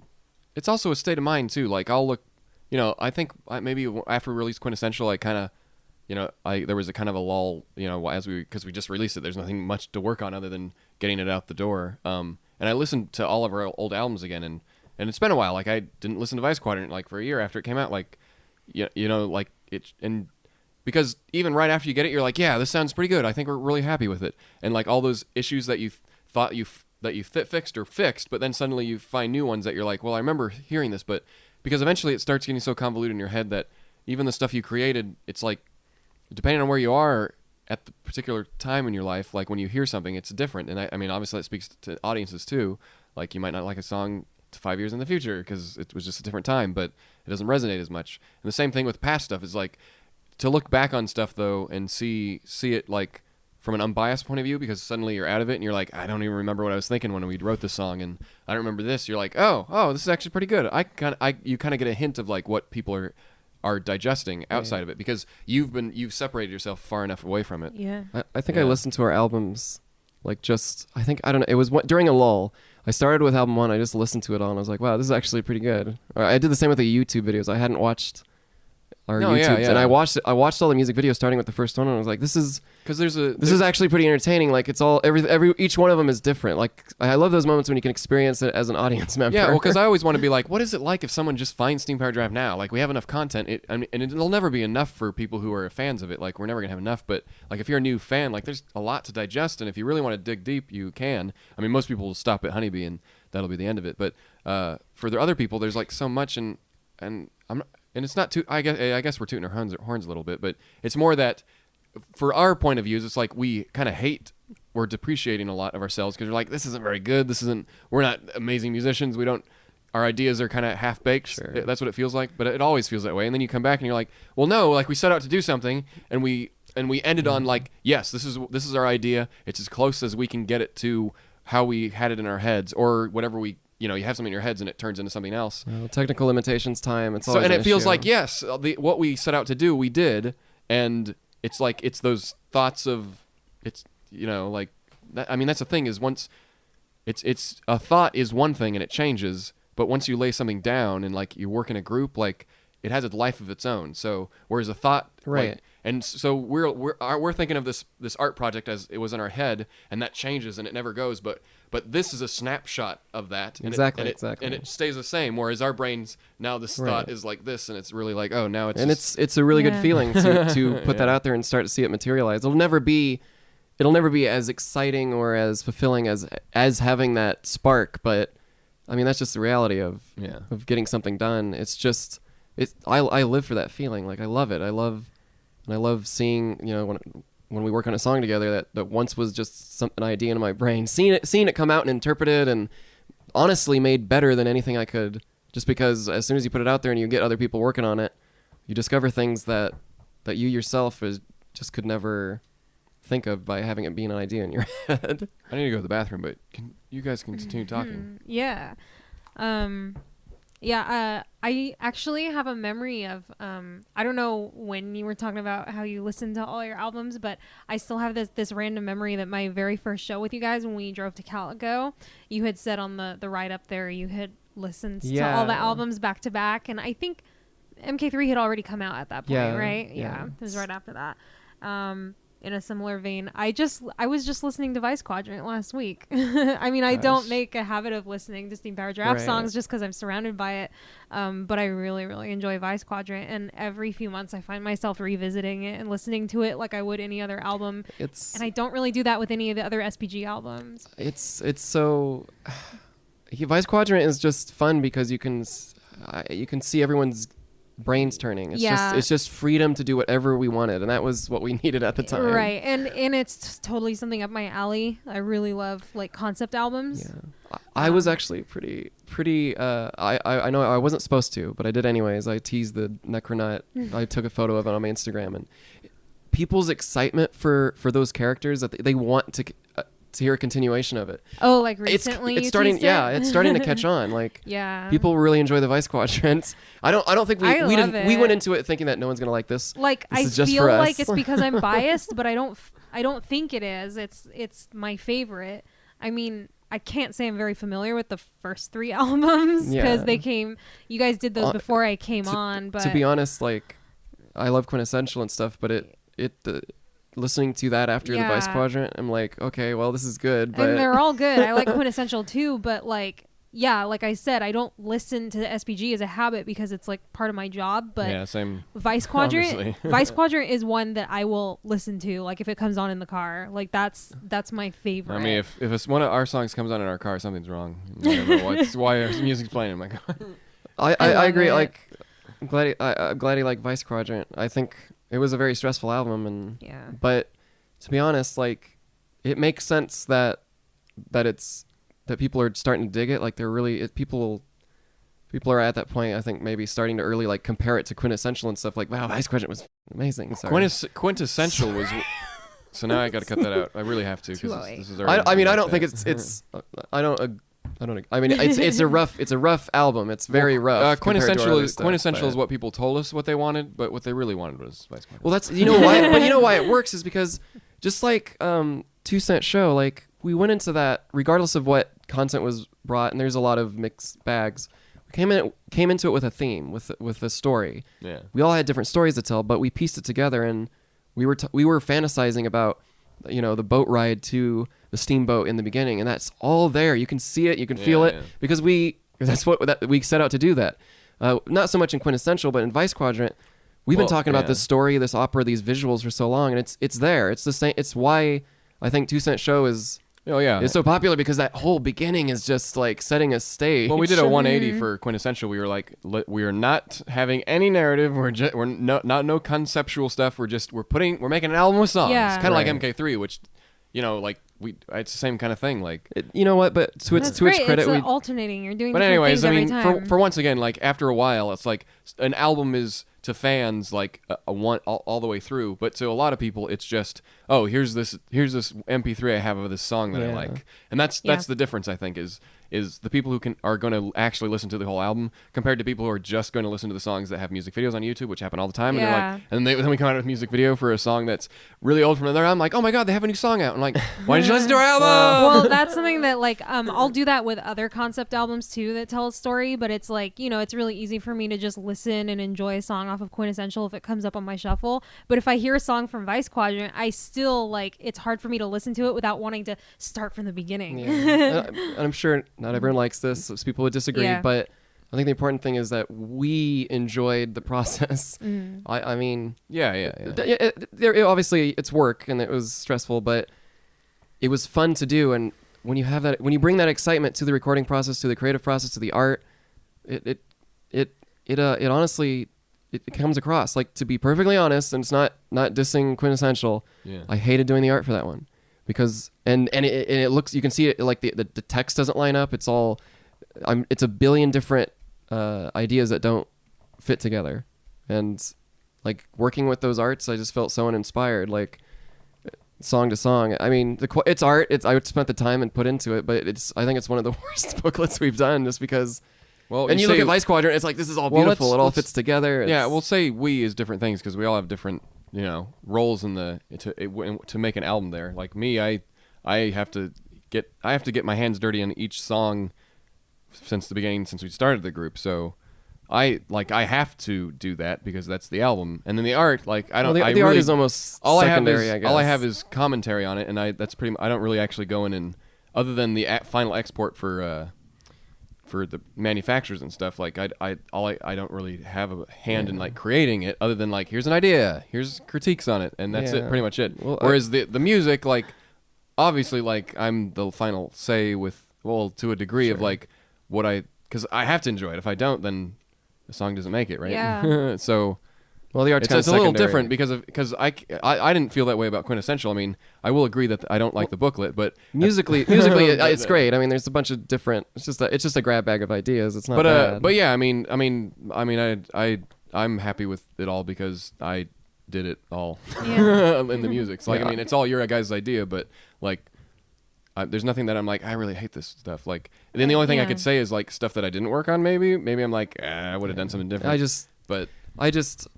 it's also a state of mind too. Like I'll look, I think maybe after we released Quintessential, I kind of. There was a kind of a lull, because we just released it. There's nothing much to work on other than getting it out the door. And I listened to all of our old albums again, and it's been a while. Like I didn't listen to Vice Quadrant like for a year after it came out. Like, like it, and because even right after you get it, you're like, yeah, this sounds pretty good. I think we're really happy with it. And like all those issues that you thought you fixed, but then suddenly you find new ones that you're like, well, I remember hearing this, but because eventually it starts getting so convoluted in your head that even the stuff you created, it's like. Depending on where you are at the particular time in your life, like when you hear something, it's different. And I mean, obviously that speaks to audiences too. Like you might not like a song 5 years in the future because it was just a different time, but it doesn't resonate as much. And the same thing with past stuff is like to look back on stuff though and see it like from an unbiased point of view because suddenly you're out of it and you're like, I don't even remember what I was thinking when we wrote this song and I don't remember this. You're like, oh, this is actually pretty good. You kind of get a hint of like what people are digesting outside of it because you've separated yourself far enough away from it. Yeah. I think I listened to our albums like I don't know. It was during a lull. I started with album 1. I just listened to it all and I was like, wow, this is actually pretty good. I did the same with the YouTube videos. I No, yeah, YouTubes, and yeah. I watched all the music videos starting with the first one, and I was like, this is actually pretty entertaining. Like, it's all each one of them is different. Like, I love those moments when you can experience it as an audience member. Yeah, well, because I always want to be like, what is it like if someone just finds Steam Powered Giraffe now? Like, we have enough content, and it'll never be enough for people who are fans of it. Like, we're never gonna have enough. But like, if you're a new fan, like, there's a lot to digest, and if you really want to dig deep, you can. I mean, most people will stop at Honeybee, and that'll be the end of it. But for the other people, there's like so much, and I'm not, and it's not too. I guess we're tooting our horns a little bit, but it's more that for our point of views, it's like we kind of we're depreciating a lot of ourselves because we're like, this isn't very good. We're not amazing musicians. Our ideas are kind of half baked. Sure. That's what it feels like, but it always feels that way. And then you come back and you're like, well, no, like we set out to do something, and we ended on like, yes, this is our idea. It's as close as we can get it to how we had it in our heads, or whatever you have something in your heads and it turns into something else. Well, technical limitations, time. It's So, always and an it feels issue. like, yes, what we set out to do, we did, and it's like it's those thoughts of, it's like that, I mean, that's the thing is once it's a thought is one thing and it changes, but once you lay something down and like you work in a group, like it has a life of its own. So whereas a thought, Right. like, and so we're thinking of this art project as it was in our head, and that changes and it never goes, but this is a snapshot of that. And Exactly. And it stays the same. Whereas our brains now, this thought is like this, and it's really like, oh, now it's. And it's a really good Yeah. feeling to put that out there and start to see it materialize. It'll never be as exciting or as fulfilling as having that spark, but I mean that's just the reality of getting something done. It's just I live for that feeling. Like I love it. I love seeing when we work on a song together that once was just an idea in my brain, seeing it come out and interpreted and honestly made better than anything I could, just because as soon as you put it out there and you get other people working on it, you discover things that you yourself just could never think of by having it being an idea in your head. I need to go to the bathroom, but you guys can continue talking. Yeah. I actually have a memory of, I don't know when you were talking about how you listened to all your albums, but I still have this random memory that my very first show with you guys, when we drove to Calico, you had said on the ride up there, you had listened to all the albums back to back. And I think MK3 had already come out at that point, right? Yeah. It was right after that. In a similar vein, I was just listening to Vice Quadrant last week. I mean, I don't make a habit of listening to Steam Powered Giraffe songs just because I'm surrounded by it. But I really, really enjoy Vice Quadrant, and every few months I find myself revisiting it and listening to it like I would any other album. And I don't really do that with any of the other SPG albums. It's so Vice Quadrant is just fun because you can see everyone's brains turning. It's just freedom to do whatever we wanted, and that was what we needed at the time. Right. And it's totally something up my alley. I really love like concept albums. Yeah. I was actually pretty I know I wasn't supposed to, but I did anyways. I teased the Necronaut. I took a photo of it on my Instagram, and people's excitement for those characters, that they want to hear a continuation of it. Oh, like recently it's starting it's starting to catch on. Like people really enjoy the Vice Quadrants. I don't think we went into it thinking that no one's gonna like this. Like this I is just feel for us. like it's because I'm biased, but I don't think it is. It's my favorite. I mean, I can't say I'm very familiar with the first 3 albums because you guys did those before I came on. But to be honest, like I love Quintessential and stuff, but listening to that after the Vice Quadrant, I'm like, okay, well, this is good. But and they're all good. I like Quintessential too, but like I said, I don't listen to the SPG as a habit because it's like part of my job. But same. Vice Quadrant, Vice Quadrant is one that I will listen to, like if it comes on in the car. Like that's my favorite. I mean, if one of our songs comes on in our car, something's wrong. I don't know why our music's playing in my car. I agree. It. Like, I'm glad he liked Vice Quadrant. I think it was a very stressful album, but to be honest, like it makes sense that people are starting to dig it. Like they're really people are at that point. I think maybe starting to early like compare it to Quintessential and stuff. Like, wow, Vice Quadrant was amazing. Sorry. Quintessential was. So now I got to cut that out. I really have to because this is. I mean, I don't think it's. I don't. I mean, it's a rough album. It's very rough. Quintessential is what people told us what they wanted, but what they really wanted was Vice Quadrant. Well, that's why. But you know why it works is because just like 2 Cent Show, like we went into that regardless of what content was brought, and there's a lot of mixed bags. came into it with a theme, with a story. Yeah. We all had different stories to tell, but we pieced it together, and we were fantasizing about, the boat ride to the steamboat in the beginning, and that's all there. You can see it, you can feel it, because we set out to do that. Not so much in Quintessential, but in Vice Quadrant, we've been talking about this story, this opera, these visuals for so long, and it's there. It's the same. It's why I think 2 Cent Show is so popular, because that whole beginning is just like setting a stage. Well, we did a 180 for Quintessential. We were like, we are not having any narrative. We're no conceptual stuff. We're making an album with songs. Yeah. Kind of like MK3, which, it's the same kind of thing. Like, you know what? But to its credit, it's alternating. You're doing. But different anyways, things every time. for once again, like after a while, it's like an album is to fans like a one all the way through, but to a lot of people, it's just here's this MP3 I have of this song that I like, and that's the difference, I think, is the people who are going to actually listen to the whole album compared to people who are just going to listen to the songs that have music videos on YouTube, which happen all the time, and they're like, and then we come out with a music video for a song that's really old from another album, like, oh my god, they have a new song out. I'm like, why did you listen to our album? Well, that's something that I'll do that with other concept albums too that tell a story, but it's like, it's really easy for me to just listen and enjoy a song off of Quintessential if it comes up on my shuffle. But if I hear a song from Vice Quadrant, I still it's hard for me to listen to it without wanting to start from the beginning. And I'm sure not everyone likes this. So people would disagree, but I think the important thing is that we enjoyed the process. I mean, obviously it's work and it was stressful, but it was fun to do. And when you bring that excitement to the recording process, to the creative process, to the art, it honestly, it comes across. Like, to be perfectly honest, and it's not dissing Quintessential, I hated doing the art for that one, because and it looks, you can see it, like the text doesn't line up. It's all it's a billion different ideas that don't fit together, and like working with those arts, I just felt so uninspired, like song to song. I mean, it's art. I would spent the time and put into it, but I think it's one of the worst booklets we've done, just because. Well, and you look at Vice Quadrant, it's like, this is all beautiful. It all fits together. We'll say we is different things, because we all have different, roles in to make an album there. Like me, I have to get my hands dirty on each song since the beginning, since we started the group. So I have to do that because that's the album. And then the art, like, I don't. The art is almost secondary, I guess. All I have is commentary on it, and I don't really actually go in and, other than the final export for the manufacturers and stuff, like I don't really have a hand in like creating it, other than like, here's an idea, here's critiques on it, and that's it, pretty much it. Well, whereas the music, like, obviously, like, I'm the final say with, to a degree of like because I have to enjoy it. If I don't, then the song doesn't make it, right? Yeah. So. Well, the art's it's a little different because I didn't feel that way about Quintessential. I mean, I will agree that I don't like the booklet, but musically it's great. I mean, there's a bunch of different. It's just a grab bag of ideas. It's not bad. But yeah, I'm happy with it all because I did it all in the music. So, like, I mean, it's all your guys' idea, but like, there's nothing that I'm like, I really hate this stuff. Like, then the only thing I could say is like stuff that I didn't work on. Maybe I'm like, I would have done something different.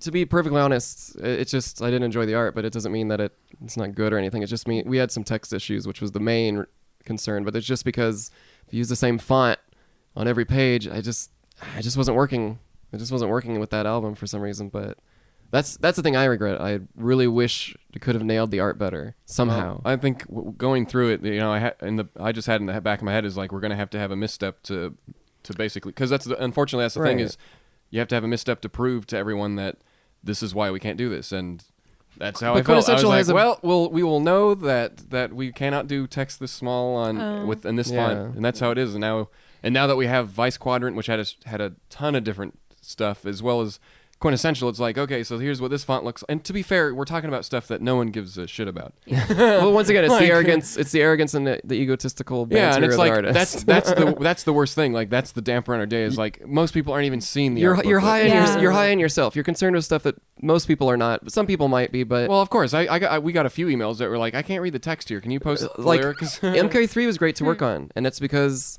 To be perfectly honest, it's just, I didn't enjoy the art, but it doesn't mean that it's not good or anything. It's just we had some text issues, which was the main concern, but it's just because if you use the same font on every page, I just wasn't working. It just wasn't working with that album for some reason, but that's the thing I regret. I really wish we could have nailed the art better somehow. I think going through it, I just had in the back of my head is like, we're going to have a misstep to basically, because unfortunately that's the thing is, you have to have a misstep to prove to everyone that this is why we can't do this, and that's how I felt. I was like, we will know that we cannot do text this small in this font, and that's how it is. And now that we have Vice Quadrant, which had a ton of different stuff, as well as Quintessential, it's like, okay, so here's what this font looks. And to be fair, we're talking about stuff that no one gives a shit about. Well, once again, it's the arrogance and the egotistical banter and it's of like, the artist. that's the worst thing. Like, that's the damper on our day, is like, most people aren't even seeing the you're art high in yourself. You're concerned with stuff that most people are not. Some people might be, but well, of course, we got a few emails that were like, I can't read the text here. Can you post lyrics? MK3 was great to work on, and it's because,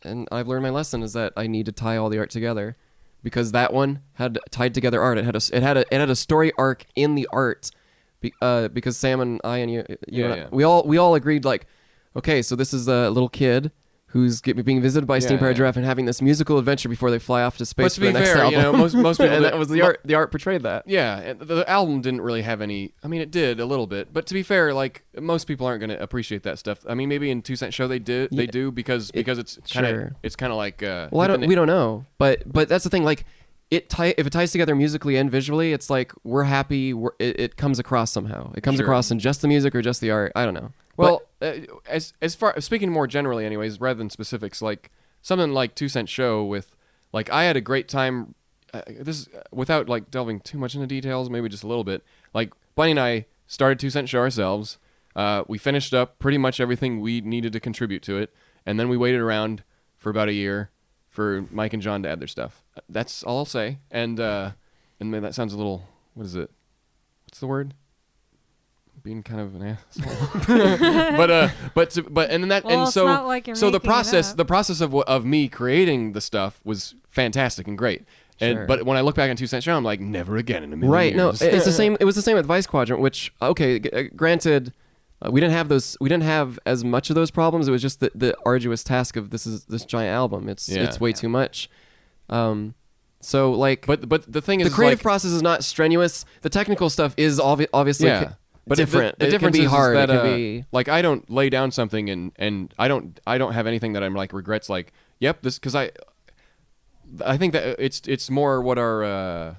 and I've learned my lesson, is that I need to tie all the art together. Because that one had tied together art. It had a story arc in the art, because Sam and I and you and I, we all agreed, like, okay, so this is a little kid who's being visited by Steam Powered Giraffe and having this musical adventure before they fly off to space. But to be for the next fair, album. most people and that was the art. The art portrayed that. Yeah, and the album didn't really have any. I mean, it did a little bit, but to be fair, like most people aren't going to appreciate that stuff. I mean, maybe in 2 Cent Show they do because it's kind of like. Well, we don't know, but that's the thing. Like, if it ties together musically and visually, it's like we're happy. It comes across somehow. It comes across in just the music or just the art. I don't know. Well, as far speaking more generally, anyways, rather than specifics, like something like 2 Cent Show with, like, I had a great time. This without like delving too much into details, maybe just a little bit. Like Bunny and I started 2 Cent Show ourselves. We finished up pretty much everything we needed to contribute to it, and then we waited around for about a year for Mike and John to add their stuff. That's all I'll say. And man, that sounds a little. What is it? What's the word? Being kind of an asshole. but and then that Well, and it's so not like you're so the making it up. process of me creating the stuff was fantastic and great. And Sure. but when I look back on 2 Cent Show, I'm like, never again in a million Right. No, years. it's the same. It was the same with Vice Quadrant, which granted, we didn't have those. We didn't have as much of those problems. It was just the arduous task of this giant album. It's way too much. So like, but the thing is, the creative like, process is not strenuous. The technical stuff is obviously but different. The it difference can be is hard. that It can be like I don't lay down something and I don't have anything that I'm like regrets. Like, yep, this because I think that it's more what our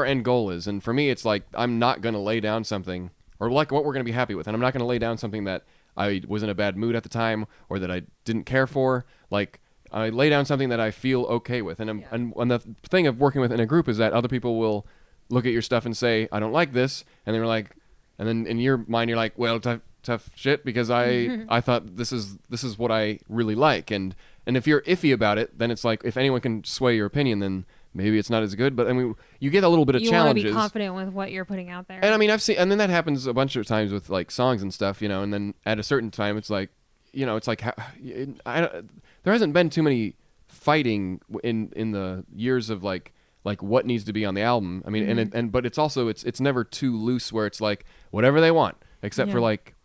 end goal is, and for me, it's like I'm not gonna lay down something or like what we're gonna be happy with, and I'm not gonna lay down something that I was in a bad mood at the time or that I didn't care for. Like, I lay down something that I feel okay with, and and the thing of working with in a group is that other people will look at your stuff and say, I don't like this, and they're like, and then in your mind you're like, well, tough shit, because I thought this is what I really like, and if you're iffy about it, then it's like, if anyone can sway your opinion, then maybe it's not as good. But I mean, you get a little bit of You want to challenges. be confident with what you're putting out there. And I mean, I've seen, and then that happens a bunch of times with like songs and stuff, and then at a certain time, it's like, it's like, there hasn't been too many fighting in the years of like what needs to be on the album. I mean, but it's also it's never too loose where it's like whatever they want, except for like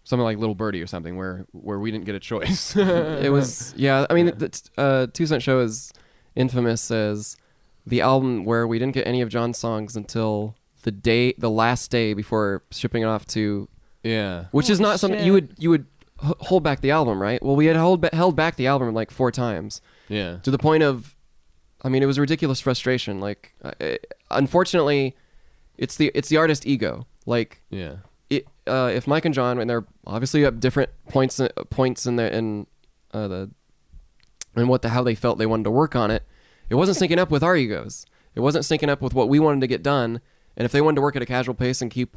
something like Little Birdie or something where we didn't get a choice. It was I mean, the 2 Cent Show is infamous as the album where we didn't get any of John's songs until the last day before shipping it off to which is not something you would hold back the album, right? Well, we had held back the album like 4 times. Yeah. To the point of, I mean, it was ridiculous frustration. Like, unfortunately, it's the artist ego. Like, if Mike and John, and they're obviously at different points in how they felt they wanted to work on it, it wasn't syncing up with our egos. It wasn't syncing up with what we wanted to get done. And if they wanted to work at a casual pace and keep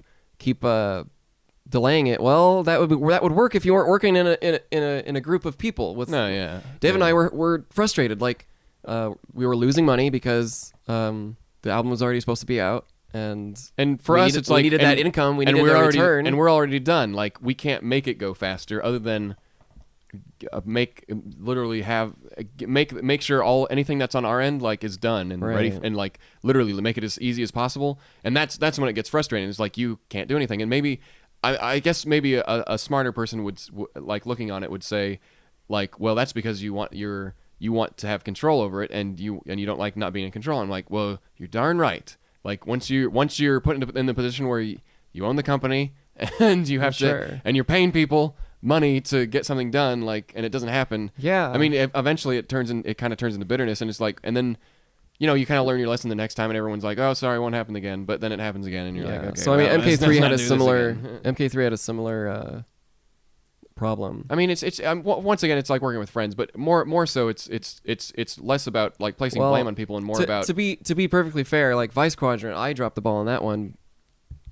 delaying it, well, that would work if you weren't working in a group of people. Dave and I were frustrated. Like, we were losing money because the album was already supposed to be out, and for us, it's like we needed that income. We needed that return, and we're already done. Like, we can't make it go faster, other than make sure anything that's on our end like is done and ready, and like literally make it as easy as possible. And that's when it gets frustrating. It's like you can't do anything, and maybe. I guess maybe a smarter person would like looking on it would say, like, well, that's because you want to have control over it, and you don't like not being in control. I'm like, well, you're darn right. Like, once you're put in the position where you own the company and you have to, and you're paying people money to get something done, like, and it doesn't happen. Yeah. I mean, eventually it kind of turns into bitterness, and it's like, and then. You kind of learn your lesson the next time, and everyone's like, "Oh, sorry, it won't happen again." But then it happens again, and you're like, "Okay." So I mean, MK3 had a similar problem. I mean, it's once again, it's like working with friends, but more so, it's less about like placing blame on people and more about to be perfectly fair. Like Vice Quadrant, I dropped the ball on that one.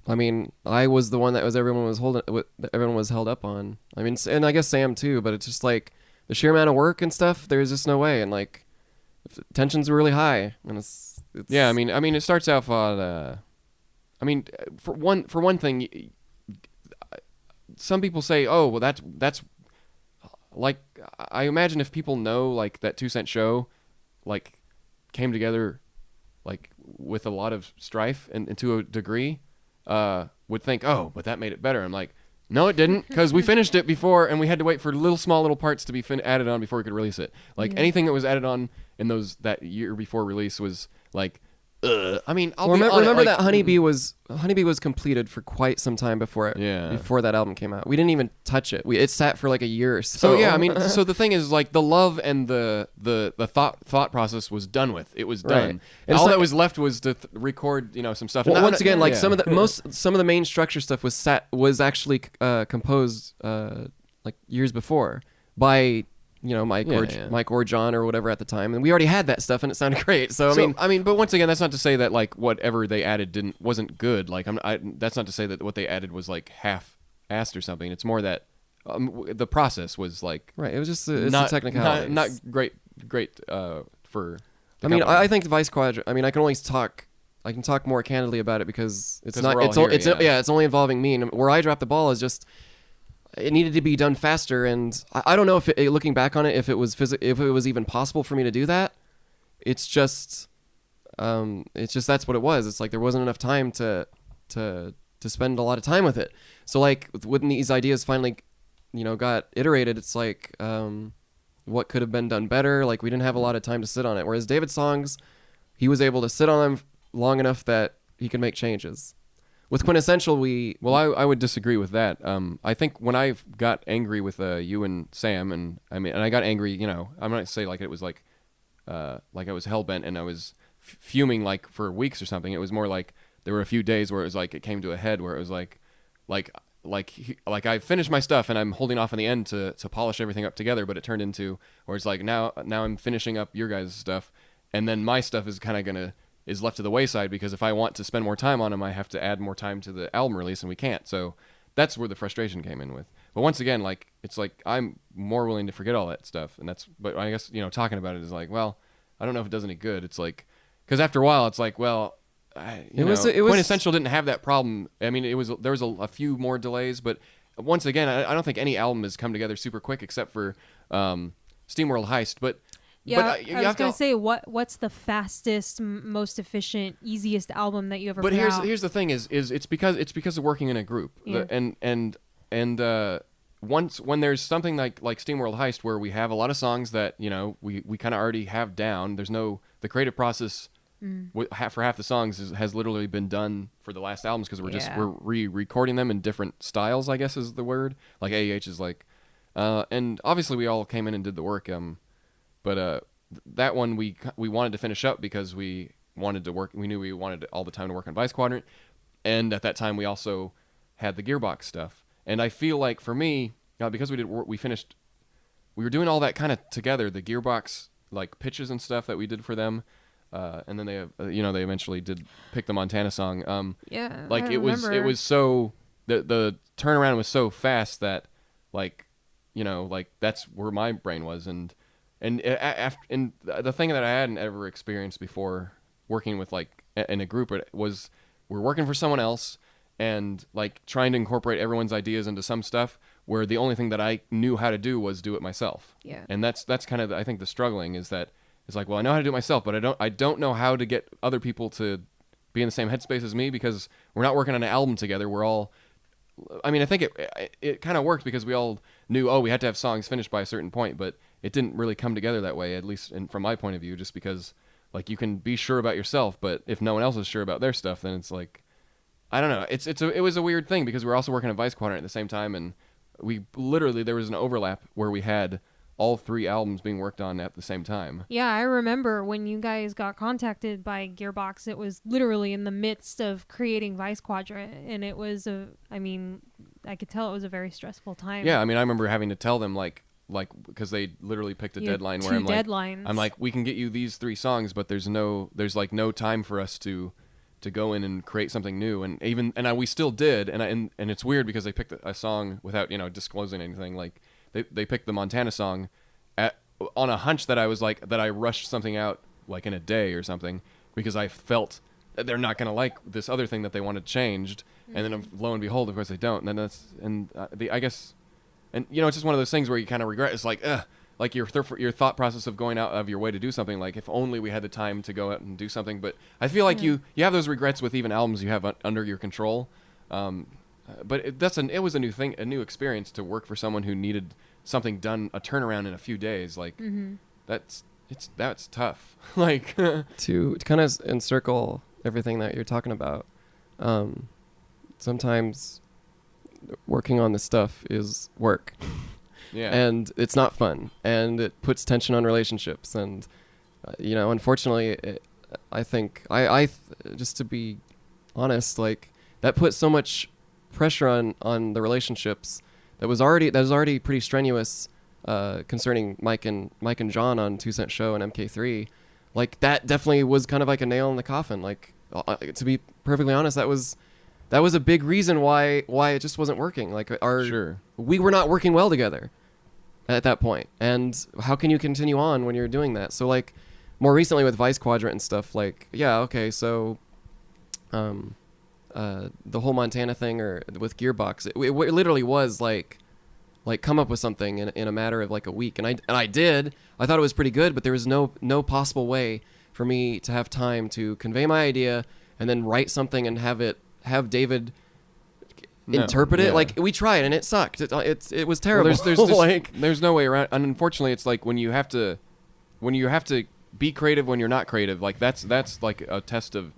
I mean, I was the one that everyone was held up on. I mean, and I guess Sam too. But it's just like the sheer amount of work and stuff. There's just no way, and like. Tensions are really high, and it's yeah. I mean, it starts off on. I mean, for one thing, some people say, "Oh, well, that's like." I imagine if people know like that 2 Cent Show, like, came together, like with a lot of strife and to a degree, would think, "Oh, but that made it better." I'm like, No, it didn't, because we finished it before, and we had to wait for small little parts to be added on before we could release it. Like anything that was added on in that year before release was like, I mean, remember that Honeybee was completed for quite some time before that album came out. We didn't even touch it. It sat for like a year or so. So yeah, I mean, so the thing is, like, the love and the thought process was done with. It was done. Right. And all that was left was to record, some stuff. Well, once again, like some of the main structure stuff was actually composed like years before by Mike or John or whatever at the time, and we already had that stuff, and it sounded great. So I mean, but once again, that's not to say that like whatever they added wasn't good. Like that's not to say that what they added was like half-assed or something. It's more that the process was like right. It was just a technicality, not great for. I mean, I think Vice Quadrant. I mean, I can talk more candidly about it because it's only involving me, and where I dropped the ball is just. It needed to be done faster, and I don't know if looking back on it, if it was even possible for me to do that. It's just that's what it was. It's like there wasn't enough time to spend a lot of time with it. So like when these ideas finally, got iterated, it's like what could have been done better. Like we didn't have a lot of time to sit on it. Whereas David's songs, he was able to sit on them long enough that he could make changes. With Quintessential, I would disagree with that. I think when I got angry with you and Sam, and I got angry, I'm not say like it was like I was hellbent and I was fuming like for weeks or something. It was more like there were a few days where it was like it came to a head where it was like I finished my stuff and I'm holding off on the end to polish everything up together, but it turned into where it's like now I'm finishing up your guys' stuff, and then my stuff is kind of is left to the wayside because if I want to spend more time on them, I have to add more time to the album release, and we can't. So that's where the frustration came in with. But once again, like it's like I'm more willing to forget all that stuff, but I guess talking about it is like, well, I don't know if it does any good. It's like because after a while, it's like, well, Quintessential didn't have that problem. I mean, there was a few more delays, but once again, I don't think any album has come together super quick except for SteamWorld Heist, but. Yeah, I was gonna say what's the fastest, most efficient, easiest album that you ever. But here's the thing: is it's because of working in a group, yeah. and once when there's something like SteamWorld Heist where we have a lot of songs that we kind of already have down. There's no the creative process for half the songs has literally been done for the last albums because we're re-recording them in different styles. I guess is the word. Like AEH is like, and obviously we all came in and did the work. But that one we wanted to finish up because we wanted to work. We knew we wanted all the time to work on Vice Quadrant, and at that time we also had the Gearbox stuff. And I feel like for me, because we were doing all that kind of together. The Gearbox like pitches and stuff that we did for them, and then they they eventually did pick the Montana song. Like it was so the turnaround was so fast that like that's where my brain was and the thing that I hadn't ever experienced before working with like in a group was we're working for someone else and like trying to incorporate everyone's ideas into some stuff where the only thing that I knew how to do was do it myself. Yeah. And that's kind of I think the struggling is that it's like, well, I know how to do it myself, but I don't know how to get other people to be in the same headspace as me because we're not working on an album together. We're all I mean, I think it kind of worked because we all knew, we had to have songs finished by a certain point, but it didn't really come together that way, at least from my point of view, just because, like, you can be sure about yourself, but if no one else is sure about their stuff, then it's like, I don't know. It was a weird thing because we were also working on Vice Quadrant at the same time, and there was an overlap where we had all 3 albums being worked on at the same time. Yeah, I remember when you guys got contacted by Gearbox, it was literally in the midst of creating Vice Quadrant, and it was I could tell it was a very stressful time. Yeah, I mean, I remember having to tell them like because they literally picked a deadline where I'm like, we can get you these 3 songs, but there's no time for us to go in and create something new, and we still did, and it's weird because they picked a song without disclosing anything. Like they picked the Montana song on a hunch that I rushed something out like in a day or something because I felt that they're not gonna like this other thing that they wanted changed, and then lo and behold, of course they don't. And then I guess, and it's just one of those things where you kind of regret. It's like your thought process of going out of your way to do something. Like if only we had the time to go out and do something. But I feel like you have those regrets with even albums you have under your control. it was a new thing, a new experience to work for someone who needed something done, a turnaround in a few days. Like that's tough. Like To kind of encircle everything that you're talking about, sometimes working on this stuff is work. yeah. And it's not fun, and it puts tension on relationships, and unfortunately I think just to be honest, like that put so much pressure on the relationships that was already pretty strenuous concerning Mike and John on 2 Cent Show and MK3. Like that definitely was kind of like a nail in the coffin. Like to be perfectly honest, that was a big reason why it just wasn't working. Like we were not working well together at that point. And how can you continue on when you're doing that? So like more recently with Vice Quadrant and stuff, like, yeah, okay, so the whole Montana thing or with Gearbox, it literally was like come up with something in a matter of like a week. And I did. I thought it was pretty good, but there was no possible way for me to have time to convey my idea and then write something and have David interpret it. Like we tried and it sucked. It was terrible. Well, there's just, there's no way around. And unfortunately, it's like when you have to be creative when you're not creative. Like that's like a test of,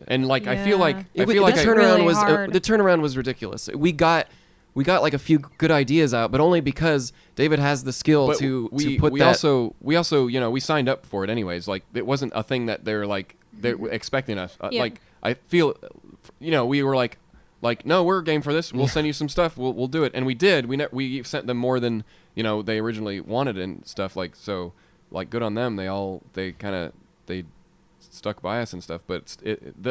and like I feel like the turnaround was ridiculous. We got like a few good ideas out, but only because David has the skill to put we that. We also we signed up for it anyways. Like it wasn't a thing that they're expecting us. Like I feel, we were like, no, we're game for this. We'll send you some stuff. We'll do it, and we did. We sent them more than they originally wanted and stuff. Like so, like good on them. They stuck by us and stuff. But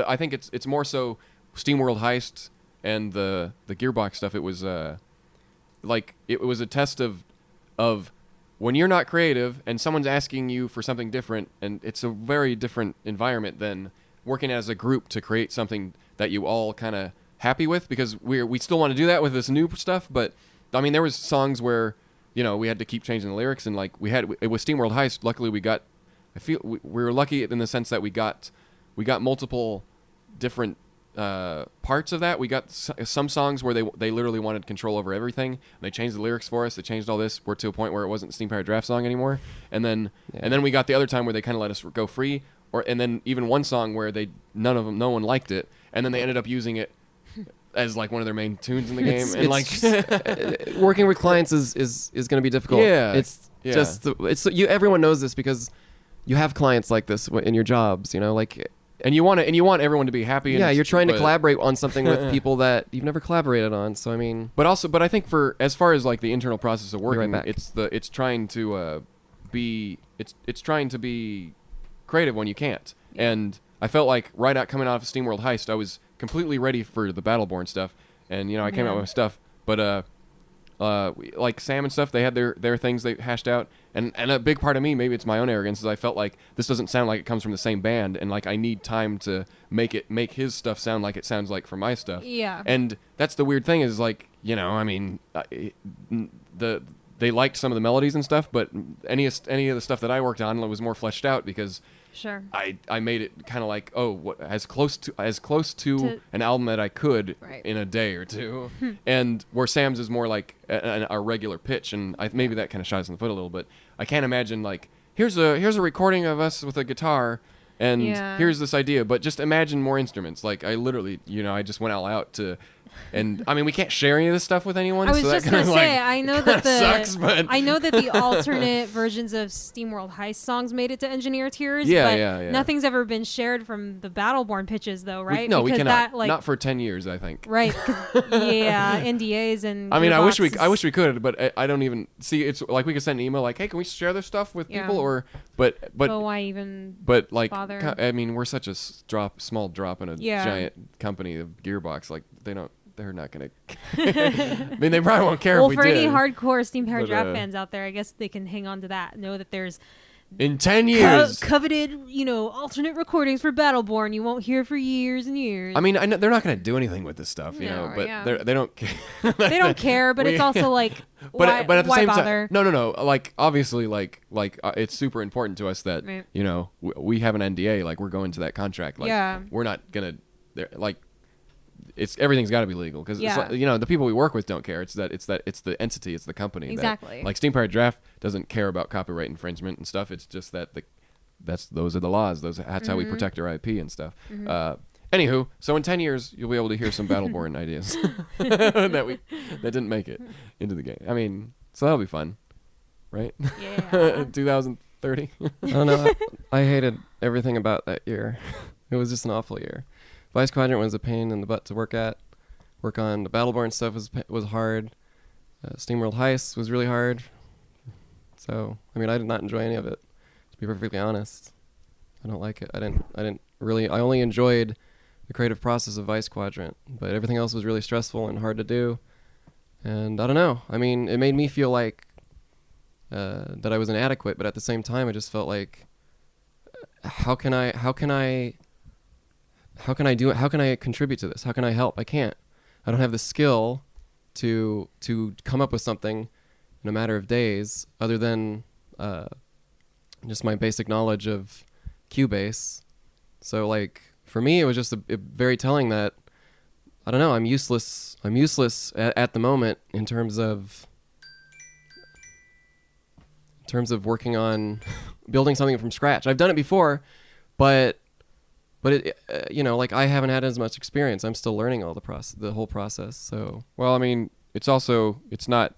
I think it's more so SteamWorld Heist and the Gearbox stuff. It was it was a test of when you're not creative and someone's asking you for something different, and it's a very different environment than working as a group to create something that you all kind of happy with, because we still want to do that with this new stuff. But I mean, there was songs where we had to keep changing the lyrics, and like it was SteamWorld Heist. Luckily, we were lucky in the sense that we got multiple different parts of that. We got some songs where they literally wanted control over everything, and they changed the lyrics for us. They changed all this. We're to a point where it wasn't a Steam Powered Giraffe song anymore. And then we got the other time where they kind of let us go free. And then even one song where no one liked it, and then they ended up using it as like one of their main tunes in the game. And like working with clients is going to be difficult. Yeah, everyone knows this because you have clients like this in your jobs. And you want everyone to be happy. Yeah, you're trying to collaborate on something with people that you've never collaborated on. So I mean, but I think as far as like the internal process of working, right, it's trying to be creative when you can't. And I felt like coming out of SteamWorld Heist, I was completely ready for the Battleborn stuff, and I came out with stuff. But like Sam and stuff, they had their things they hashed out, and a big part of me, maybe it's my own arrogance, is I felt like this doesn't sound like it comes from the same band, and like I need time to make his stuff sound like it sounds like from my stuff. Yeah. And that's the weird thing is like I mean they liked some of the melodies and stuff, but any of the stuff that I worked on was more fleshed out because sure I made it kind of like as close to an album that I could in a day or two. And where Sam's is more like a regular pitch, and maybe that kind of shot us in the foot a little bit. I can't imagine like here's a recording of us with a guitar and here's this idea, but just imagine more instruments. Like I literally I just went all out to. And I mean, we can't share any of this stuff with anyone. I was so just gonna say, I know that sucks, but I know that the alternate versions of SteamWorld Heist songs made it to Engineer-eteers. Yeah. Nothing's ever been shared from the Battleborn pitches, though, right? We cannot. Not for 10 years, I think. Right. NDAs and. I mean, I wish we could, but I don't even see. It's like we could send an email like, hey, can we share this stuff with people? Or but why even? But like, bother? I mean, we're such a small drop in a giant company of Gearbox. Like they're not gonna. I mean, they probably won't care if we did. Well, for any hardcore Steam Powered Giraffe fans out there, I guess they can hang on to that. Know that there's in 10 years coveted, alternate recordings for Battleborn. You won't hear for years and years. I mean, I know they're not gonna do anything with this stuff, but they don't care. They don't care, but it's also like, but at the why same bother? time, no. Like obviously, like it's super important to us that we have an NDA. Like we're going to that contract. Like we're not gonna like. everything's got to be legal because Yeah. the people we work with don't care. It's the entity, it's the company. Exactly. Like Steam Powered Giraffe doesn't care about copyright infringement and stuff. It's just that those are the laws. That's how we protect our IP and stuff. Anywho, so in 10 years you'll be able to hear some Battleborn ideas that didn't make it into the game. I mean, so that'll be fun, right? Yeah. 2030. I don't know. I hated everything about that year. It was just an awful year. Vice Quadrant was a pain in the butt to work at. Work on the Battleborn stuff was hard. SteamWorld Heist was really hard. So, I mean, I did not enjoy any of it, to be perfectly honest. I don't like it. I only enjoyed the creative process of Vice Quadrant, but everything else was really stressful and hard to do. And I don't know. I mean, it made me feel like that I was inadequate, but at the same time, I just felt like, how can I do it? How can I contribute to this? How can I help? I can't. I don't have the skill to come up with something in a matter of days, other than just my basic knowledge of Cubase. So, like, for me, it was just a very telling that, I don't know, I'm useless at the moment in terms of working on building something from scratch. I've done it before, but it, like, I haven't had as much experience. I'm still learning the whole process. So, Well, I mean, it's not.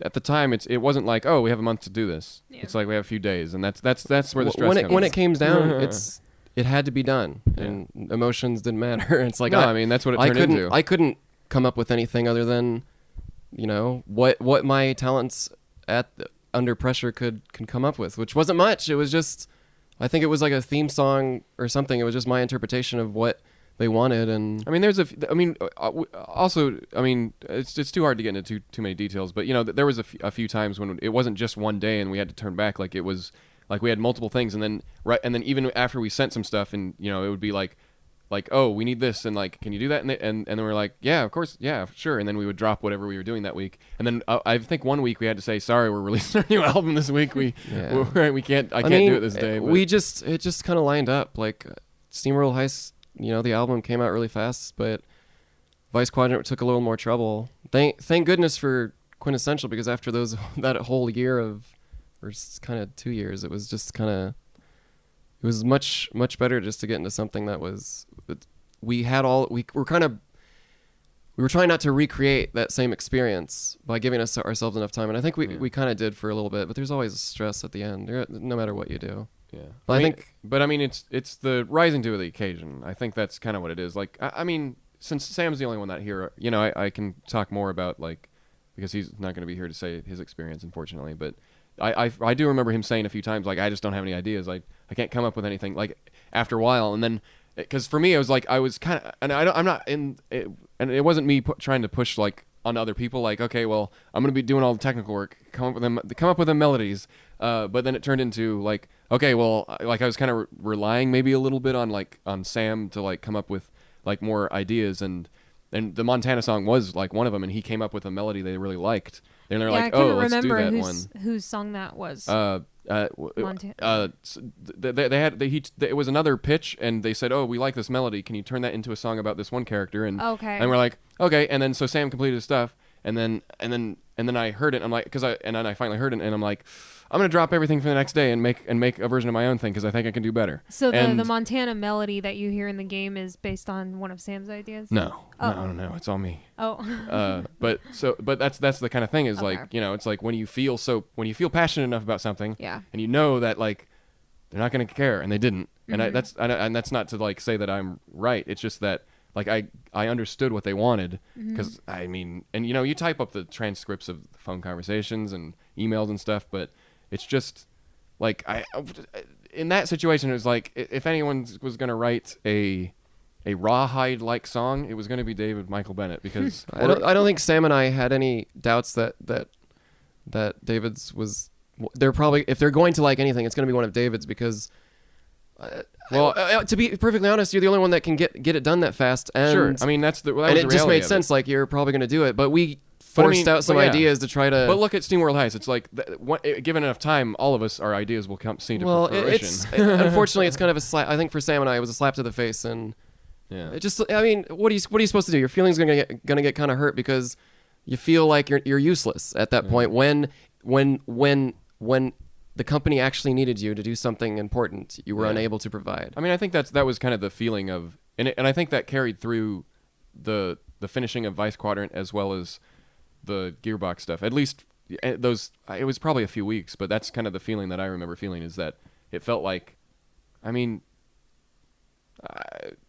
At the time, it wasn't like, oh, we have a month to do this. Yeah. It's like we have a few days, and that's where the stress comes. when it came down, it had to be done, and emotions didn't matter. It's like, no, I mean, that's what it turned into. I couldn't come up with anything other than, what my talents under pressure can come up with, which wasn't much. It was just, I think it was like a theme song or something. It was just my interpretation of what they wanted. And I mean, also, it's too hard to get into too many details, but there was a few times when it wasn't just one day and we had to turn back. Like, it was like we had multiple things, and then even after we sent some stuff, and it would be like, oh, we need this, and like, can you do that? And then we're like, yeah, of course, yeah, sure. And then we would drop whatever we were doing that week. And then I think one week we had to say, sorry, we're releasing our new album this week. I can't do it this day. But it just kind of lined up. Like, SteamWorld Heist, the album came out really fast, but Vice Quadrant took a little more trouble. Thank goodness for Quintessential, because after that whole year or kind of 2 years, it was just it was much better just to get into something that we were trying not to recreate that same experience by giving ourselves enough time, and I think we kind of did for a little bit, but there's always stress at the end, no matter what you do. yeah, But I mean, it's the rising to the occasion. I think that's kind of what it is. Like, I mean, since Sam's the only one that here, I can talk more about, like, because he's not going to be here to say his experience, unfortunately, but I do remember him saying a few times, like, I just don't have any ideas. Like, I can't come up with anything. Like, after a while, and then, because for me, it was like, I was kind of, and I'm not in it, and it wasn't me trying to push, like, on other people. Like, okay, well, I'm going to be doing all the technical work, come up with the melodies. But then it turned into, like, okay, well, like, I was kind of relying maybe a little bit on Sam to, like, come up with, like, more ideas, and the Montana song was, like, one of them, and he came up with a melody they really liked. And they're like, oh, let's do that one. Whose song that was. Montana. It was another pitch, and they said, oh, we like this melody. Can you turn that into a song about this one character? And Okay. And we're like, okay. And then so Sam completed his stuff, and then I heard it. And I'm like, and then I finally heard it, and I'm like, I'm gonna drop everything for the next day and make a version of my own thing, because I think I can do better. So the Montana melody that you hear in the game is based on one of Sam's ideas? No, Oh. no, it's all me. Oh. But that's the kind of thing is, Okay. like, it's like when you feel passionate enough about something, Yeah. and you know that, like, they're not going to care, and they didn't. Mm-hmm. And that's not to, like, say that I'm right. It's just that, like, I understood what they wanted, because I mean, and you type up the transcripts of phone conversations and emails and stuff, but it's just like, in that situation, it was like, if anyone was going to write a rawhide like song, it was going to be David Michael Bennett, because I don't think Sam and I had any doubts that David's was. They're probably, if they're going to like anything, it's going to be one of David's, because. To be perfectly honest, you're the only one that can get it done that fast. And, sure, I mean, that was and the it just reality made of sense. Like, you're probably going to do it, but we But I forced mean, out some but yeah. ideas to try to. But look at SteamWorld Heist. It's like, given enough time, all of us, our ideas will come see to fruition. Unfortunately, it's kind of a slap. I think for Sam and I, it was a slap to the face, and Yeah. It just, I mean, what are you supposed to do? Your feelings are gonna get kind of hurt because you feel like you're useless at that point when the company actually needed you to do something important, you were unable to provide. I mean, I think that was kind of the feeling of, and I think that carried through the finishing of Vice Quadrant as well as the Gearbox stuff. At least those, it was probably a few weeks, but that's kind of the feeling that I remember feeling, is that it felt like, I mean,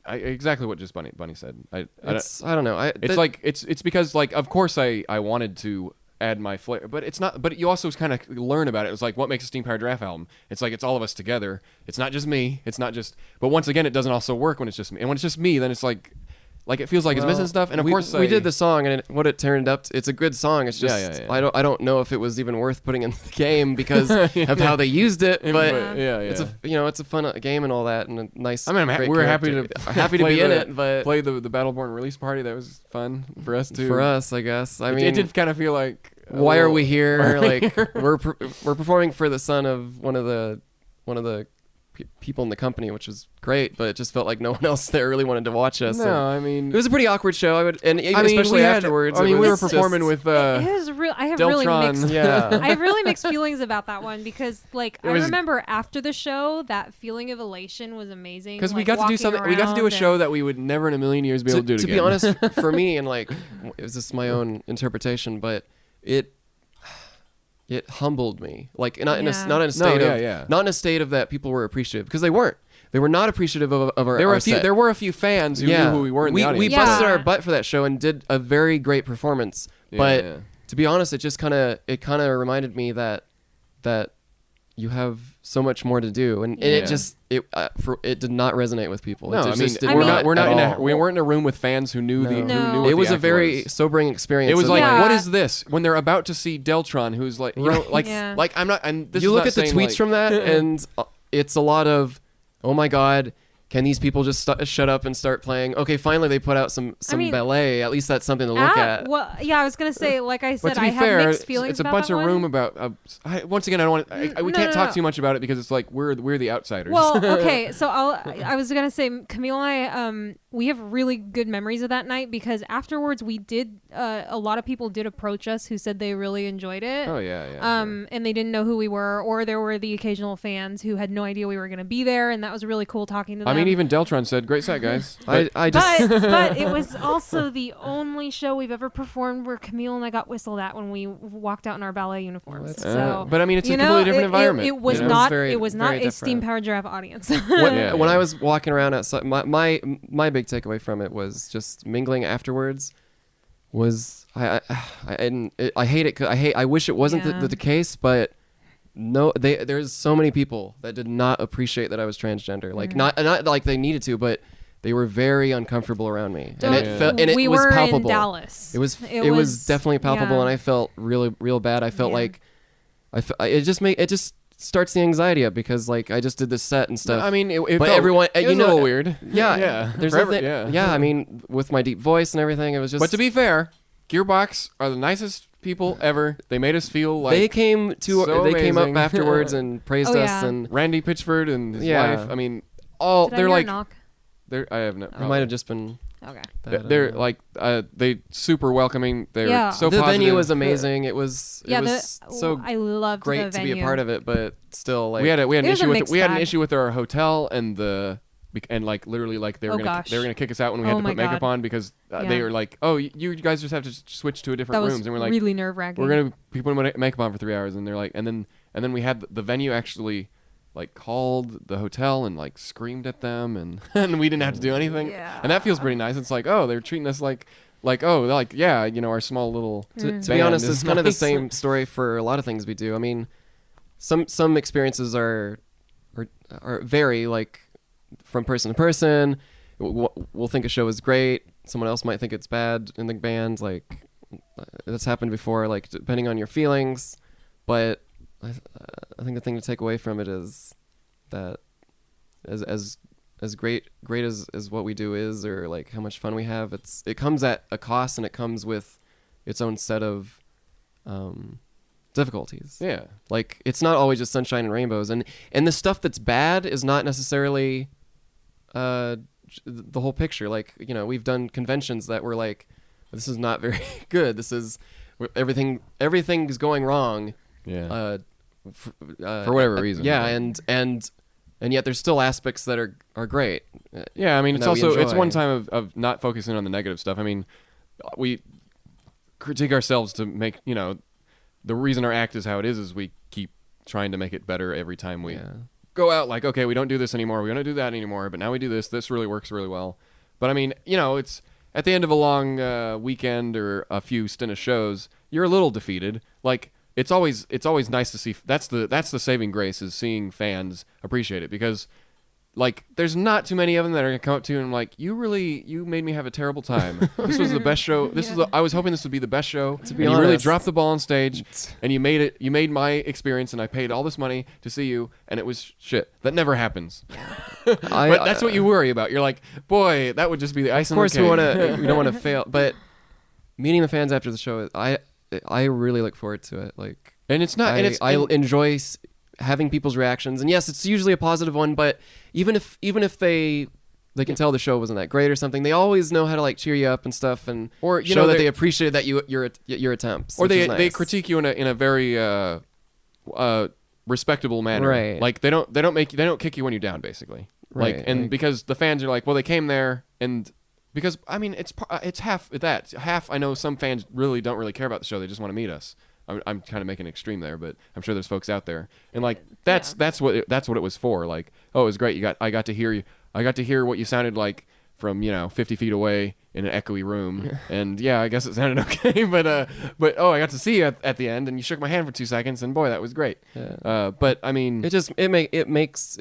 I exactly what just Bunny said. I don't know. It's because, like, of course I wanted to add my flair, but it's not. But you also kind of learn about it. It's like, what makes a Steam Powered Giraffe album? It's like, it's all of us together. It's not just me. It's not just. But once again, it doesn't also work when it's just me. And when it's just me, then it's like it feels like it's missing stuff. And of course, we did the song, and what it turned up to, it's a good song. It's just Yeah. I don't know if it was even worth putting in the game because of how they used it. But it's a fun game and all that, and a nice. I mean, great we were character. happy to be in the- it, but play the Battleborn release party. That was fun for us too. for us, I guess. I mean, it did kind of feel like, why are we here? why are we Like we're performing for the son of one of the people in the company, which was great, but it just felt like no one else there really wanted to watch us. No, I mean, It was a pretty awkward show. Especially we afterwards. we it was were performing just- with It was real. I have really Deltron. mixed. Yeah. I have really mixed feelings about that one because, like, I was- remember after the show, that feeling of elation was amazing. because we like, got to do walking something. We got to do a around show and- that we would never in a million years be able to do to again. be honest, for me, and like, it was just my own interpretation, but it humbled me. Like, not in a Yeah. not in a state of yeah. not in a state of that people were appreciative, because they weren't. They were not appreciative of our. There were our a few. set. There were a few fans who knew who we were in the audience. We Yeah. busted our butt for that show and did a very great performance. But yeah. to be honest, it just kind of reminded me that you have so much more to do, and it did not resonate with people. No, It I just mean, didn't we're not at all. we weren't in a room with fans who knew who No. knew what It was the a act very was. sobering experience. It was of like, Yeah. what is this? When they're about to see Deltron, who's like, you know, like, Yeah. like I'm not. And this you is look not at the saying, tweets like, from that, and it's a lot of, oh my god, can these people just shut up and start playing? Okay, finally they put out some mean, ballet. At least that's something to look at. Well, yeah, I was gonna say, like I But said, to I be have fair, mixed feelings. it's a about bunch that of one. room about. Once again, I don't want. We No, can't no, talk no. too much about it because it's like we're the outsiders. Well, okay, so I was gonna say, Camille and I, we have really good memories of that night because afterwards we did. A lot of people did approach us who said they really enjoyed it. Oh yeah. And they didn't know who we were, or there were the occasional fans who had no idea we were gonna be there, and that was really cool talking to them. I mean, even Deltron said, "Great set, guys." I just but it was also the only show we've ever performed where Camille and I got whistled at when we walked out in our ballet uniforms. So, but I mean, it's a you know, completely different environment. It was you know? not. Very- It was not very a Steam different. Powered Giraffe audience. when I was walking around outside, my big takeaway from it was just mingling afterwards. Was I hate it. I wish it wasn't Yeah. the case, but no, there's so many people that did not appreciate that I was transgender. Like not like they needed to, but they were very uncomfortable around me, and it felt and it we was were palpable. in Dallas. It was definitely palpable, yeah. and I felt real bad. I felt Yeah. like it just starts the anxiety up because like I just did this set and stuff. I mean, it but felt, everyone, it you was know, a little weird. Yeah, yeah. There's Forever, nothing. yeah. I mean, with my deep voice and everything, it was just. But to be fair, Gearbox are the nicest people ever. They made us feel like they came up so amazing. afterwards and praised Oh, us, yeah. and Randy Pitchford and his Yeah. wife. I mean, all Did I they're hear a like knock? they're. I have no. it might have just been. Okay. They're like they super welcoming. They're Yeah. so the positive. venue was amazing. It was Yeah, so I loved the great to be venue. a part of it, but still like we had an It was a issue with mixed we had an bag. issue with our hotel and like literally like they were Oh, gonna gosh. they were gonna kick us out when we had Oh to my put makeup God. on because Yeah. they were like, oh, you guys just have to switch to a different That was rooms, and we're like, really nerve wracking. we're gonna people put makeup on for 3 hours, and they're like, and then we had the venue actually like called the hotel and like screamed at them, and and we didn't have to do anything, and that feels pretty nice. It's like, oh, they're treating us like oh, they're like, yeah, you know, our small little to be band honest, is it's kind of the nice. same story for a lot of things we do. I mean, some experiences are vary like from person to person. We'll think a show is great. Someone else might think it's bad in the band. Like that's happened before. Like depending on your feelings, but I think the thing to take away from it is that as great as what we do is, or like how much fun we have, it comes at a cost, and it comes with its own set of difficulties. Yeah. Like it's not always just sunshine and rainbows, and the stuff that's bad is not necessarily the whole picture. Like, we've done conventions that were like, this is not very good. This is everything's going wrong. Yeah. For whatever reason. Yeah, and yet there's still aspects that are great. Yeah, I mean, it's that we also it's enjoy. one time of not focusing on the negative stuff. I mean, we critique ourselves to make, the reason our act is how it is we keep trying to make it better every time we go out. Like, okay, we don't do this anymore. We don't do that anymore. But now we do this. This really works really well. But I mean, it's at the end of a long weekend or a few stint of shows, you're a little defeated. Like, it's always nice to see. That's the saving grace, is seeing fans appreciate it, because like there's not too many of them that are gonna come up to you and like, you made me have a terrible time. This was the best show. I was hoping this would be the best show. To be and honest, you really dropped the ball on stage, and you made my experience, and I paid all this money to see you, and it was shit. That never happens. But that's what you worry about. You're like, boy, that would just be the icing on the cake. Of course, we don't want to fail, but meeting the fans after the show, I really look forward to it. Like, and it's not, I enjoy having people's reactions, and yes, it's usually a positive one. But even if they can tell the show wasn't that great or something, they always know how to like cheer you up and stuff, and or show that they appreciated that your attempts. Or they they critique you in a very respectable manner. Right. Like they don't kick you when you're down, basically. Right. Like, and because the fans are like, well, they came there, and because I mean it's half that. Half, I know some fans don't really care about the show. They just want to meet us. I'm kind of making an extreme there, but I'm sure there's folks out there, and like that's what it was for. Like, oh, it was great. I got to hear what you sounded like from 50 feet away in an echoey room, and yeah, I guess it sounded okay. But I got to see you at the end, and you shook my hand for 2 seconds, and boy, that was great. Yeah. But I mean, it makes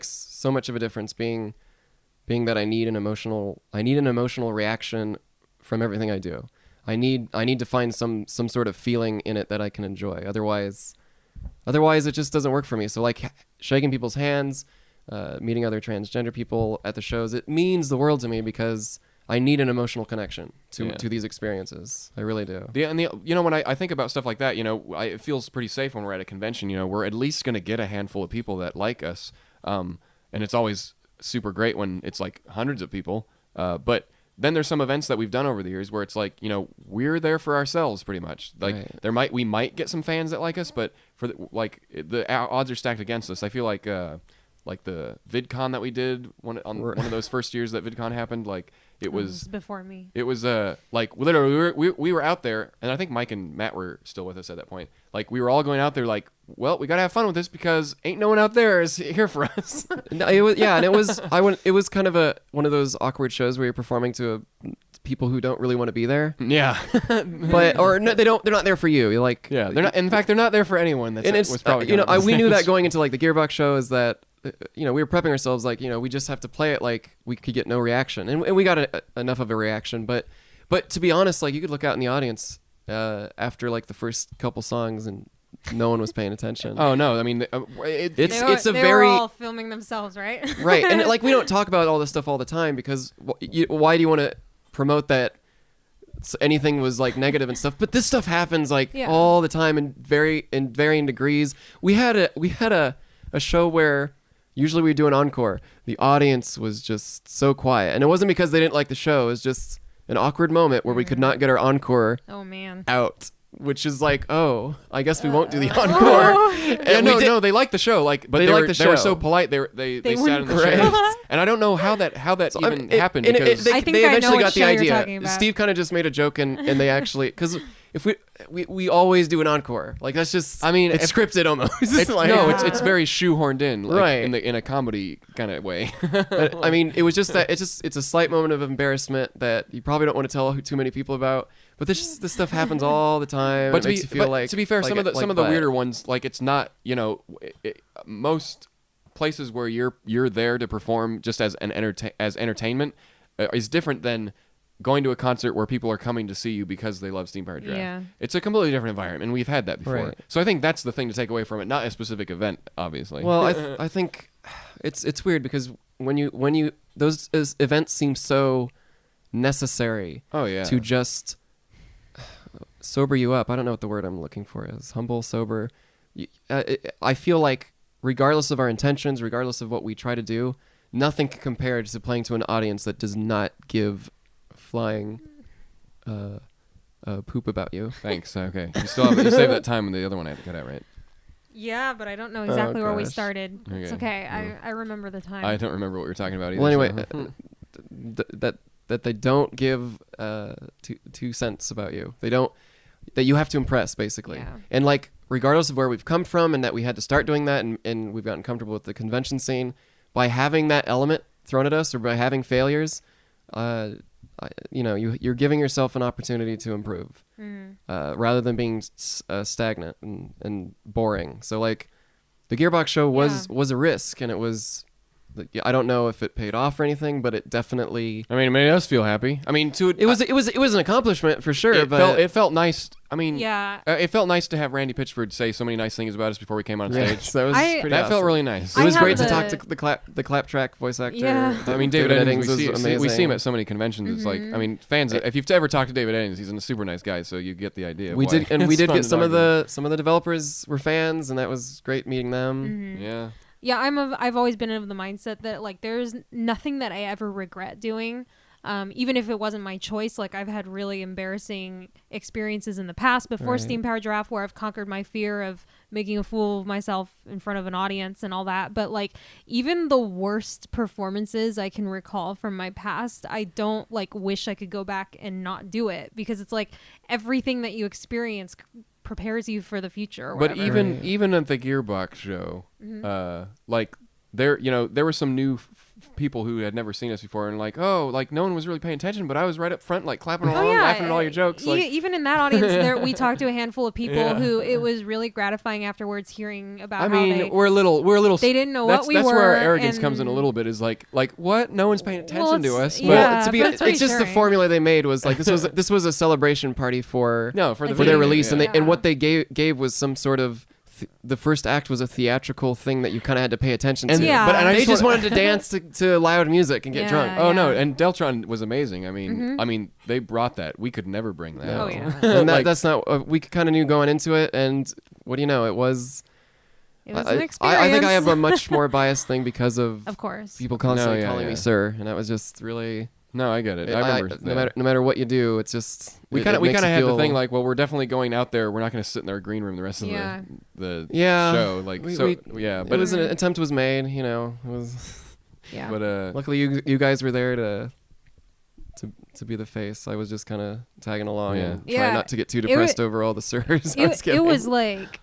so much of a difference being that I need an emotional reaction from everything I do. I need to find some sort of feeling in it that I can enjoy. Otherwise it just doesn't work for me. So like shaking people's hands, meeting other transgender people at the shows, it means the world to me, because I need an emotional connection to these experiences. I really do. When I think about stuff like that, it feels pretty safe when we're at a convention. We're at least going to get a handful of people that like us, and it's always super great when it's like hundreds of people. But then there's some events that we've done over the years where it's like, we're there for ourselves pretty much. Like right. we might get some fans that like us, but for the odds are stacked against us. I feel like the VidCon that we did one of those first years that VidCon happened, like it was before me. It was like literally we were out there, and I think Mike and Matt were still with us at that point. Like we were all going out there like, well, we gotta have fun with this because ain't no one out there is here for us. No, it was kind of one of those awkward shows where you're performing to people who don't really want to be there. Yeah, but or no, they're not there for you. You're like, yeah, they're not. In fact, they're not there for anyone. Was probably we knew that going into like the Gearbox show, is that we were prepping ourselves like, we just have to play it like we could get no reaction, and we got enough of a reaction. But to be honest, like you could look out in the audience after like the first couple songs and no one was paying attention. Oh no, I mean They were all filming themselves, right? Right, and like we don't talk about all this stuff all the time, because why do you want to promote that anything was like negative and stuff? But this stuff happens like all the time in varying degrees. We had a show where usually we do an encore. The audience was just so quiet, and it wasn't because they didn't like the show. It was just an awkward moment where we could not get our encore out, which is like, oh, I guess we won't do the encore. And no, they liked the show, like, but they liked the show. They were so polite. They sat in the chairs, and I don't know how that even happened, because they I think they I know eventually what got the show you're talking idea. about. Steve kind of just made a joke, and they actually, because if we always do an encore, like that's just, I mean, it's scripted almost. It's very shoehorned in, like, right, in a comedy kind of way. I mean, it was just that it's a slight moment of embarrassment that you probably don't want to tell too many people about. But this stuff happens all the time. But to be fair, some of the weirder ones, like it's not, most places where you're there to perform just as entertainment is different than going to a concert where people are coming to see you because they love Steam Powered Giraffe. Yeah. It's a completely different environment, and we've had that before. Right. So I think that's the thing to take away from it, not a specific event, obviously. Well, I think it's weird, because when you those events seem so necessary. Oh yeah. To just sober you up. I don't know what the word I'm looking for is. Humble, sober. I feel like regardless of our intentions, regardless of what we try to do, nothing compared to playing to an audience that does not give flying poop about you. Thanks. Okay. You saved that time when the other one I had to cut out, right? Yeah, but I don't know exactly where we gosh. started. It's okay. Yeah. I remember the time. I don't remember what we were talking about either. Well, anyway, so- that they don't give 2 cents about you. They don't. That you have to impress, basically. Yeah. And like, regardless of where we've come from, and that we had to start doing that, and we've gotten comfortable with the convention scene, by having that element thrown at us, or by having failures, you're giving yourself an opportunity to improve, rather than being stagnant and boring. So like, the Gearbox show was a risk, and it was. I don't know if it paid off or anything, but it definitely. I mean, it made us feel happy. I mean, it was an accomplishment for sure. It felt nice. I mean, Yeah. It felt nice to have Randy Pitchford say so many nice things about us before we came on stage. That was pretty That felt awesome. really nice. It was I great have to talk to the claptrack voice actor. Yeah. I mean, David Eddings, was we amazing. see him at so many conventions. It's like, I mean, fans. If you've ever talked to David Eddings, he's a super nice guy, so you get the idea. We why did, and it's we did fun get to some talk of to the developers were fans, and that was great meeting them. him. Yeah. Yeah, I've always been of the mindset that like there's nothing that I ever regret doing. Even if it wasn't my choice, like I've had really embarrassing experiences in the past before Right. Steam Powered Giraffe where I've conquered my fear of making a fool of myself in front of an audience and all that. But like even the worst performances I can recall from my past, I don't like wish I could go back and not do it, because it's like everything that you experience prepares you for the future. Or But whatever. even at the Gearbox show, like there were some new people who had never seen us before, and like, oh, like no one was really paying attention, but I was right up front, like clapping along, laughing at all your jokes. Like, Even in that audience, we talked to a handful of people who it was really gratifying afterwards hearing about. I how mean, we're a little. they didn't know that's, what we that's were. where our arrogance comes in a and- little bit. Is like what? No one's paying attention to us. it's- But yeah. Well, to be, but it's it's just the reassuring. formula they made was like this was a celebration party for no, for the Like for video their game, release, yeah. and what they gave was some sort of the first act was a theatrical thing that you kind of had to pay attention And- to. Yeah. but and I They just want- wanted to dance to loud music and get Yeah. drunk. Oh no, Yeah. and Deltron was amazing. I mean, they brought that. We could never bring that. Oh, yeah. And Like- that's not we kind of knew going into it, and what do you know? It was. It was an I experience. think I have a much more biased thing because of Of course. people constantly yeah, calling yeah. me sir, and that was just really. No, I get it. I remember. no matter what you do, it's just we it kind of makes you had the feel- thing like, well, we're definitely going out there. We're not going to sit in our green room the rest of Yeah. the Yeah. show. Like yeah, But but it was an attempt was made, you know. It was. Yeah. but Luckily, you guys were there to be the face. I was just kind of tagging along Yeah. and Yeah. trying not to get too It wa- depressed over all the sirs. I was it getting. was like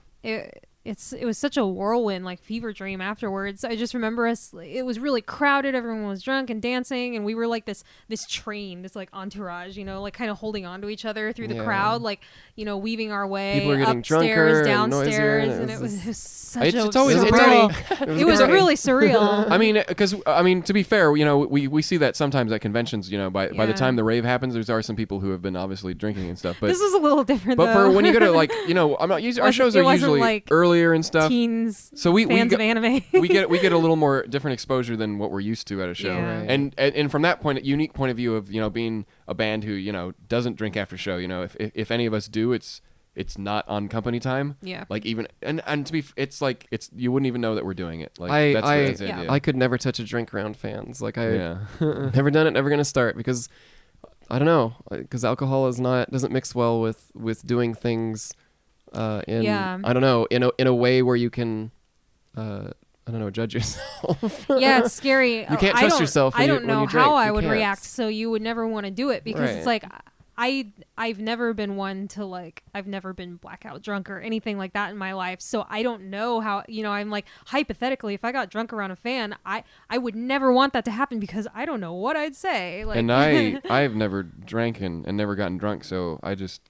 it was such a whirlwind, like fever dream afterwards. I just remember it was really crowded, everyone was drunk and dancing, and we were like this train, this like entourage, you know, like kind of holding on to each other through the Yeah. crowd, like, you know, weaving our way People were getting upstairs, drunker and downstairs, noisier, and and it it was was such It's a always- it's surreal. It was great. really surreal. I mean, because to be fair, you know, we see that sometimes at conventions. You know, by the Yeah. time the rave happens, there are some people who have been obviously drinking and stuff. But This was a little different, but though. for when you go to like, you know, our shows It are wasn't usually like earlier and stuff. teens, So we fans go- of anime. we get a little more different exposure than what we're used to at a show. Yeah. Right. And from that unique point of view of, you know, being a band who, you know, doesn't drink after show, you know, if any of us do, it's not on company time. Yeah. Like even and to be it's like it's you wouldn't even know that we're doing it. Like that's the Yeah. idea. I could never touch a drink around fans. Like yeah. never done it, never gonna start because I don't know, because alcohol doesn't mix well with doing things in Yeah. I don't know, in a way where you can I don't know, judge yourself. Yeah, it's scary. You can't I trust don't- yourself when I you- don't when know you drink. how I You would can't. react, so you would never want to do it because it's Right. like I've never been one to like I've never been blackout drunk or anything like that in my life, so I don't know how, you know, I'm like hypothetically if I got drunk around a fan, I would never want that to happen because I don't know what I'd say. Like, And I've never drank and never gotten drunk, so I just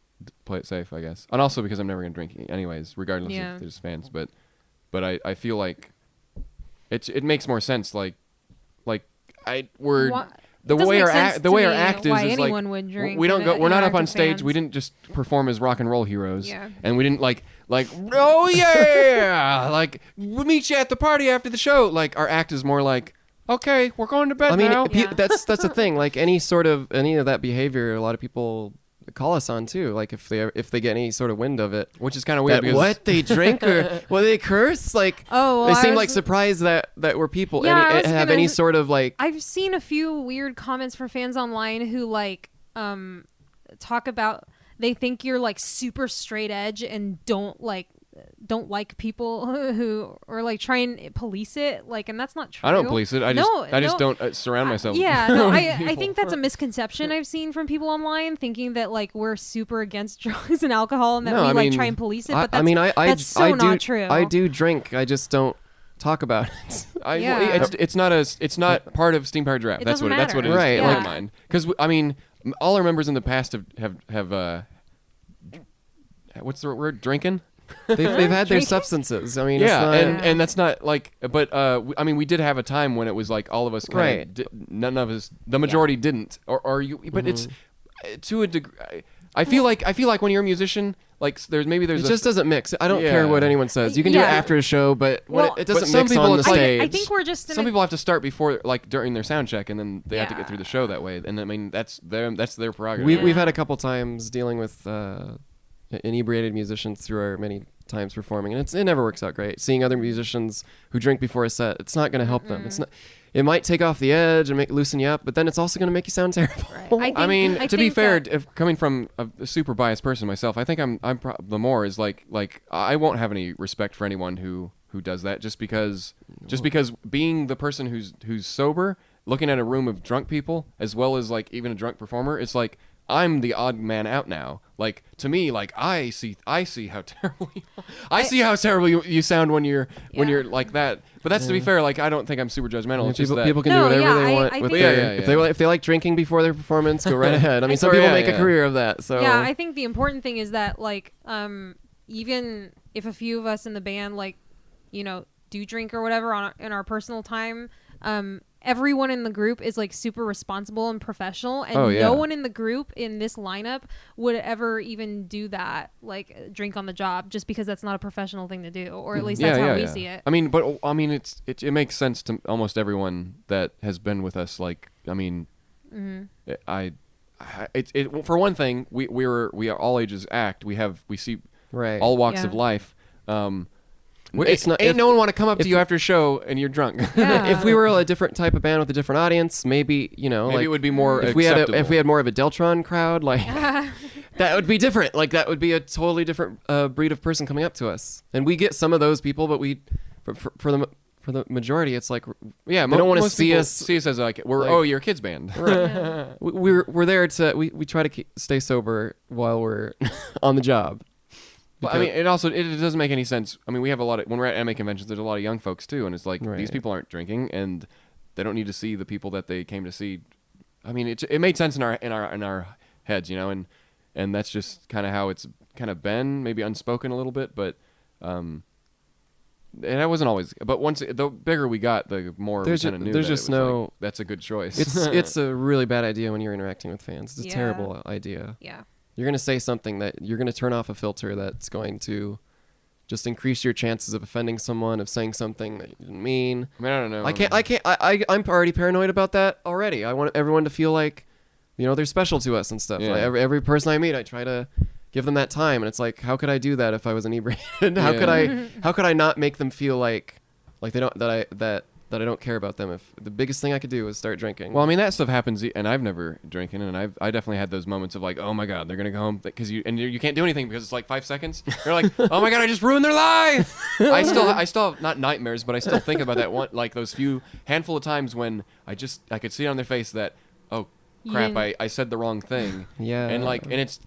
play it safe, I guess. And also because I'm never gonna drink anyways, regardless Yeah. if there's fans. But I feel like it makes more sense. Like we're Wha- the it doesn't way make our sense the to way our me act why is like anyone would drink we don't and go. We're not up interact on with stage. fans. We didn't just perform as rock and roll heroes. Yeah. And we didn't like oh yeah like we'll meet you at the party after the show. Like our act is more like, okay, we're going to bed I mean, now. Yeah. that's the thing. Like any of that behavior, a lot of people call us on too. Like if they get any sort of wind of it, Which is kind of weird. that Because what they drink or what they curse. Like Oh, well, they I seem was- like surprised that we're people. Yeah, I and was have gonna- any sort of like. I've seen a few weird comments from fans online who like talk about they think you're like super straight edge and don't like people who or like try and police it, like, and that's not true. I don't police it. I just don't surround myself. Yeah, no, with I people. think that's a misconception I've seen from people online, thinking that like we're super against drugs and alcohol and that No, we I like mean, try and police it. But that's, I mean, that's so do, not true. I do drink. I just don't talk about it. Yeah. It's not part of Steam Powered Giraffe. It That's what doesn't it is. Right, In my like- mind, because I mean, all our members in the past have what's the word? Drinking. They've had their Drinking? substances. I mean, Yeah, it's not, and that's not like, but I mean, we did have a time when it was like all of us kind Right. of none of us, the majority didn't, or you, but it's to a degree. I feel like when you're a musician, like there's it just doesn't mix. I don't care Yeah. what anyone says. You can do it Yeah. after a show, but when Well, it doesn't but some mix people on the it's like- stage. I think we're just in some a- people have to start before, like during their sound check, and then they have to get Yeah. through the show that way. And I mean, that's their prerogative. We've had a couple times dealing with inebriated musicians through our many times performing, and it never works out great. Seeing other musicians who drink before a set, it's not going to help them. It's not. It might take off the edge and loosen you up, but then it's also going to make you sound terrible. Right. I mean, I to be think fair, that- if coming from a super biased person myself, I think the more is like I won't have any respect for anyone who does that just because being the person who's sober, looking at a room of drunk people as well as like even a drunk performer, it's like I'm the odd man out now. Like to me, like I see how terrible see how terrible you sound when you're like that. But that's to be fair. Like I don't think I'm super judgmental. It's just that People can No, do whatever yeah, they want I with think- their. Yeah, yeah, If they yeah. if they like drinking before their performance, go right ahead. I mean, some Or, people yeah, make yeah. a career of that. So Yeah, I think the important thing is that like even if a few of us in the band like do drink or whatever in our personal time, everyone in the group is like super responsible and professional, and Oh, yeah. no one in the group in this lineup would ever even do that, like drink on the job, just because that's not a professional thing to do, or at least that's how we see it. I mean, but I mean, it makes sense to almost everyone that has been with us. Like, I mean, for one thing, we are all ages act. We see right. all walks Yeah. of life. It's not- ain't if- no one want to come up if- to you after a show and you're drunk. Yeah. If we were a different type of band with a different audience, maybe Maybe like it would be more if acceptable. we had more of a Deltron crowd, like that would be different. Like that would be a totally different breed of person coming up to us. And we get some of those people, but for the majority, it's like yeah, they don't want to most see people us. see us as like we're like- you're a kids band. We're there to we try to stay sober while we're on the job. Well, I mean, it doesn't make any sense. I mean, we have a lot of when we're at anime conventions. There's a lot of young folks too, and it's like Right. these people aren't drinking, and they don't need to see the people that they came to see. I mean, it made sense in our heads, and that's just kind of how it's kind of been, maybe unspoken a little bit, but and that wasn't always. But the bigger we got, the more There's we kind of ju- knew. there's that just it was no- like, that's a good choice. It's a really bad idea when you're interacting with fans. It's a Yeah. terrible idea. Yeah. You're going to say something that you're going to turn off a filter that's going to just increase your chances of offending someone, of saying something that you didn't mean. I mean, I don't know. I'm already paranoid about that already. I want everyone to feel like, they're special to us and stuff. Yeah. Like every person I meet, I try to give them that time. And it's like, how could I do that if I was inebriated? How could I not make them feel like they don't, that I don't care about them? If the biggest thing I could do is start drinking. Well, I mean, that stuff happens, and I've never drinking, and I definitely had those moments of like, oh my god, they're gonna go home because you can't do anything because it's like 5 seconds. You're like, oh my god, I just ruined their life. I still have not nightmares, but I still think about that one, like those handful of times when I could see it on their face that, oh crap, You I said the wrong thing. Yeah. And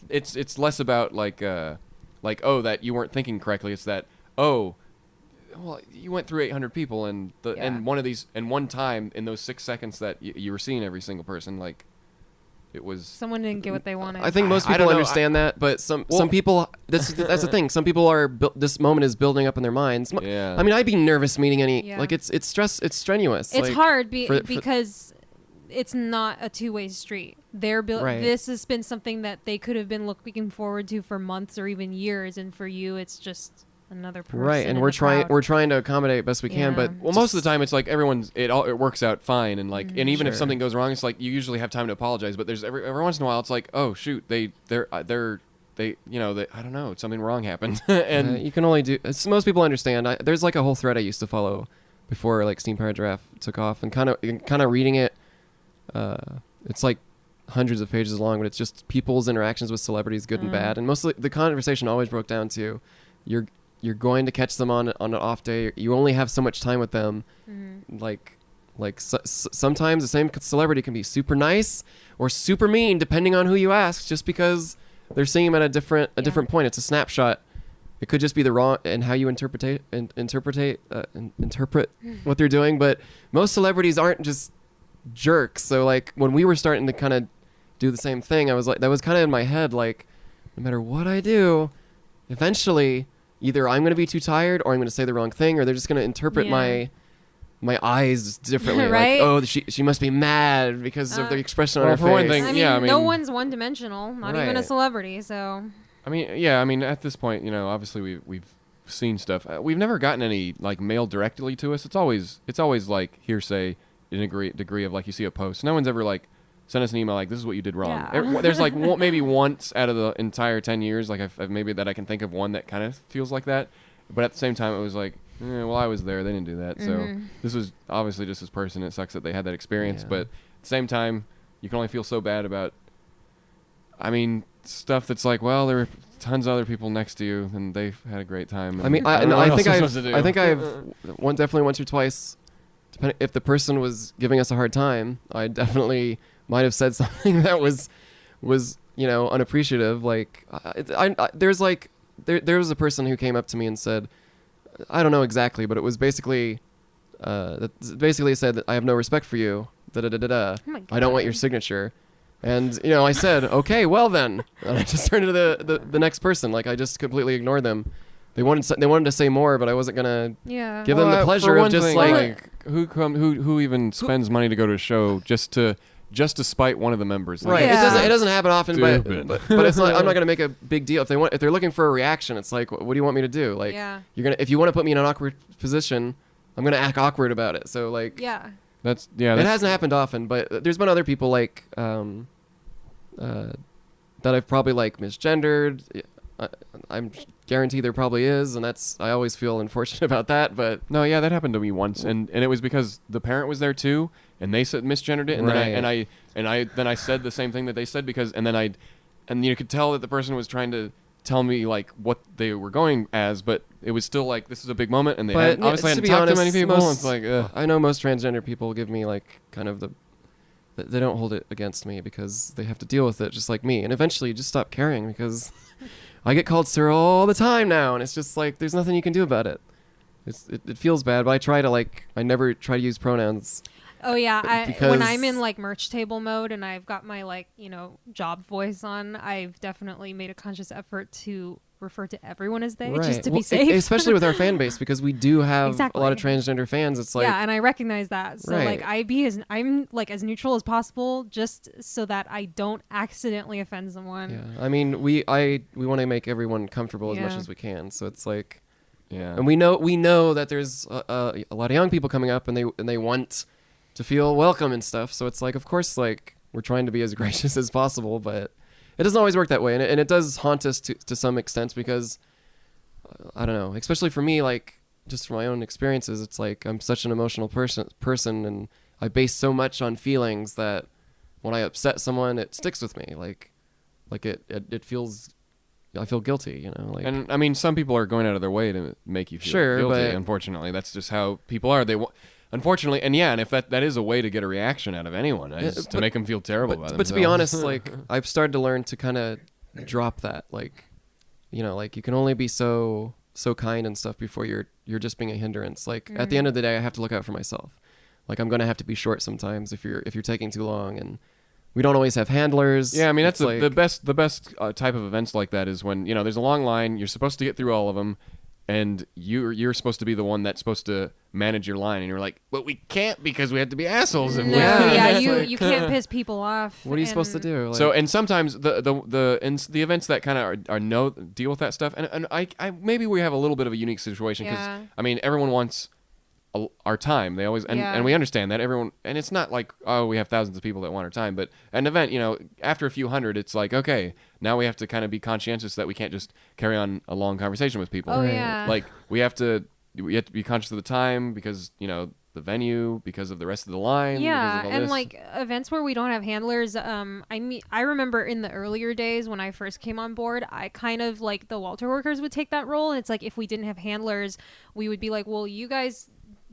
it's less about like oh that you weren't thinking correctly. It's that well, you went through 800 people, and one time in those 6 seconds that you were seeing every single person, like it was. Someone didn't get what they wanted. I think most I people don't know. understand that, but some Well- people that's the thing. Some people are this moment is building up in their minds. Yeah. I mean, I'd be nervous meeting Yeah. like it's strenuous. It's like, hard for- because it's not a two-way street. Right. This has been something that they could have been looking forward to for months or even years, and for you, it's just another person. Right, and in we're the trying crowd. to accommodate best we can, Yeah. but Well, most of the time it's like it works out fine, and like and even if Sure. something goes wrong, it's like you usually have time to apologize. But there's every once in a while it's like, oh shoot, they I don't know, something wrong happened, and you can only do. Most people understand. There's like a whole thread I used to follow before like Steam Powered Giraffe took off, and kind of reading it. It's like hundreds of pages long, but it's just people's interactions with celebrities, good and bad, and mostly the conversation always broke down to you're going to catch them on an off day. You only have so much time with them. Sometimes the same celebrity can be super nice or super mean depending on who you ask, just because they're seeing them at a different point. It's a snapshot. It could just be the wrong and how you interpret what they're doing. But most celebrities aren't just jerks. So like when we were starting to kind of do the same thing, I was like, that was kind of in my head. Like, no matter what I do, eventually either I'm going to be too tired or I'm going to say the wrong thing, or they're just going to interpret my eyes differently. Right? Like, oh, she must be mad because of the expression on her for one face. thing, I mean, no mean- one's one-dimensional, not even a Right. celebrity. So I mean, at this point, obviously we've seen stuff. We've never gotten any like mail directly to us. It's always like hearsay in a degree of like you see a post. No one's ever like sent us an email like this is what you did wrong. Yeah. There's like maybe once out of the entire 10 years, like I've maybe that I can think of one that kind of feels like that. But at the same time, it was like, well, I was there. They didn't do that. So this was obviously just this person. It sucks that they had that experience. Yeah. But at the same time, you can only feel so bad about, stuff that's like, well, there were tons of other people next to you and they've had a great time. I mean, don't know I what think else I'm supposed to do. I think I've definitely once or twice. If the person was giving us a hard time, I definitely might have said something that was unappreciative. Like, there was a person who came up to me and said, I don't know exactly, but it was basically said that I have no respect for you. Oh my I don't want God. your signature. And I said, okay, well then, and I just turned to the next person. Like I just completely ignored them. They wanted to say more, but I wasn't gonna yeah. give them the for pleasure of one just thing, like who even spends money to go to a show just to spite one of the members? Like, right. Yeah. It doesn't happen often, Stupid. but it's like I'm not gonna make a big deal if they're looking for a reaction. It's like, what do you want me to do? Like Yeah. if you want to put me in an awkward position, I'm gonna act awkward about it. So like Yeah. That's it hasn't happened often, but there's been other people like that I've probably like misgendered. I'm guaranteed there probably is, and I always feel unfortunate about that. But No, yeah, that happened to me once, and it was because the parent was there too, and they said misgendered it, and Right. then I said the same thing that they said because, and you could tell that the person was trying to tell me like what they were going as, but it was still like this is a big moment, and they but obviously to hadn't be talked to honest, many people. most- It's like, ugh. I know most transgender people give me like kind of they don't hold it against me because they have to deal with it just like me, and eventually you just stop caring because I get called sir all the time now, and it's just like there's nothing you can do about it. It feels bad, but I never try to use pronouns. Oh yeah, Because- when I'm in like merch table mode and I've got my job voice on, I've definitely made a conscious effort to refer to everyone as they, just to Well, be safe. especially with our fan base, because we do have Exactly. a lot of transgender fans. It's like yeah, and I recognize that. So Right. like I'm like as neutral as possible, just so that I don't accidentally offend someone. yeah. I mean, we want to make everyone comfortable as much Yeah. as we can. So it's like, Yeah, and we know that there's a lot of young people coming up, and they want to feel welcome and stuff. So it's like, of course, like we're trying to be as gracious as possible, but it doesn't always work that way, and it does haunt us to some extent because I don't know, especially for me, like just from my own experiences, it's like I'm such an emotional person, and I base so much on feelings that when I upset someone, it sticks with me. Like it feels, I feel guilty, like. and I mean, some people are going out of their way to make you feel Sure, guilty. but- Unfortunately, that's just how people are. Unfortunately, and if that is a way to get a reaction out of anyone, is to but- make them feel terrible about But to be themselves. honest, like I've started to learn to kind of drop that, like you can only be so kind and stuff before you're just being a hindrance. Like at the end of the day, I have to look out for myself. Like I'm gonna have to be short sometimes if you're taking too long, and we don't always have handlers. Yeah, I mean that's It's like, the best type of events like that is when there's a long line. You're supposed to get through all of them, and you're supposed to be the one that's supposed to manage your line, and you're like, but we can't because we have to be assholes. If No, we yeah, It's you can't piss people off. What are you supposed to do? Like, So and sometimes the events that kind of are no deal with that stuff, and I maybe we have a little bit of a unique situation because Yeah. I mean everyone wants our time. They always Yeah. and we understand that everyone, and it's not like, oh, we have thousands of people that want our time, but an event, after a few hundred, it's like, okay, now we have to kind of be conscientious that we can't just carry on a long conversation with people. Oh, Right. yeah. Like we have to be conscious of the time because the venue, because of the rest of the line. Yeah, because of all and this. like events where we don't have handlers. I remember in the earlier days when I first came on board, I kind of like the Walter workers would take that role, and it's like if we didn't have handlers, we would be like, well, you guys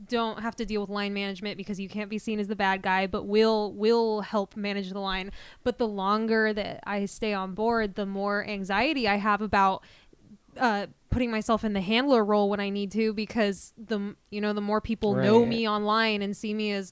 don't have to deal with line management because you can't be seen as the bad guy, but we'll help manage the line. But the longer that I stay on board, the more anxiety I have about putting myself in the handler role when I need to, because the more people know Right. me online and see me as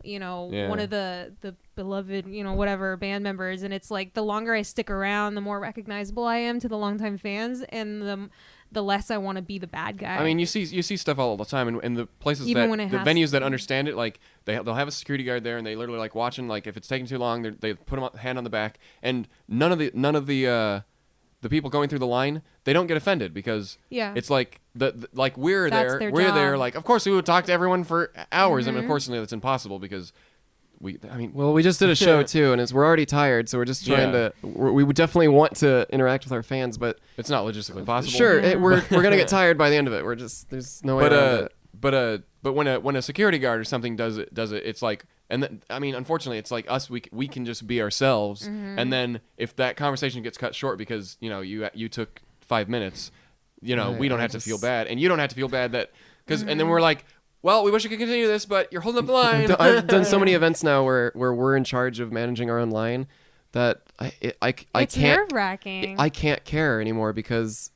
Yeah. one of the beloved whatever band members, and it's like the longer I stick around, the more recognizable I am to the longtime fans, and the less I want to be the bad guy. I mean, you see stuff all the time, and the places Even when it the has venues that to. understand it, like they'll have a security guard there, and they literally like watching. Like if it's taking too long, they put them hand on the back, and none of the people going through the line, they don't get offended because Yeah. it's like like we're That's there, their we're there. job. Like of course we would talk to everyone for hours, and Mm-hmm. of course that's impossible because well, we just did a show too, and we're already tired, so we're just trying Yeah. we would definitely want to interact with our fans, but it's not logistically possible. sure, Yeah. we're gonna get tired by the end of it. There's no way around it. But when a security guard or something does it, it's like, I mean, unfortunately, it's like us. We can just be ourselves, Mm-hmm. and then if that conversation gets cut short because you took 5 minutes, Right, we don't I have to just- feel bad, and you don't have to feel bad that because, and Mm-hmm. then we're like, well, we wish we could continue this, but you're holding up the line. I've done so many events now where we're in charge of managing our own line that I it's can't nerve-wracking. I can't care anymore because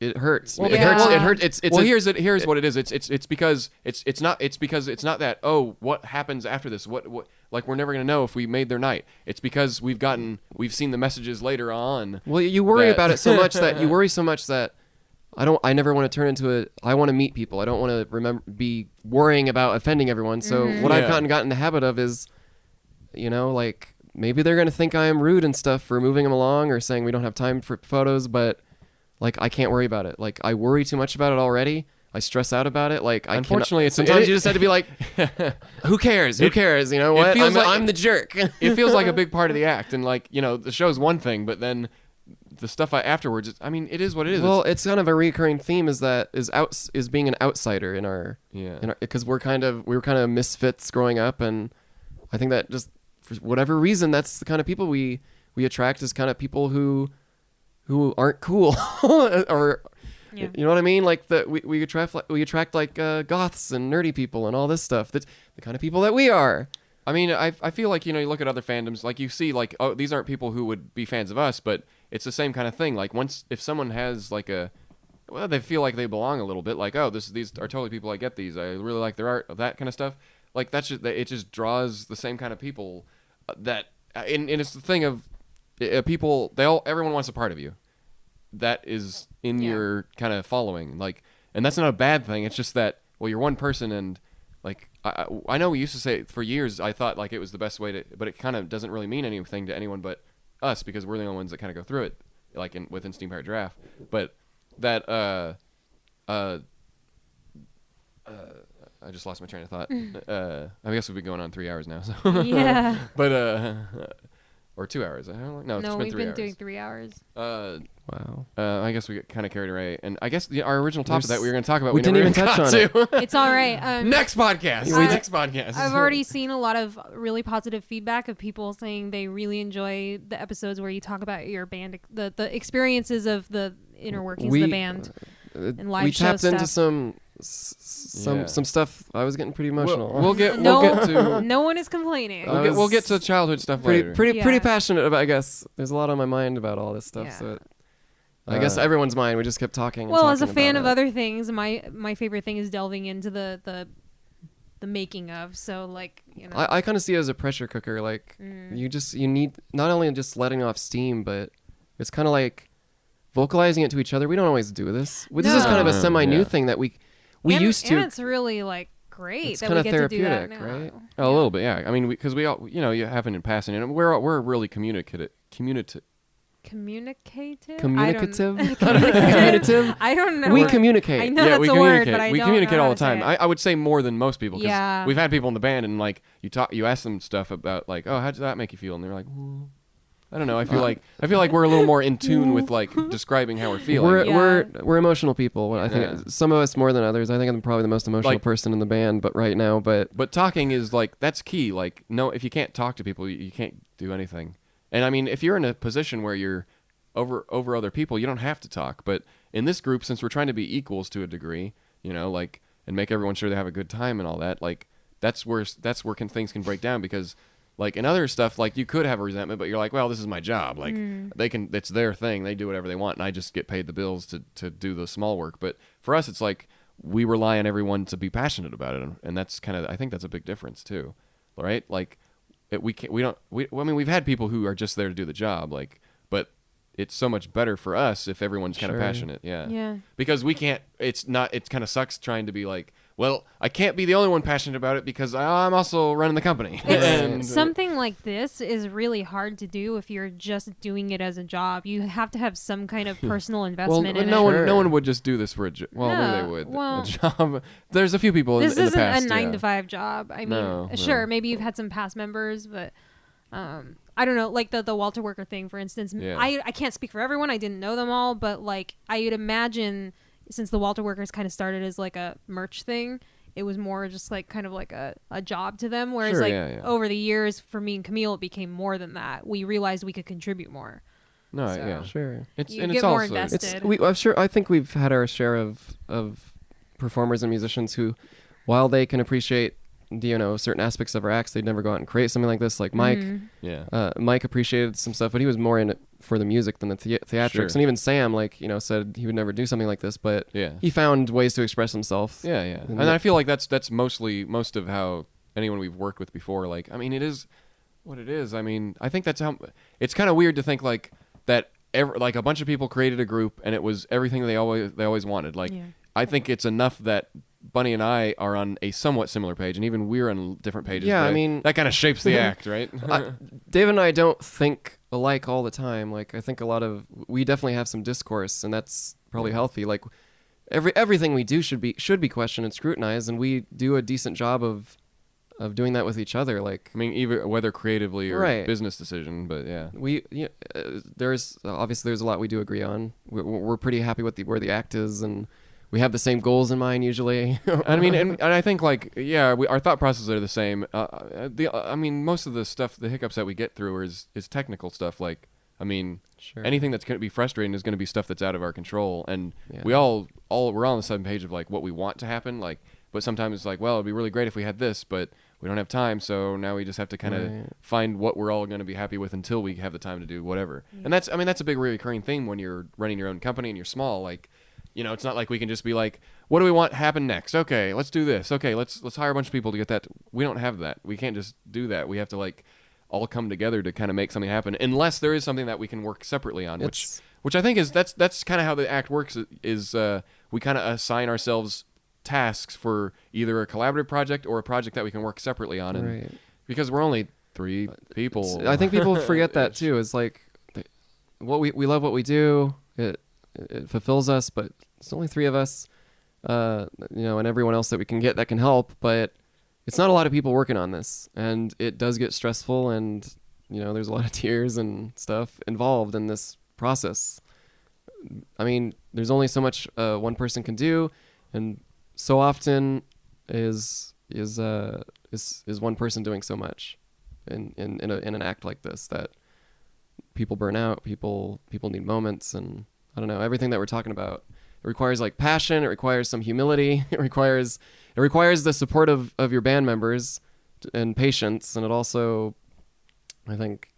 it hurts. Well, It hurts. yeah. It hurts. It's well, a- here's what it is. It's because it's not that, oh, what happens after this? What like we're never gonna know if we made their night. It's because we've seen the messages later on. Well, you worry that- about it so much that you worry so much that I never want to turn into I want to meet people. I don't want to be worrying about offending everyone. So what I've Yeah. gotten in the habit of is, like maybe they're going to think I am rude and stuff for moving them along or saying we don't have time for photos, but like I can't worry about it. Like I worry too much about it already. I stress out about it. Like Unfortunately, sometimes you just have to be like, who cares? Who cares? You know what? feels like- I'm the jerk. It feels like a big part of the act, and like the show's one thing, but then the stuff afterwards, it is what it is. Well, it's kind of a recurring theme is being an outsider in our because we were kind of misfits growing up, and I think that just for whatever reason that's the kind of people we attract is kind of people who aren't cool or Yeah. you know what I mean, like we attract like goths and nerdy people and all this stuff. That's the kind of people that we are. I feel like you look at other fandoms, like you see like, oh, these aren't people who would be fans of us, but it's the same kind of thing. Like if someone has like they feel like they belong a little bit, like, oh, these are totally people I get these. I really like their art, that kind of stuff. Like it just draws the same kind of people that and it's the thing of people. Everyone wants a part of you. That is in Yeah. your kind of following, like, and that's not a bad thing. It's just that, well, you're one person, and like I know we used to say for years. I thought like it was the best way to, but it kind of doesn't really mean anything to anyone but us because we're the only ones that kind of go through it, like within Steam Powered Giraffe. But that I just lost my train of thought. I guess we've been going on 3 hours now. So Yeah. but or 2 hours. I don't know. It's No, been we've 3 been hours. doing 3 hours. Wow. I guess we get kind of carried away, and I guess our original topic that we were going to talk about, we didn't never even touch got on to. It's all right. Next podcast. Next podcast. I've already seen a lot of really positive feedback of people saying they really enjoy the episodes where you talk about your band, the experiences of the inner workings of the band. And live we show tapped into stuff. some stuff. I was getting pretty emotional. We'll get No, to no one is complaining. we'll get to childhood stuff later. pretty Yeah. passionate about. I guess there's a lot on my mind about all this stuff. Yeah. So I guess everyone's mind. We just kept talking. And Well, as a talking fan about of it. other things, my favorite thing is delving into the making of. So like I kind of see it as a pressure cooker. Like you need not only just letting off steam, but it's kind of like vocalizing it to each other. We don't always do this. This is kind of a No. semi-new Yeah. thing that we and, used to. And it's really like great It's that kinda we get to do that therapeutic, now. right? A little bit, yeah. I mean, because we all, you happen in passing, and we're really communicative. Communicative. Communicative? I don't, Communicative? I don't know. We what- communicate. I know Yeah, that's we a communicate. word, but I we don't communicate know all how the to say time. it. I would say more than most people. 'Cause Yeah. we've had people in the band, and like you ask them stuff about like, oh, how does that make you feel? And they're like, well, I don't know. I feel like we're a little more in tune with like describing how we're feeling. We're, Yeah. we're emotional people. I think Yeah. some of us more than others. I think I'm probably the most emotional Like- person in the band, but right now, But talking is like that's key. Like no, if you can't talk to people, you can't do anything. And I mean, if you're in a position where you're over other people, you don't have to talk. But in this group, since we're trying to be equals to a degree, like and make everyone sure they have a good time and all that, like that's where things can break down because. Like in other stuff, like you could have a resentment, but you're like, well, this is my job. Like it's their thing. They do whatever they want, and I just get paid the bills to do the small work. But for us, it's like we rely on everyone to be passionate about it, and that's I think that's a big difference too, right? Like we've had people who are just there to do the job, like, but it's so much better for us if everyone's kind of Sure. passionate, Yeah. because we can't. It kind of sucks trying to be like. Well, I can't be the only one passionate about it because I'm also running the company. And, Something like this is really hard to do if you're just doing it as a job. You have to have some kind of personal well, investment in no it. one, no one would just do this for a job. Well, maybe No, they would. well- A job. There's a few people This in the isn't past. a 9 yeah. to 5 job. I mean, No, sure, no. maybe you've had some past members, but I don't know, like the Walter Worker thing, for instance. Yeah. I can't speak for everyone. I didn't know them all, but like I would imagine since the Walter Workers kind of started as like a merch thing, it was more just like kind of like a job to them. Whereas Sure, like yeah. over the years for me and Camille, it became more than that. We realized we could contribute more. No, So- yeah. sure. It's You and get it's more also invested. I'm sure. I think we've had our share of performers and musicians who, while they can appreciate certain aspects of our acts, they'd never go out and create something like this. Like Mike, yeah. Mike appreciated some stuff, but he was more in it for the music than the theatrics. Sure. And even Sam, said he would never do something like this, but Yeah. he found ways to express himself. Yeah, yeah. And And I feel like that's most of how anyone we've worked with before. Like, I mean, it is what it is. I mean, I think that's how. It's kind of weird to think like that. Like a bunch of people created a group, and it was everything they always wanted. Like, Yeah. I think it's enough that Bunny and I are on a somewhat similar page, and even we're on different pages. Yeah, but I mean- that kind of shapes the act, right? Dave and I don't think alike all the time. Like, I think we definitely have some discourse, and that's probably healthy. Like, everything we do should be questioned and scrutinized, and we do a decent job of doing that with each other. Like, I mean, either whether creatively or Right. business decision, but yeah. there's a lot we do agree on. We're pretty happy with where the act is, and we have the same goals in mind usually. I mean, and I think like our thought processes are the same. I mean, most of the stuff, the hiccups that we get through is technical stuff. Like, I mean, Sure. anything that's going to be frustrating is going to be stuff that's out of our control, and Yeah. we're all on the same page of like what we want to happen. Like, but sometimes it's like, well, it'd be really great if we had this, but we don't have time, so now we just have to kind of Right. find what we're all going to be happy with until we have the time to do whatever. And that's a big recurring theme when you're running your own company and you're small. Like, it's not like we can just be like, what do we want to happen next? Okay, let's do this. Okay, let's hire a bunch of people to get that. We don't have that. We can't just do that. We have to like all come together to kind of make something happen, unless there is something that we can work separately on, which I think is that's kind of how the act works. Is we kind of assign ourselves tasks for either a collaborative project or a project that we can work separately on, and Right. because we're only 3 people. I think people forget that too. It's like we love what we do. It fulfills us, but it's only 3 of us, and everyone else that we can get that can help. But it's not a lot of people working on this, and it does get stressful, and there's a lot of tears and stuff involved in this process. I mean, there's only so much one person can do, and so often is one person doing so much in an act like this that people burn out, people need moments, and I don't know, everything that we're talking about. It requires like passion, it requires some humility, it requires the support of your band members and patience, and it also, I think,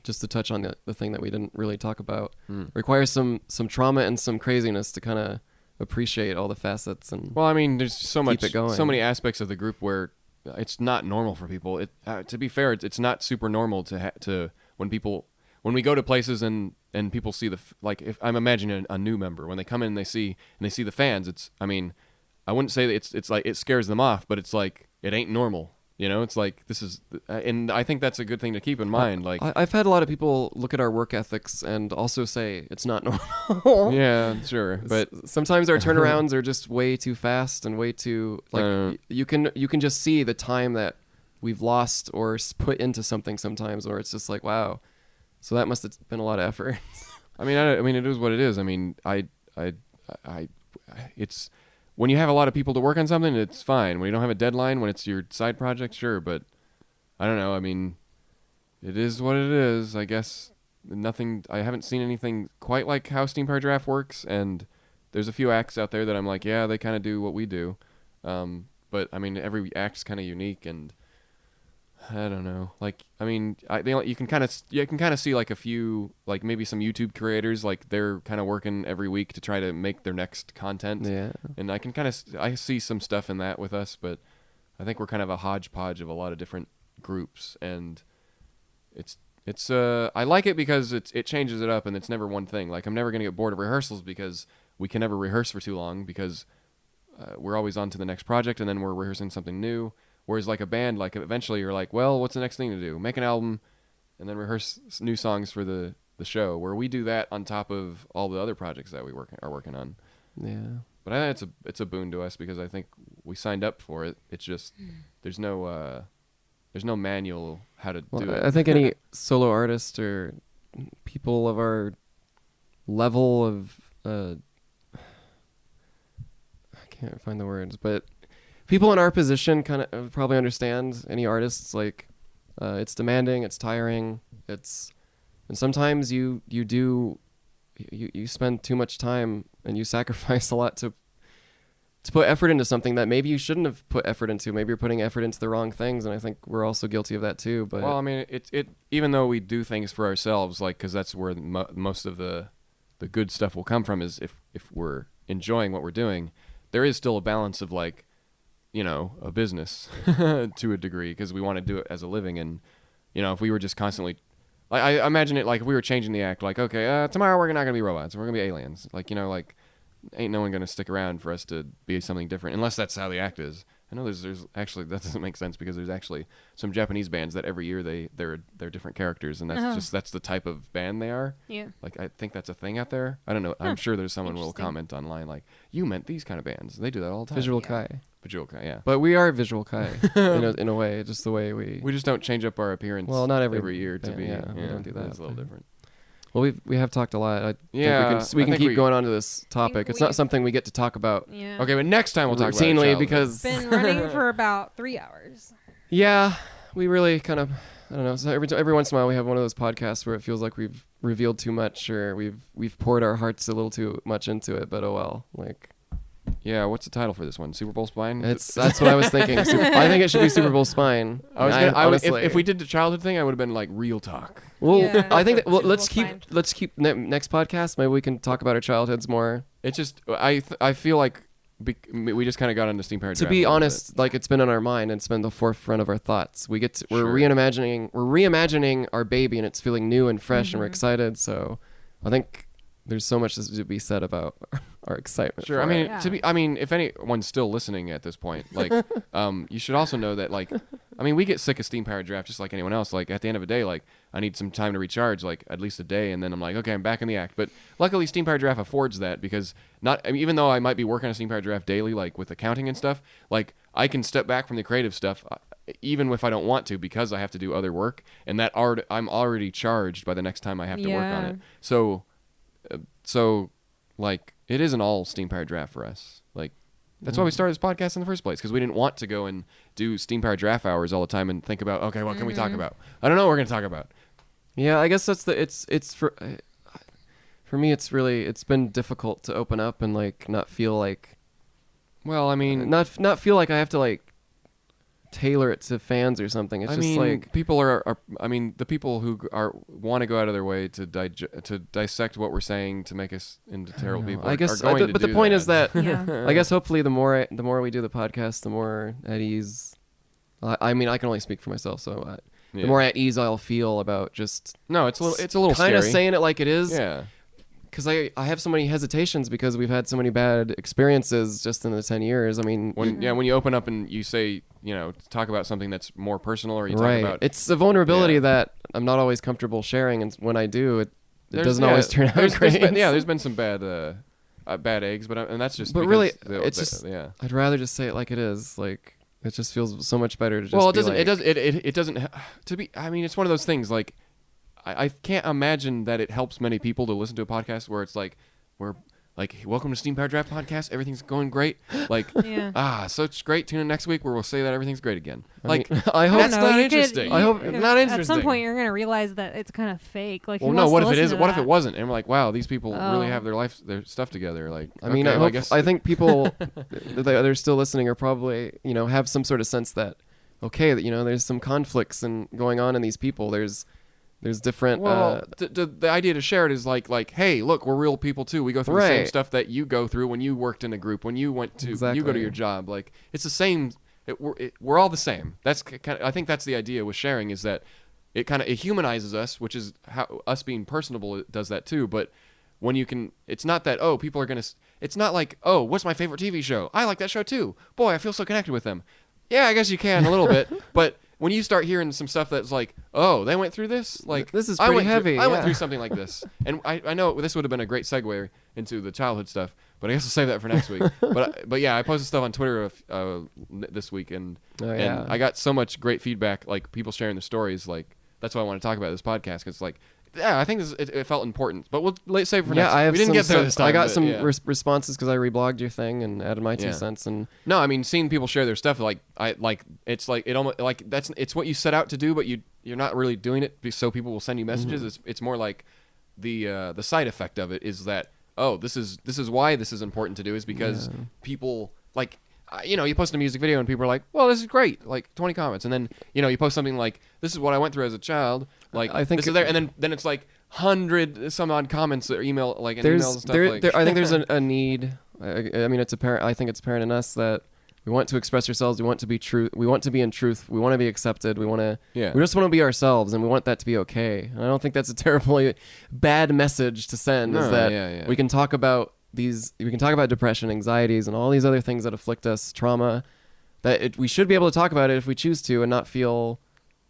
just to touch on the thing that we didn't really talk about, requires some trauma and some craziness to kind of appreciate all the facets. And Well, I mean, there's so it going. so many aspects of the group where it's not normal for people. To be fair, it's not super normal to when when we go to places and people see like if I'm imagining a new member when they come in and they see the fans, it's I mean, I wouldn't say that it's like it scares them off, but it's like it ain't normal. You know, it's like this is, and I think that's a good thing to keep in mind. Like I've had a lot of people look at our work ethics and also say it's not normal. yeah, sure, but sometimes our turnarounds are just way too fast and way too like you can just see the time that we've lost or put into something sometimes, or it's just like wow, so that must have been a lot of effort. I mean, it is what it is. I mean, it's. When you have a lot of people to work on something, it's fine. When you don't have a deadline, when it's your side project, sure. But I don't know. I mean, it is what it is. I guess I haven't seen anything quite like how Steam Powered Giraffe works. And there's a few acts out there that I'm like, yeah, they kind of do what we do. But I mean, every act's kind of unique, and I don't know. Like, I mean, you can kind of see like a few, like maybe some YouTube creators, like they're kind of working every week to try to make their next content. Yeah. And I see some stuff in that with us, but I think we're kind of a hodgepodge of a lot of different groups, and it's I like it because it changes it up, and it's never one thing. Like I'm never gonna get bored of rehearsals because we can never rehearse for too long because we're always on to the next project, and then we're rehearsing something new. Whereas like a band, like eventually you're like, well, what's the next thing to do? Make an album and then rehearse new songs for the show, where we do that on top of all the other projects that we are working on. Yeah. But I think it's a boon to us because I think we signed up for it. It's just there's no manual how to do it. I think any solo artist or people of our level of I can't find the words, but people in our position kind of probably understand. Any artists, like it's demanding, it's tiring, and sometimes you spend too much time and you sacrifice a lot to put effort into something that maybe you shouldn't have put effort into. Maybe you're putting effort into the wrong things, and I think we're also guilty of that too. But well, I mean, it even though we do things for ourselves, like because that's where most of the good stuff will come from, is if we're enjoying what we're doing, there is still a balance of like, you know, a business to a degree, because we want to do it as a living. And, you know, if we were just constantly, like, I imagine it like if we were changing the act, like, okay, tomorrow we're not going to be robots, we're going to be aliens. Like, you know, like, ain't no one going to stick around for us to be something different, unless that's how the act is. I know there's actually, that doesn't make sense, because there's actually some Japanese bands that every year they're different characters, and that's the type of band they are. Yeah. Like, I think that's a thing out there. I don't know. I'm sure there's someone who will comment online like, you meant these kind of bands. They do that all the time. Visual Kai. Visual Kai, yeah. But we are Visual Kai in a way, just the way we just don't change up our appearance. Well, not every year to be. Yeah, we don't do that. It's a little different. Well, we have talked a lot. I think we I can think keep going on to this topic. It's not we've- something we get to talk about Yeah. Okay, but next time we'll talk about routinely it because Been running for about 3 hours. yeah, we really kind of, I don't know. So every once in a while we have one of those podcasts where it feels like we've revealed too much, or we've poured our hearts a little too much into it. But oh well, like. Yeah, what's the title for this one? Super Bowl Spine? That's what I was thinking. I think it should be Super Bowl Spine. If we did the childhood thing, I would have been like real talk. Well, Yeah. I think that, well, Super Bowl let's keep next podcast. Maybe we can talk about our childhoods more. It's just I feel like we just kind of got into Steam Powered To Giraffe be a little honest, like it's been on our mind and it's been the forefront of our thoughts. We're Sure. reimagining our baby, and it's feeling new and fresh, and we're Mhm. excited. So I think there's so much to be said about our excitement. Sure. for I mean, Yeah. if anyone's still listening at this point, like, you should also know that, like, I mean, we get sick of Steam Powered Giraffe just like anyone else. Like, at the end of the day, like, I need some time to recharge, like, at least a day, and then I'm like, okay, I'm back in the act. But luckily, Steam Powered Giraffe affords that, because even though I might be working on Steam Powered Giraffe daily, like with accounting and stuff, like, I can step back from the creative stuff, even if I don't want to, because I have to do other work, and I'm already charged by the next time I have to work on Yeah. it. So, like, it isn't all Steam Powered Giraffe for us. Like, that's why we started this podcast in the first place, because we didn't want to go and do Steam Powered Giraffe hours all the time and think about, okay, what can we talk about? I don't know what we're going to talk about. Yeah, I guess that's it's for me. It's been difficult to open up and like not feel like Well, I mean, not feel like I have to like tailor it to fans or something. It's I just mean, like people are I mean, the people who want to go out of their way to dissect what we're saying to make us into terrible people. I guess, are going but to the do point that. is that Yeah. I guess hopefully the more we do the podcast, the more at ease. I mean, I can only speak for myself, so the more at ease I'll feel about just No, it's a little kind of scary. saying it like it is. Yeah. Because I have so many hesitations because we've had so many bad experiences just in the 10 years. I mean, When you open up and you say, talk about something that's more personal, or you talk right. about It's a vulnerability Yeah. that I'm not always comfortable sharing, and when I do, it There's- doesn't yeah, always turn out there's great. there's been some bad eggs, and that's just. But because really, the- it's yeah. I'd rather just say it like it is. Like, it just feels so much better to just Well, it be doesn't. like, It doesn't. To be. I mean, it's one of those things. Like, I can't imagine that it helps many people to listen to a podcast where it's like, we're like, welcome to Steam Powered Giraffe podcast. Everything's going great. Like, Yeah. such great. Tune in next week where we'll say that everything great again. Like, I hope don't that's know, not you could- interesting. I hope- it's not interesting. At some point, you're gonna realize that it's kind of fake. Like, Well, who no. wants What to if it listen is? to What if that? it wasn't? And we're like, wow, these people really Oh. have their stuff together. Like, I mean, okay, I well, hope. guess I think people that are still listening are probably have some sort of sense that okay, that there's some conflicts and going on in these people. There's different. Well, the idea to share it is like, hey, look, we're real people too. We go through the same Right. stuff that you go through when you worked in a group, when you went to you go to Exactly. your job. Like, it's the same. We're all the same. That's kind of. I think that's the idea with sharing, is that it humanizes us, which is how us being personable does that too. But when you can, it's not that people are gonna. It's not like, what's my favorite TV show? I like that show too. Boy, I feel so connected with them. Yeah, I guess you can a little bit, but when you start hearing some stuff that's like, they went through this, like, This is I pretty went heavy, I went yeah. through something like this, and I know this would have been a great segue into the childhood stuff, but I guess I'll save that for next week. But yeah, I posted stuff on Twitter this week, and yeah. I got so much great feedback, like people sharing their stories. Like, that's why I want to talk about this podcast, because like, yeah, I think it felt important, but we'll save it for next. I have we didn't some get there stuff- this time. I got but some yeah. responses because I reblogged your thing and added my 2 Yeah. cents. And No, I mean, seeing people share their stuff, it's like it almost like it's what you set out to do, but you're not really doing it so people will send you messages. Mm-hmm. It's more like the side effect of it is that this is why this is important to do, is because people like you post a music video and people are like, well, this is great, like 20 comments, and then you post something like, this is what I went through as a child, like I think this is there, and then it's like 100 some odd comments or emails and stuff. I think there's a need. I mean, it's apparent. I think it's apparent in us that we want to express ourselves. We want to be true. We want to be in truth. We want to be accepted. We want to. Yeah. We just want to be ourselves, and we want that to be okay. And I don't think that's a terribly bad message to send. No, is that yeah. we can talk about these. We can talk about depression, anxieties, and all these other things that afflict us, trauma. We should be able to talk about it if we choose to, and not feel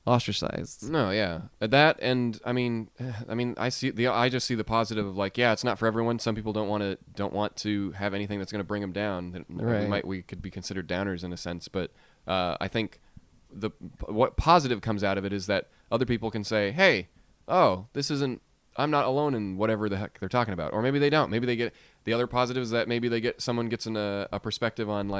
ostracized. No, yeah, that, and I mean, I just see the positive of like, yeah, it's not for everyone. Some people don't want to have anything that's going to bring them down. Right. We could be considered downers in a sense, but I think what positive comes out of it is that other people can say, hey, I'm not alone in whatever the heck they're talking about, or maybe they don't. Maybe they get the other positive is that maybe someone gets a perspective on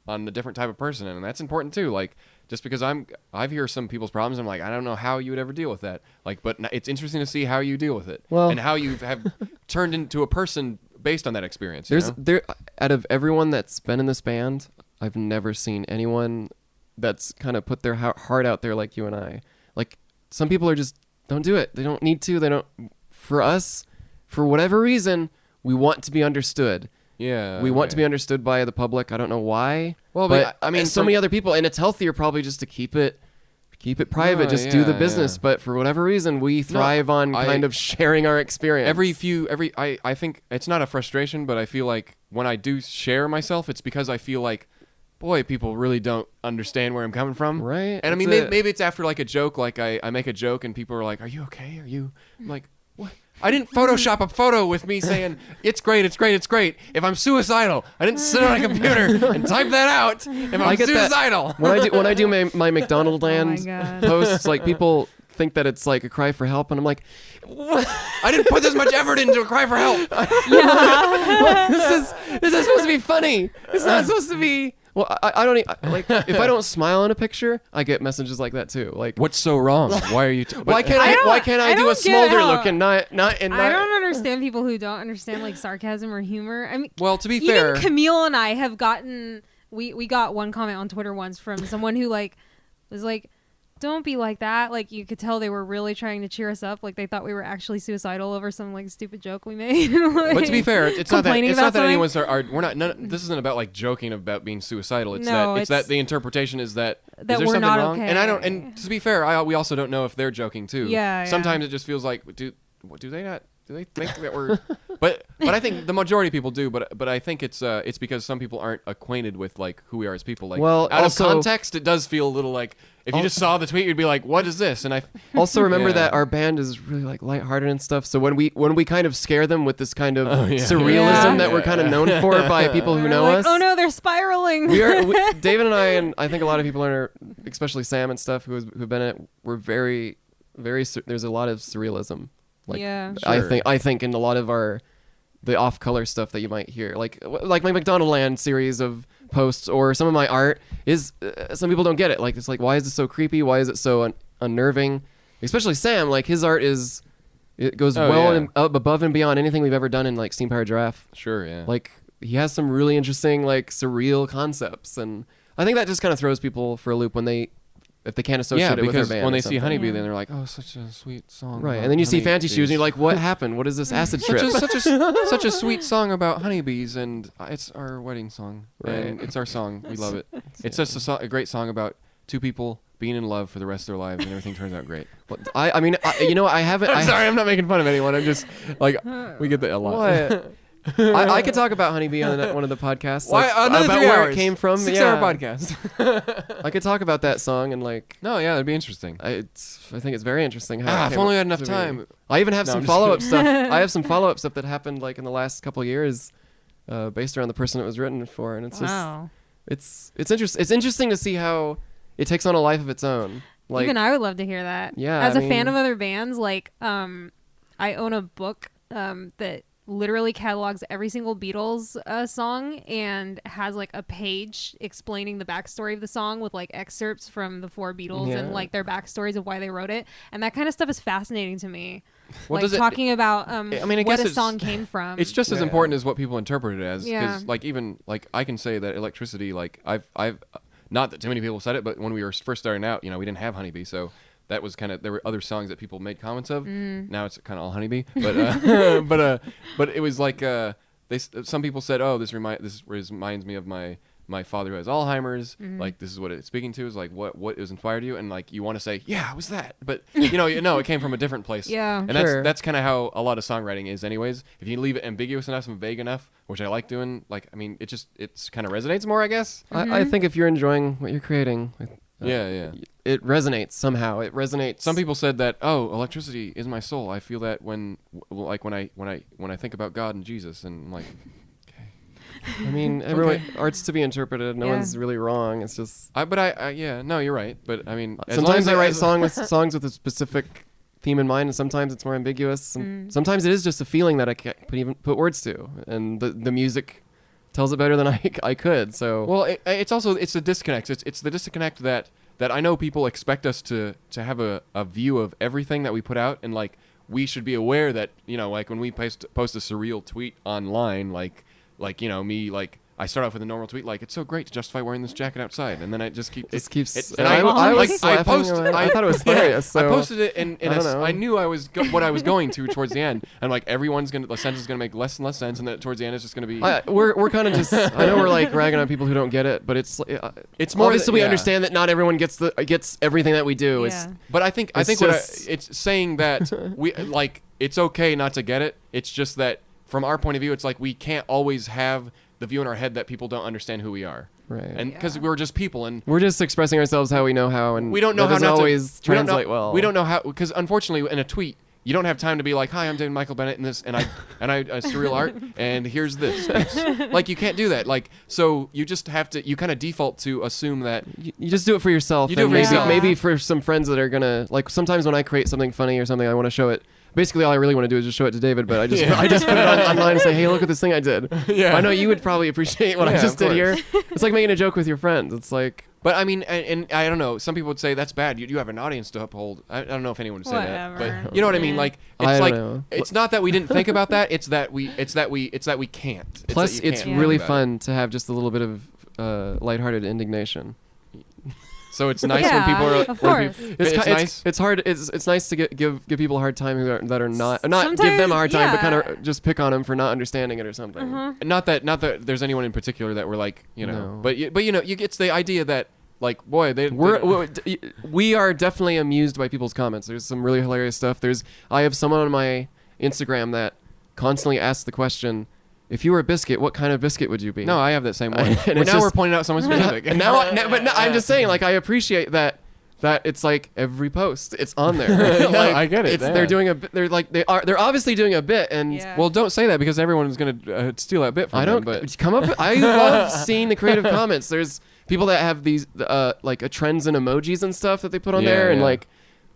a different type of person, and that's important too. Like, just because I hear some people's problems, I'm like, I don't know how you would ever deal with that. Like, but it's interesting to see how you deal with it, Well- and how you have turned into a person based on that experience. Out of everyone that's been in this band, I've never seen anyone that's kind of put their heart out there like you and I. Like, some people are just don't do it. They don't need to. They don't. For us, for whatever reason, we want to be understood. Yeah, We want to be understood by the public. I don't know why. Well, but I mean, so many other people, and it's healthier probably just to keep it private, just do the yeah, business. yeah. But for whatever reason, we thrive on kind of sharing our experience. I think it's not a frustration, but I feel like when I do share myself, it's because I feel like, boy, people really don't understand where I'm coming from. Right, And I mean, that's it. maybe it's after like a joke, like I make a joke and people are like, are you okay? I'm like, what? I didn't Photoshop a photo with me saying, it's great, it's great, it's great. If I'm suicidal, I didn't sit on a computer and type that out. If I'm get that. suicidal. when I do my McDonald Oh my Land God. posts, like people think that it's like a cry for help, and I'm like, I didn't put this much effort into a cry for help. this is supposed to be funny. It's not supposed to be. Well, I don't like if I don't smile in a picture, I get messages like that too. Like, What's so wrong? Why are you? why can't I do don't a get smolder how- look and not? I don't understand people who don't understand like sarcasm or humor. I mean, Well, to be even fair, Camille and I have gotten we got one comment on Twitter once from someone who like was like, don't be like that. Like, you could tell they were really trying to cheer us up. Like, they thought we were actually suicidal over some like stupid joke we made. Like, But to be fair, it's not that something. anyone's we're not. This isn't about like joking about being suicidal. It's No, it's that the interpretation is that that is there we're something not wrong? okay. And I don't. And to be fair, we also don't know if they're joking too. Yeah. Sometimes it just feels like do they not? Do they think that we're? but I think the majority of people do. But I think it's because some people aren't acquainted with like who we are as people. Like Well, out also- of context, it does feel a little like if you just saw the tweet, you'd be like, "What is this?" And I Also remember Yeah. that our band is really like lighthearted and stuff. So when we kind of scare them with this kind of yeah. surrealism Yeah. that we're kind of known for by people who We're know like, us. oh no, they're spiraling. David and I, and I think a lot of people are, especially Sam and stuff who've been in it, we're very, very. There's a lot of surrealism. Like, Yeah. Sure. I think in a lot of the off-color stuff that you might hear, like my McDonald Land series of posts or some of my art is some people don't get it. Like, it's like, why is this so creepy? Why is it so unnerving? Especially Sam, like his art it goes up above and beyond anything we've ever done in like Steam Powered Giraffe. Sure, yeah. Like, he has some really interesting like surreal concepts, and I think that just kind of throws people for a loop if they can't associate it with their because band. when or they see something. Honeybee, Yeah. then they're like, "Oh, such a sweet song." Right, about and then you see Fancy honeybees." Shoes, and you're like, "What happened? What is this acid trip?" such a sweet song about honeybees, and it's our wedding song, and Right. it's our song. We love it. It's just a great song about two people being in love for the rest of their lives, and everything turns out great. I mean, I haven't. I'm sorry, I'm not making fun of anyone. I'm just like we get that a lot. What? I could talk about Honeybee on one of the podcasts. Why? Like, Another about 3 where hours. it came from. 6-hour Yeah. podcast. I could talk about that song and like. No, yeah, it'd be interesting. I think it's very interesting. How it If came only I up had enough to be. time. I even have No, some I'm just follow-up stuff. I have some follow-up stuff that happened like in the last couple of years, based around the person it was written for, and it's Wow. just it's interesting. It's interesting to see how it takes on a life of its own. Like, Even I would love to hear that. Yeah, As I a fan mean- of other bands, like I own a book that literally catalogs every single Beatles song and has like a page explaining the backstory of the song with like excerpts from the 4 Beatles Yeah. and like their backstories of why they wrote it, and that kind of stuff is fascinating to me. Well, like does it- talking about I mean, I what guess a it's- song came from. It's just as Yeah. important as what people interpret it as. Yeah. Because, like, even, like, I can say that electricity, like, I've not that too many people said it, but when we were first starting out, you know, we didn't have Honeybee, so that was kind of, there were other songs that people made comments of. Now it's kind of all Honeybee. But, but it was like, some people said, oh, this reminds me of my father who has Alzheimer's. Like, this is what it's speaking to, is like what was inspired you, and like you want to say, yeah, it was that, but you know it came from a different place. Yeah. And Sure. that's kind of how a lot of songwriting is anyways. If you leave it ambiguous enough and vague enough, which I like doing, like, I mean, it's kind of resonates more, I guess. I think if you're enjoying what you're creating, Yeah. it resonates somehow. It resonates. Some people said that, oh, electricity is my soul. I feel that when I think about God and Jesus, and I'm like, I mean, everyone art's to be interpreted. No Yeah. one's really wrong. It's just no, you're right. But I mean, as long sometimes as I write as- songs with a specific theme in mind, and sometimes it's more ambiguous. And sometimes it is just a feeling that I can't even put words to, and the music tells it better than I could. So Well, it's the disconnect. It's the disconnect that I know people expect us to have a view of everything that we put out, and like we should be aware that, you know, like when we post a surreal tweet online, like you know, me, like I start off with a normal tweet like, it's so great to justify wearing this jacket outside, and then I just keeps and I was was I laughing. I thought it was hilarious. So I posted it and I don't know. I knew I was what I was going to towards the end, and like the sentence is gonna make less and less sense, and then towards the end it's just gonna be we're kind of just. I know we're like ragging on people who don't get it, but it's more obviously we yeah. understand that not everyone gets everything that we do. Yeah. But I think It's just- it's saying that we like it's okay not to get it. It's just that from our point of view, it's like we can't always have the view in our head that people don't understand who we are, Right. and because Yeah. we're just people, and We're just expressing ourselves how we know how, and we don't know that how doesn't not always to, we don't know- translate well. We don't know how, because unfortunately in a tweet you don't have time to be like, hi, I'm David Michael Bennett, and this, and I surreal art, and here's this. Like, you can't do that. Like, so you just have to. You kind of default to assume that. You just do it for yourself. You do it and for maybe, yourself. maybe for some friends that are gonna like. Sometimes when I create something funny or something, I want to show it. Basically, all I really want to do is just show it to David. But I just Yeah. I just put it online and say, hey, look at this thing I did. Yeah. I know you would probably appreciate what I Yeah, just of did here. It's like making a joke with your friends. It's like. But I mean, and I don't know. Some people would say that's bad. You have an audience to uphold. I don't know if anyone would say that, Whatever. but you know what I mean. Yeah. Like, I it's don't like know. it's not that we didn't think about that. It's that we can't. Plus, that you it's can't really think about it. fun to have just a little bit of lighthearted indignation. So it's nice Yeah, when people are. of when course. it's nice. It's hard. It's nice to give people a hard time that are not give them Sometimes, a hard time, but yeah. kind of just pick on them for not understanding it or something. Not that there's anyone in particular that we're like, No. but it's the idea that like, boy, We are definitely amused by people's comments. There's some really hilarious stuff. I have someone on my Instagram that constantly asks the question, if you were a biscuit, what kind of biscuit would you be? no, I have that same one. And But it's now we're just- pointing out someone specific. And I'm just saying, like, I appreciate that it's like every post it's on there. No, Like, I get it, It's, yeah. They're doing they're obviously doing a bit, and Yeah. Well, don't say that because everyone's gonna steal that bit from I don't them, but come up. I love seeing the creative comments. There's people that have these like trends and emojis and stuff that they put on Yeah, there, and yeah. like,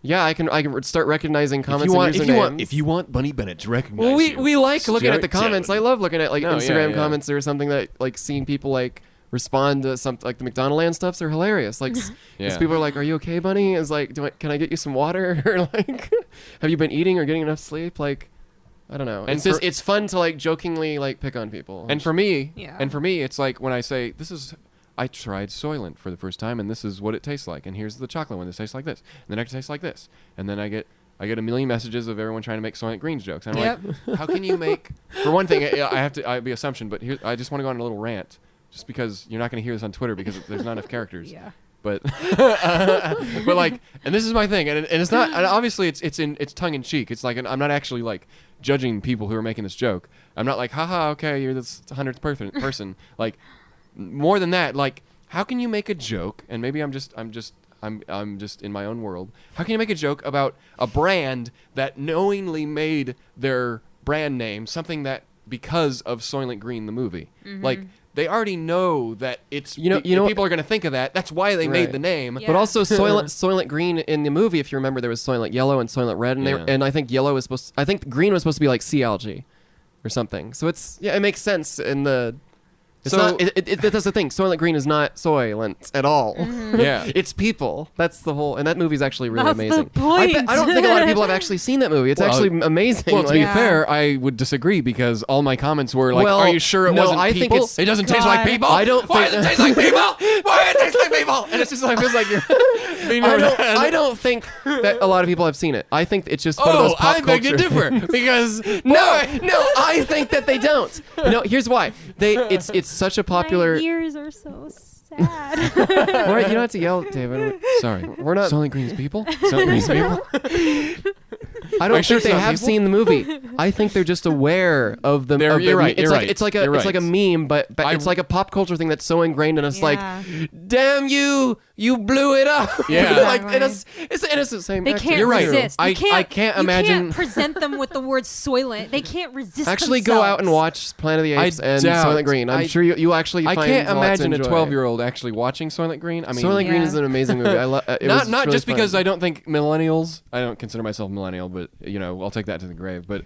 yeah, I can start recognizing comments if you want, and if usernames. you want Bunny Bennett to recognize well, you, we like looking at the start comments. telling. I love looking at like No, yeah, Instagram yeah. comments or something that like seeing people like respond to something like the McDonald Land stuffs are hilarious. Like, Yeah. people are like, "Are you okay, Bunny?" Is like, can I get you some water? Or like, have you been eating or getting enough sleep? Like, I don't know. And It's just for- it's fun to like jokingly like pick on people. And for me, Yeah. it's like when I say I tried Soylent for the first time, and this is what it tastes like, and here's the chocolate one. This tastes like this, and the next tastes like this, and then I get a million messages of everyone trying to make Soylent Greens jokes. And I'm Yep. like, how can you make? For one thing, I be assumption, but here I just want to go on a little rant, just because you're not going to hear this on Twitter because there's not enough characters. Yeah. But but like, and this is my thing, and it's not, and obviously it's tongue in cheek. It's like I'm not actually like judging people who are making this joke. I'm not like, haha, okay, you're this 100th person. Like, more than that, like, how can you make a joke? And maybe I'm just in my own world. How can you make a joke about a brand that knowingly made their brand name something that because of Soylent Green the movie, like they already know that it's people are going to think of that. That's why they made Right. the name. Yeah. But also Soylent Green in the movie, if you remember, there was Soylent Yellow and Soylent Red, and Yeah. and I think yellow was I think green was supposed to be like sea algae, or something. So it makes sense in the. It's So- not. That's the thing. Soylent Green is not Soylent at all. Yeah. It's people. That's the whole. And that movie's actually really That's the amazing. point. I don't think a lot of people have actually seen that movie. It's Well, actually amazing. Well, to Like, be Yeah. fair, I would disagree because all my comments were like, Well, "Are you sure it no, wasn't I think people? it's- It doesn't taste like God. people. I don't Why think- does it taste like people? Why does it taste like people?" And it's just like feels like you're. I don't think that a lot of people have seen it. I think it's just one of those pop I beg to culture differ things. because No, I think that they don't. No, here's why. It's such a popular. My ears are so sad. All right, you don't have to yell, David. sorry, We're not. Soylent Green's people. Soylent Green's people. I don't Are you sure think they it's not have people? seen the movie. I think they're just aware of the. They're- of the you're right, It's you're like right, it's like you're it's like a right. meme, but it's like a pop culture thing that's so ingrained in us. Yeah. Like, damn you blew it up. Yeah. like Exactly. it's the innocent same. They actually. can't You're right. resist. I You can't, can't you imagine- can't present them with the word Soylent. They can't resist. Actually, go out and themselves. watch Planet of the I Apes and doubt- Soylent Green. I'm I- sure you actually. I find can't a lot to imagine a enjoy. 12-year-old actually watching Soylent Green. I mean, Soylent Green Yeah. is an amazing movie. not just because I don't think millennials. I don't consider myself millennial, but I'll take that to the grave. But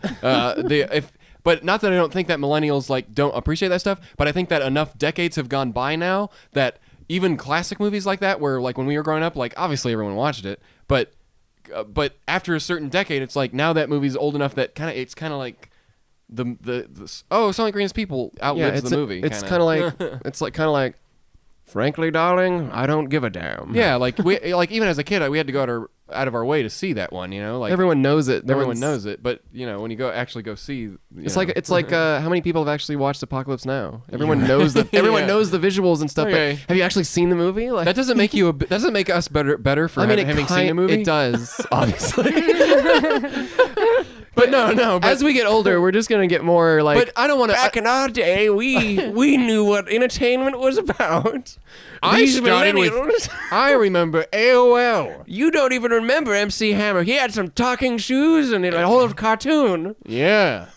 but not that I don't think that millennials like don't appreciate that stuff. But I think that enough decades have gone by now that even classic movies like that, where like when we were growing up, like obviously everyone watched it, but after a certain decade, it's like now that movie's old enough that it's kind of like the Soylent Green's people outlives the movie. It's kind of like frankly, darling, I don't give a damn. yeah, like we like even as a kid, we had to go out of our way to see that one. Like everyone knows it. everyone knows it, but when you actually go see, It's like how many people have actually watched Apocalypse Now? Everyone knows the everyone Yeah. knows the visuals and stuff. Okay. But have you actually seen the movie? Like, that doesn't make doesn't make us better for having seen the movie. It does, obviously. But no. But, As we get older, we're just gonna get more like. but I don't want to. back in our day, we knew what entertainment was about. I These started with- millennials- I remember AOL. You don't even remember MC Hammer. He had some talking shoes and a whole cartoon. Yeah.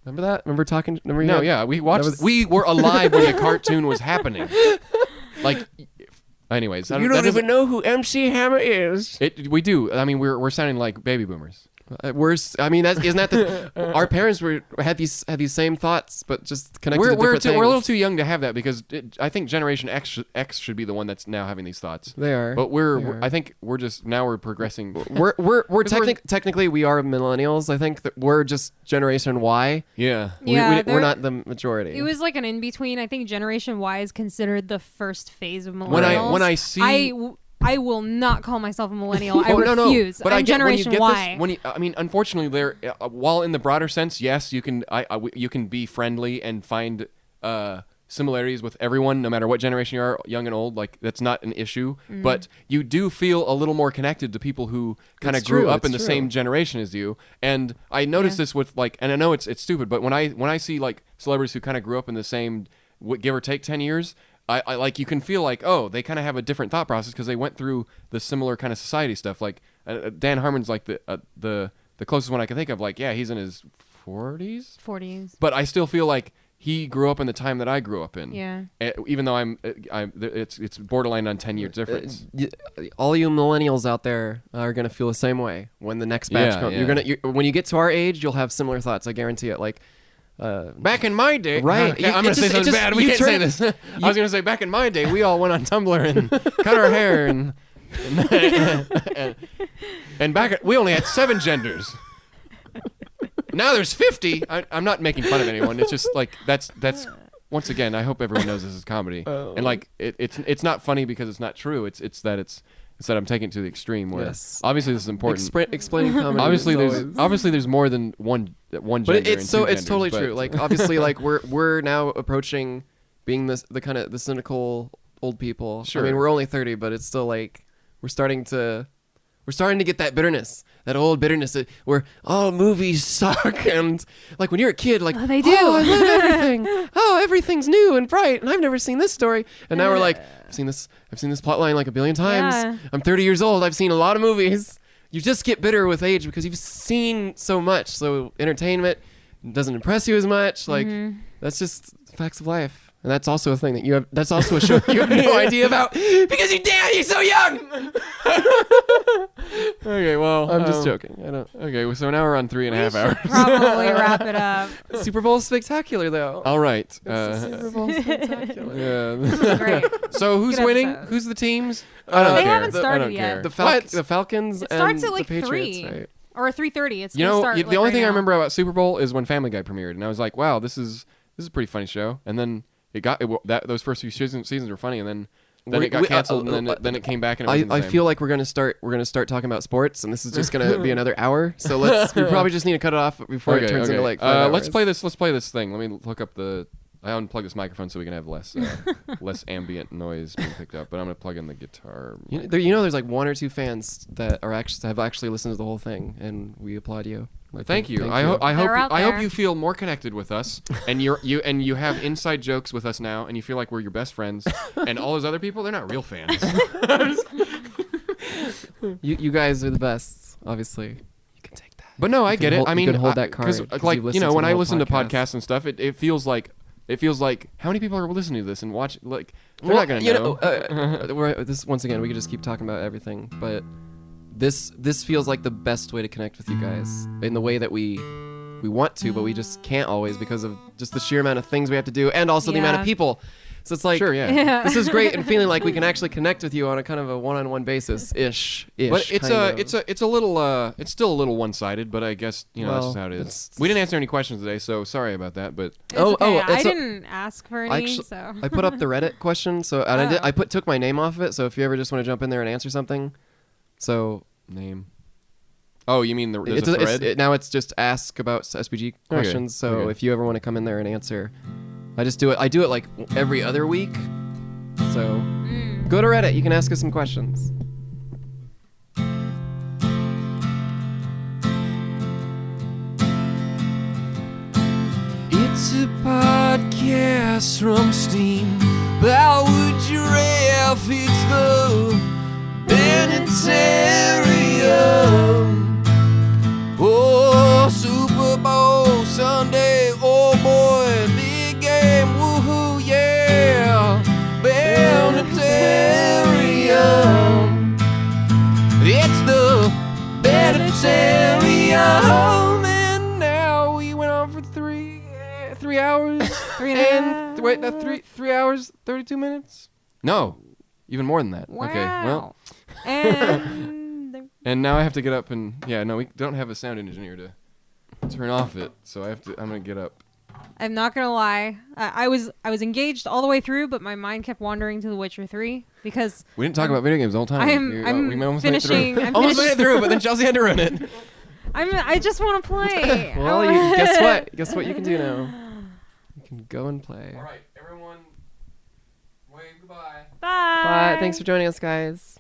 Remember that? Remember talking? Remember No. had- Yeah. We watched. was- We were alive when the cartoon was happening. Like. Anyways, You don't even know who MC Hammer is. We do. I mean, we're sounding like baby boomers. Worse. I mean, isn't that our parents had these same thoughts, but just connected to different things. We're a little too young to have that because I think Generation X should be the one that's now having these thoughts. They are. But I think we're progressing. Technically we are millennials. I think that we're just Generation Y. Yeah. We're not the majority. It was like an in between. I think Generation Y is considered the first phase of millennials. When I see. I will not call myself a millennial. I No. refuse. But I'm Generation Y. Unfortunately, there. While in the broader sense, yes, you can. You can be friendly and find similarities with everyone, no matter what generation you are, young and old. Like that's not an issue. But you do feel a little more connected to people who kind of grew up in the same generation as you. And I noticed this with and I know it's stupid, but when I see like celebrities who kind of grew up in the same, give or take 10 years. I like you can feel like they kind of have a different thought process because they went through the similar kind of society stuff. Like Dan Harmon's like the closest one I can think of. Like he's in his 40s. But I still feel like he grew up in the time that I grew up in. Yeah. Even though it's borderline on 10 years difference. All you millennials out there are gonna feel the same way when the next batch comes. Yeah. When you get to our age, you'll have similar thoughts. I guarantee it. Like. Back in my day, right? Okay, I'm gonna say something bad. We can't say this. I was gonna say back in my day, we all went on Tumblr and cut our hair and we only had 7 genders. Now there's 50. I'm not making fun of anyone. It's just like that's once again. I hope everyone knows this is comedy and like it's not funny because it's not true. It's that I'm taking it to the extreme. Where obviously this is important. Explaining comedy. Obviously there's more than one gender. But it's totally true. Like obviously, like we're now approaching being the kind of the cynical old people. Sure. I mean, we're only 30, but it's still like we're starting to get that bitterness, that old bitterness where movies suck, and like when you're a kid, like they do. I love everything. Everything's new and bright, and I've never seen this story. And now we're like, I've seen this plot line like a billion times. Yeah. I'm 30 years old. I've seen a lot of movies. You just get bitter with age because you've seen so much. So entertainment doesn't impress you as much. Like that's just facts of life. And that's also a thing that you have. That's also a show you have no idea about because you're so young. Okay, well, I'm just joking. I don't. Okay, so now we're on 3.5 hours. Probably wrap it up. Super Bowl spectacular, though. All right. Super Bowl spectacular. Yeah. Great. So who's Good winning? episode. Who's the teams? I don't They care. haven't started I don't yet. care. The Falcons. It starts and at like the Patriots, 3 right? or 3:30. It's You gonna know, start, the like, only right thing I now. remember about Super Bowl is when Family Guy premiered, and I was like, "Wow, this is a pretty funny show." And then those first few seasons were funny, and then it got canceled, and then it came back, and it wasn't the I same. feel like we're gonna start talking about sports, and this is just gonna be another hour. So we probably just need to cut it off before it turns into like 5 hours. Let's play this thing. Let me hook up I unplug this microphone so we can have less ambient noise being picked up. But I'm gonna plug in the guitar. There's like 1 or 2 fans that have actually listened to the whole thing, and we applaud you. Thank you. I hope you feel more connected with us, and you have inside jokes with us now, and you feel like we're your best friends. And all those other people, they're not real fans. You guys are the best. Obviously, you can take that. But no, I get it. I mean, you can hold that card because like when I listen to podcasts and stuff, it feels like how many people are listening to this and watch? Like they're not gonna know. This once again, we could just keep talking about everything, but. This feels like the best way to connect with you guys in the way that we want to, but we just can't always because of just the sheer amount of things we have to do and also the amount of people. So it's like, sure, yeah. This is great and feeling like we can actually connect with you on a kind of a one-on-one basis ish. But it's a little it's still a little one-sided, but I guess that's just how it is. We didn't answer any questions today, so sorry about that. But I didn't ask for any, so I put up the Reddit question, so and I took my name off of it. So if you ever just want to jump in there and answer something. So name. Oh, you mean there's a thread? Now it's just ask about SPG questions. Okay. So if you ever want to come in there and answer, I do it like every other week. So go to Reddit. You can ask us some questions. It's a podcast from Steam Powered Giraffe. It's the Bennettarium. Oh, Super Bowl Sunday. Oh boy, big game. Woohoo, yeah. Bennettarium. It's the Bennettarium. wait, that 3 hours, 32 minutes? No, even more than that. Wow. Okay, well, And and now I have to get up and no, we don't have a sound engineer to turn off it, so I'm gonna get up. I'm not gonna lie. I was engaged all the way through, but my mind kept wandering to The Witcher 3 because We didn't talk about video games the whole time. I'm we almost finishing. Made it through. I'm Almost made finishing. it through, but then Chelsea had to run it. I just want to play. Well, guess what? Guess what you can do now? You can go and play. All right, everyone, wave goodbye. Bye. Bye. Thanks for joining us, guys.